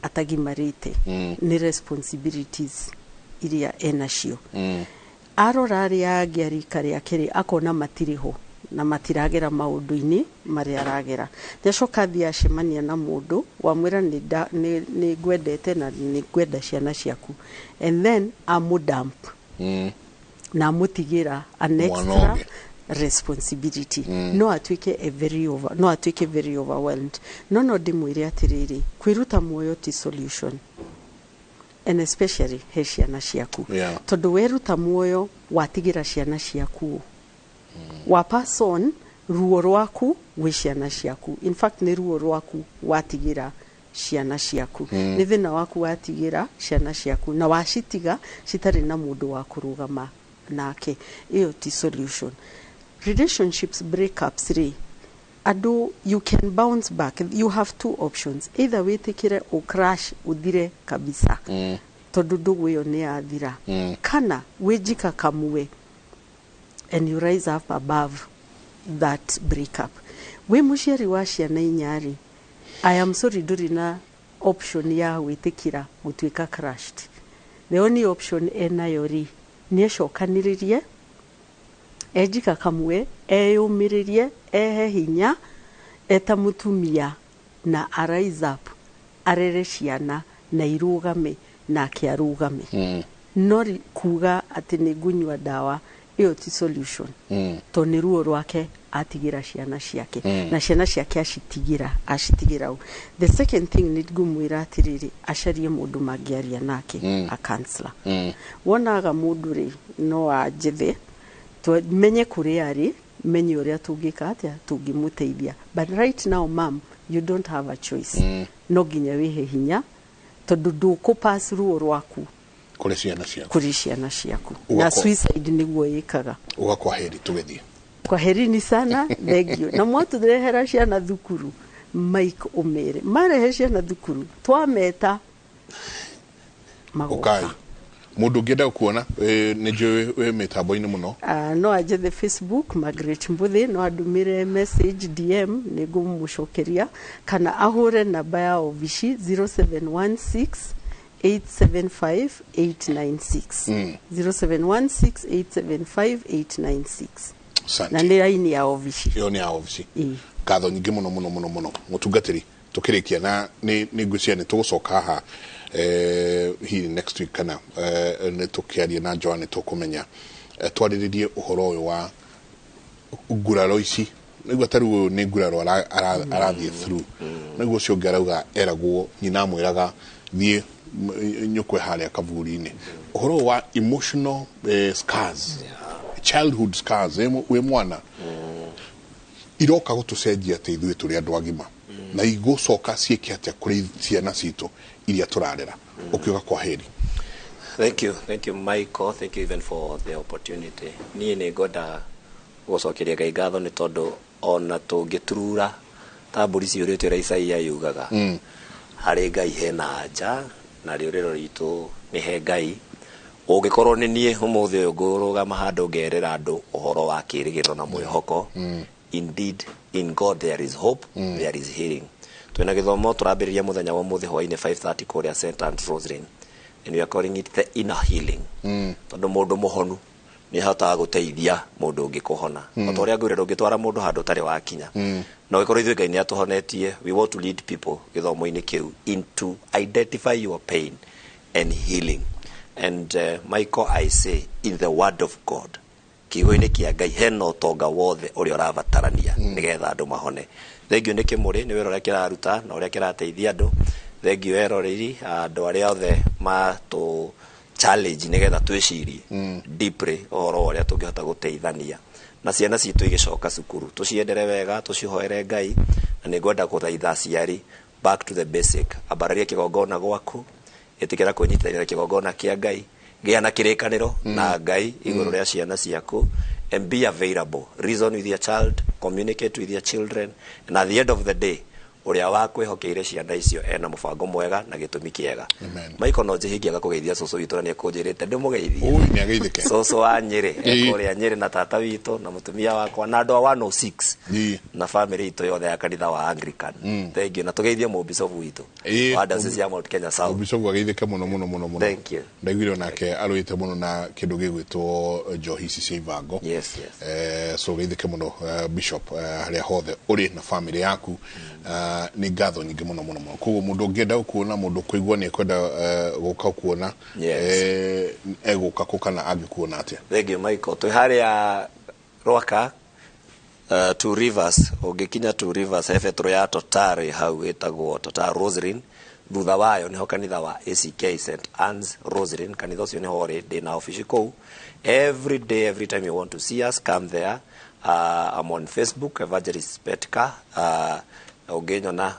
atagimarite ni responsibilities iria enacio arorari agiari kare akiri akona matiriho na matiragera maundu-ini mari aragera nyacoka thia cemania na mundu wamwira ni gwendete na ni gwenda ciana ciaku and then amudamp na mutigira an extra responsibility no atwike very overwhelmed no ndimwire atiriri kwiruta muoyo ti solution and especially he ciana ciaku tondu weruta muoyo watigira ciana ciaku wa person ruo rwaku gwi ciana ciaku in fact ni ruo rwaku watigira ciana ciaku ni thina waku watigira ciana ciaku na wacitiga citari na mundu wa kurugama nake iyo ti solution. Relationships breakups adu you can bounce back. You have 2 options, either witikire o crash udire kabisa tondu ndugu iyo ni athira kana wijika kamwe and you rise up above that breakup. We muciari wa ciana inyari, I am sorry nduri na option ya witikira gutwika crashed. The only option enayori ni acokaniririe ejika kamwe eyumiririe ehe hinya eta mutumia na arise up arere ciana na irugame na kiarugame nori kuga ati ni gunywa dawa iyo ti solution to ni ruo rwake atigira ciana ciake na ciana ciake ashitigira the second thing ni ngumwira atiriri acarie mundu mangiaria nake a counselor wonaga mundu ri no ajithe to menye kuri ari menye uria tungika atia tungimuteithia but right now mom you don't have a choice no ginya wihe hinya tondu ndukupass ruo rwaku kuri ciana ciaku na suicide niguo yikaga ugakwa heri tugethie kwa herini sana thegio na mwatu direhera ciana thukuru Mike umere marehe ciana thukuru twameta magoka mundu ngenda kuona ni njwe we mitambo-ini muno no aje the Facebook Margaret Mbuthi no adumire message DM nigumucokeria kana ahure namba ya obici 0716 875 896 0716 875 896 na ni aini ya obici yo ni ya obici katho nyingi muno mutungatiri tukirikia na ni ngucia ni tugucoka ha hi next week kana ni tukiaria na Joan tukumenya twariririe uhoro uyu wa nguraro ici nigwa taru ni nguraro arathie through nigwa cio ngarauga eragwo nyina mwiraga thie nyukwe haria kavuri-ini uhoro wa emotional scars childhood scars we mwana iroka gutucenjia ati ithuĩ tũrĩ andũ agima na igũcoka ciĩke atĩa kũrĩ ciana citũ iria tũrarera ũkiuga kwa heri. Thank you Michael, thank you even for the opportunity. Niĩ nĩ ngwenda gũcokeria Ngai ngatho nĩ tondũ ona tũngĩturura ta mbũri ciũrĩte ũrĩa Isaia yugaga harĩ Ngai hena anja na rĩũrĩro ritũ nĩ he Ngai ũngĩkorwo nĩ niĩ ũmũthĩ ũyũ ngũrũgama handũ ngerera andũ ũhoro wa kĩĩrĩgĩrĩro na mwĩhoko. Indeed, in God there is hope, there is healing. Twena githomo turambiriria muthenya wa muthi hwaini 5:30 kuria St. Anne's Rosary, and we are calling it the inner healing. Tondu mundu muhonu ni hata guteithia mundu ungi kuhona. Otoria ngwirero ngitwara mundu handu tari wakinya. Na gikoro ithuĩ Ngai ni atuhonetie, we want to lead people githomo-ini kiu into identify your pain and healing. And Michael, I say in the word of God, kiugo-ini kia Ngai hena utonga wothe uria urabatarania nigetha andu mahone. Thengio nĩ kĩmũrĩ nĩ wĩra ũrĩa kĩraruta na ũrĩa kĩrateithia andũ. Thengio eroreri andũ arĩa othe matũ challenge nigetha twĩcirie deeply ũhoro ũrĩa tũngĩhota gũteithania na ciana citũ igĩcoka cukuru tũciendere wega tũcihoere Ngai na nĩ ngwenda gũthaitha aciari back to the basic ambararia kĩgongona gwaku ĩtĩkĩra kũnyitanĩra kĩgongona kĩa Ngai gĩa na kĩrĩkanĩro na Ngai igũrũ rĩa ciana ciaku and be available, reason with your child, communicate with your children, and at the end of the day uria wakwihokeire ciana icio ena mubango mwega na gitumi kiega. Michael no njihingiaga kugeithia cucu witu na ni akunjirite ndimugeithie ni ageithike cucu wa Nyeri ekuria Nyeri na tata witu na mutumia wakwa na andu a 106 na family itu yothe ya kanitha wa Anglican. Thank you na tugeithie mu bishop witu wa diocese ya Mount Kenya South. Bishop ageithike muno. Thank you. Ndagwire nake aruite muno na kindu gigwitwo njohi ci ivango. Yes. So geithike muno bishop haria hothe uri na family yaku ni ngatho nyingi muno koguo mundu ngenda kuona mundu kuigua ni kwenda guka kuona eguka kana angikuona atia. Thank you Michael. Twi haria Rwaka Two Rivers ugikinya Two Rivers efetro ya Totari hau etagwo Totari Rosary thutha wayo niho kanitha wa ACK St. Anne's Rosary kanitha ucio niho ri ndina office kou. Every day, every time you want to see us, come there. I'm on Facebook, Evangelist Petka. Ogenyona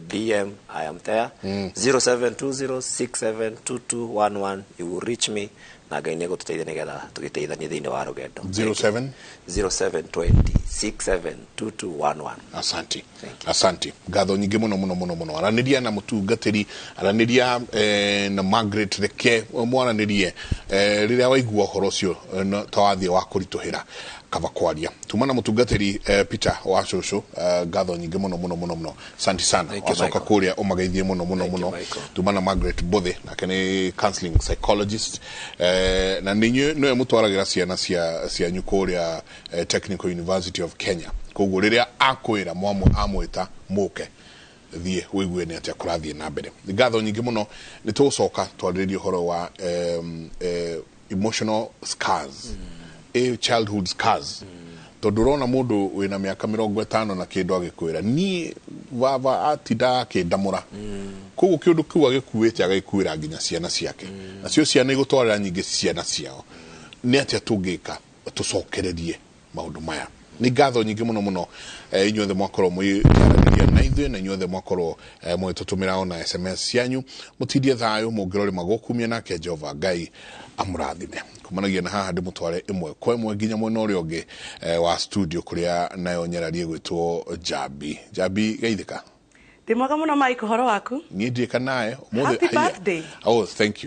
DM, I am there. 0720672211. You will reach me. Na Ngai nĩ gũtũteithia nĩgetha tũgĩteithanie thĩinĩ wa rũgendo. 0720672211. Asante ngatho nyingĩ muno araniria na mutungatĩri araniria na Margaret reke mwaranirie rĩrĩa waigua ũhoro ũcio ta wathie wa kũritũhĩra kaba kwaria tumana mutungatĩri Peter wa cucu ngatho nyingĩ muno asante sana wacoka kũrĩa ũmageithie muno tumana Margaret Mbuthi nake nĩ counseling psychologist na ninyi no mutwaragira ciana cia nyukuria Technical University of Kenya koguo riria akwira mwamu amwita muke thie wigue ni atia kurathie na mbere ngatho nyingi muno ni tucoka twaririe horo wa emotional scars childhood scars tondu rona mundu wina miaka 50 na kindu agikwira ni baba atida akindamura kugu kindu kiu agikuite agikuira nginya ciana ciake nacio ciana igutwarira nyingi ciana ciao ni atia tungika tucokererie maundu maya ni ngatho nyingi muno inyuothe mwakorwo mwiaraniria na ithuĩ na inyuothe mwakorwo mwitutumira ona SMS cianyu mutindie thayo mungirore magokumia nake Jehova Ngai amurathime kumanagia na haha ndimutware imwe kwa imwe nginya mwena uria ungi wa studio kuria nayo nyararie gwitwo Jabi geithika Ndimwaga muno Mike horo waku ni ndika naye Happy birthday. Oh, thank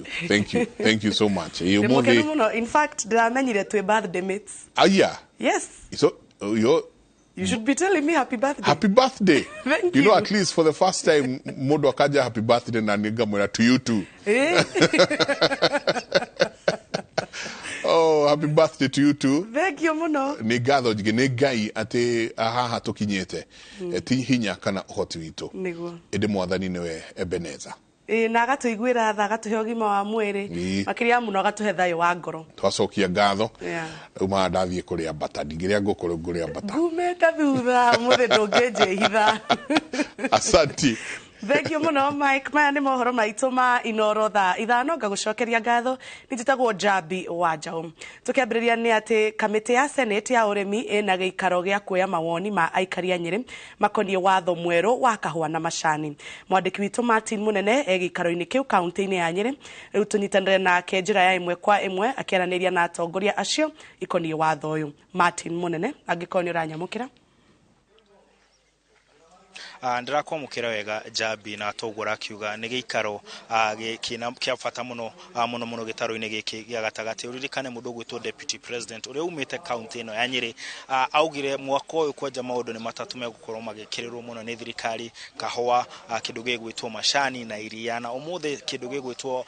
you so much Ndimwaga muno in fact ndamenyire twi birthday mates Yes. So you should be telling me happy birthday. Happy birthday. Thank you know, at least for the first time, Modo akaja happy birthday na nigamwera to you too. Oh, happy birthday to you too. Thank you muno. Ni gatho jige ni Ngai ati haha tukinyete. Ti hinya kana uhoti witu. Niguo. Ende mwathani niwe Ebeneza. Na agatuiguira tha agatuhe ũgima wa mwĩrĩ makiria muno agatuhe thayo wa ngoro twacokia ngatho uma ndathie kuria bata ndingiria ngukuru nguria bata ngumeta thutha muthe ndũngĩnjĩhitha Asante. Thank you muno Mike maya nĩ mohoro maitũ ma Inoro thaa ithano ngagucokeria ngatho nĩ njĩtagwo Jabi wa Njaũ tukĩambĩrĩria nĩ atĩ kamĩtĩ ya Senate ya ũrĩmi ĩna gĩikaro gĩa kuoya mawoni ma aikari a Nyĩrĩ makoniĩ watho mwerũ wa kahũa na macani mwandĩki witũ Martin Munene gĩikaro-inĩ kĩu kaunti-inĩ ya Nyĩrĩ rĩu tũnyitanĩre nake njĩra ya ĩmwe kwa ĩmwe akĩaranĩria na atongoria acio ikoniĩ watho ũyũ Martin Munene angĩkorwo nĩ ũranyamũkĩra ndirakwamukira wega Jabi na togora kiuga ni giikaro kina kia bata muno muno gitaro-ini giki gia gatagati uririkane mundu gwitwo deputy president uria umite county ino ya Nyeri augire mwaka uyu kwanja maundu ni matatu megukorwo magikirirwo muno ni thirikari kahua kindu gigwitwo macani na iria na umuthe kindu gigwitwo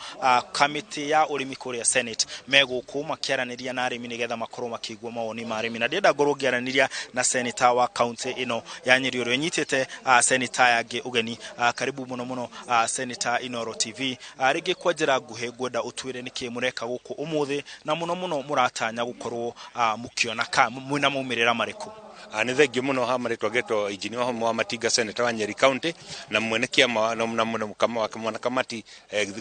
committee ya urimi kuria Senate meguku makiaraniria na arimi nigetha makorwo makigwa mawoni ma arimi na ndienda ngorwo ngiaraniria na senator wa county ino ya Nyeri uria nyitite senator yake ugeni karibu muno senator Inoro TV rigi kwajira nguhe gwenda utwire niki mureka guku umuthi na muno muratanya gukorwo mukiona ka mwina maumirira mariku ni thengio muno ha maritwa geto engineer wa Matiga senator wa Nyeri county na mwene kiama na muno kama kamati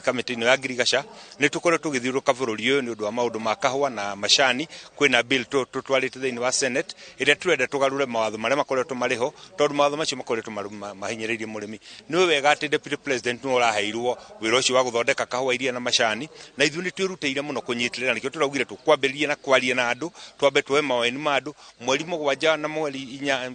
committee no ya Girigasha ni tukore tugithiuruka bururi uyu ni undu wa maundu ma kahua na macani kwina bill tutwarite thiini wa Senate ire turenda tugarure mawatho maria makoretwo mariho tondu mawatho macio makoretwo mahinyiririe murimi ni wega ati deputy president no raheirwo wira ucio wa guthondeka kahua iria na macani na ithu ni twirutĩire muno kunyitirira nikio turaugire tukwambĩrĩria na kwaria na andu twambe tuwe mawoni ma andu mweri mũgwanja na mweri inyanya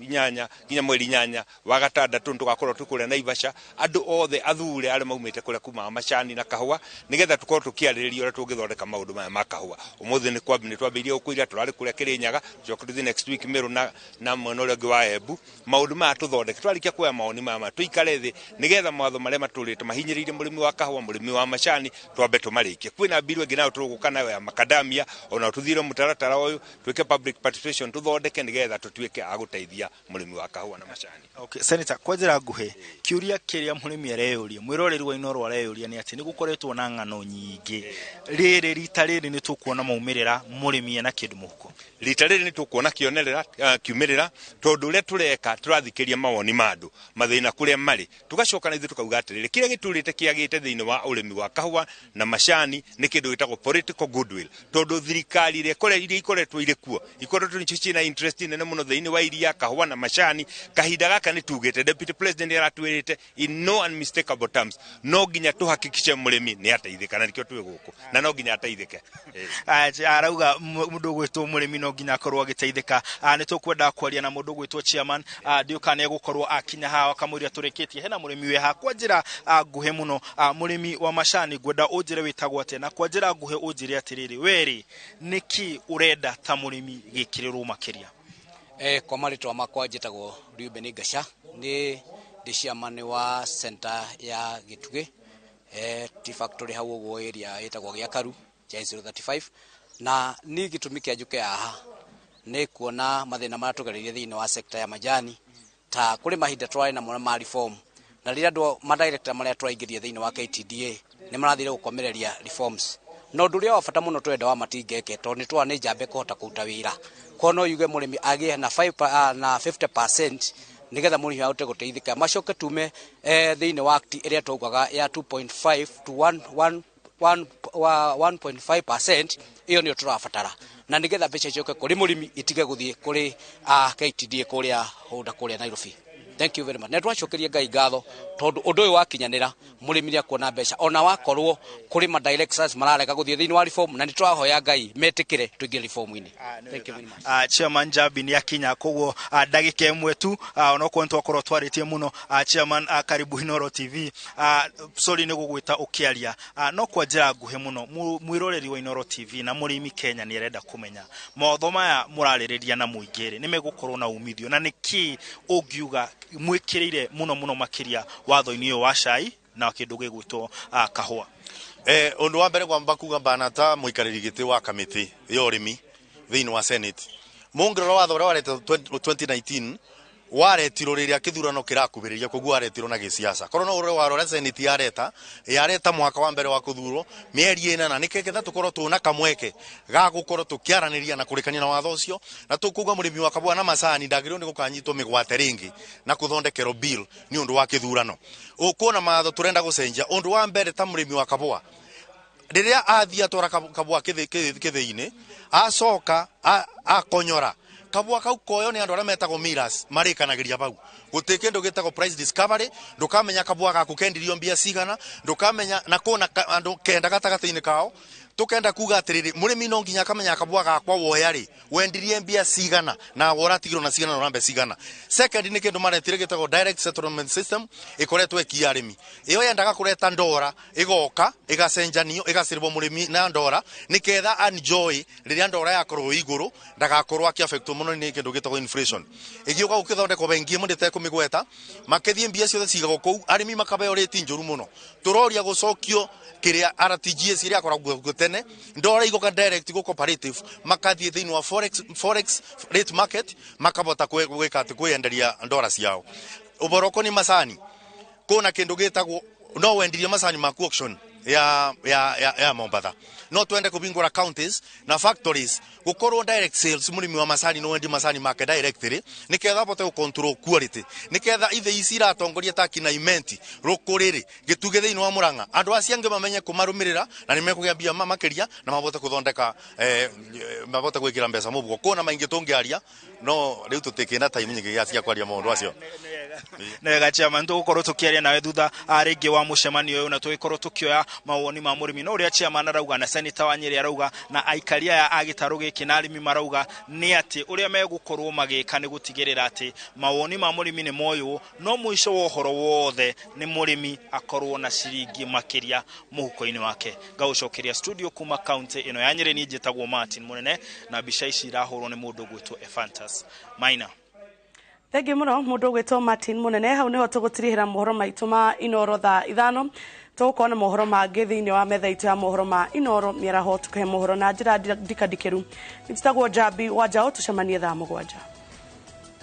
nginya mweri inyanya wa gatandatu tugakorwo tukuria na Ivasha andu othe athure aria maumite kuria kuma macani na kahua nigetha tukorwo tukiarĩrĩria uria tungithondeka maundu maya ma kahua umuthi ni kwambini twambirie ukuira turari kuria Kirinyaga tucokerethi next week Meru na mwena uria ungi wa Embu maundu maya tuthondeke twarikia kuoya mawoni maya tuikare thi nigetha mawatho maria maturite mahinyiriire murimi wa kahua murimi wa macani twambe tumarikie kwina biru ingi nayo tuguka nayo ya macadamia ona tuthire mutaratara uyu twike public participation tuthondeke nigetha tutuike aguteithia murimi wa kahua na macani. Okay, senator kwajira nguhe kiuria kiria murimi areyuria mwiroreri wa Inoro areyuria ni ati ni gukoretwo na ng'ano nyingi rita riri ni tukuona maumirira murimi na kindu muhuko rita riri ni tukuona kionerera kiumirira tondu uria tureka turathikiria mawoni mandu mathina kuria mari tugacoka na ithu tukauga atiriri kiria giturite kiagite thiini wa urimi wa kahua na macani ni kindu gitagwo political goodwill tondu thirikari ire ikoretwo ire kuo ikoretwo ni cici na interest nene muno thiini wa iria kahua na macani kahinda gaka ni tugite deputy president aratwirite in no unmistakable terms no ginya tuhakikishe murimi ni ateithika na nikio twi guku na no ginya ateithike arauga mundu gwitwo murimi no ginya akorwo agiteithika ni tukwenda kwaria na mundu gwitwo chairman ndiuka ne gukorwo akinya hawa akamuria turikitie hena murimi we ha kwa njira nguhe muno murimi wa macani gwenda unjire witagwo ate na kwa njira nguhe unjire atiriri weri niki urenda ta murimi gikirirwo makiria kwa maritwa makwa njitagwo Ruben Gasha ni chairman wa center ya Gituge tea factory hau uguo area itagwo gya Karu ja 035 na ni gitumi kia njuke aha ni kuona mathina maria tugereire thiini wa sector ya majani ta kuri mahinda twari na ma reform na rira andu ma director maria twaingĩria thiini wa KTDA ni marathire gukomereria reforms no nduria wa bata muno twenda wa matingeke to ni twa ni jambe kuhota kuruta wira kono yuge murimi agie na 5 na 50% nigetha murimi ahote guteithika macoke tume thiini wa act iria taugaga ya 2.5 to 1.5%. iyo ni turabatara na nigetha mbeca icoke kuri murimi itige guthie kuri KTDA kuria honda kuria Nairobi. Thank you very much. Netwacokeria Ngai ngatho tondu undu uyu wakinyanira murimi ni akuona mbeca ona wakorwo kuri ma directors mararega guthie thiini wa reform na nitwahoya Ngai metikire tuingie reform-ini. Thank you very much. Chairman Jabi ni akinya koguo ndagika imwe tu ona ko ntwakorwo twaritie muno chairman karibu Inoro TV sorry ni gugwita ukiaria no kwa njira nguhe muno mwiroreri wa Inoro TV na murimi Kenya ni arenda kumenya motho maya muraririria na muingiri ni megukorwo na umithio na niki ungiuga mwikirire muno makiria watho-ini uyu wa cai na kindu gigwitwo kahua. Undu wa mbere kwamba kuga bana ta muikariri giti wa kamiti ya urimi thiini wa Senate mungirora watho uria warete 2019 waretirwo riria kithurano kirakubiriria koguo waretirwo na gisiasa korwo no uri warora Senate yareta mwaka wa mbere wa kuthurwo mieri ina na nikeketha tukorwo tuna kamweke ga gukorwo tukiaraniria na kurikania na watho ucio na tukuga murimi wa kabwa na macani ndagirwo ni gukanyitwo migwate ringi na kuthondekero bill ni undu wa kithurano ukuona matho turenda gucenjia undu wa mbere ta murimi wa kabwa riria athia tora kabwa kithiini acoka akonyora kabwa kau koyo ni andu aria metagwo miras marikanagiria bau gutike ndu gitagwo price discovery ndukamenya kabwa gaku kendirio mbia cigana ndukamenya na kona andu kenda gatagataini kao tukenda kuga atiriri murimi no nginya kamenya kabwa gakwa woyari wendirie mbia cigana na wora tigiro na cigana no rambe cigana. Second ni kindu maretire gitagwo direct settlement system ikoretwe kiarimi iyo yendaga kureta ndora igoka igacenjanio igaciribwo murimi na ndora niketha enjoy riria ndora yakorwo iguru ndagakorwo aki affect muno ni kindu gitagwo inflation igiuka ukithondeka bengi mundite kumigweta makethie mbia ciothe cigagwo kou arimi makabeo rate njuru muno turoria gucokio kiria RTGS iria akoragwo gutene ndora igoka direct go cooperative makathie thiini wa forex rate market makabota gwika ati kwienderia ndora ciao uboroko ni macani kuna kindu gitagwo no wendirie macani maku auction ya Mombasa no twende kubingura counties na factories gukorwo direct sales murimi wa macani no wendi macani make directly niketha bote control quality niketha ithe ici iratongoria takina imenti rukuriri gituge thiini wa Murang'a andu aciange mamenye kumarumirira na nimekugia mbia makiria na mabote kuthondeka mabote gwikira mbeca mubugo kuna maingi tungiaria no riu tutikina time nyingi cia kwaria maundu acio nega chairman tugukorwo tukiaria nawe thutha ringi wa mucemanio uyu na tugikorwo tukioya mawoni ma murimi no uria chairman arauga na senator wa Nyeri arauga na aikaria ya agitaru giki na arimi marauga ni ati uria megukorwo magika ni gutigirira ati mawoni ma murimi ni moyo no muico wa uhoro wothe ni murimi akorwo na ciringi makiria muhuko-ini wake. Gaucokeria studio kuma county ino ya Nyeri ni njitagwo Martin Munene na bica ici irahurwo ni mundu gwitwo Efantas Maina. Thangi muno mundu gwitwo Martin Munene hau niho tugutirihira mohoro maitu ma Inoro thaa 5 tukona mohoro mangi thiini wa metha itu ya mohoro ma Inoro miaraho tukahe mohoro na njira ndikadikiru nitagwo Jabi Wajao tucemanie thaa 7.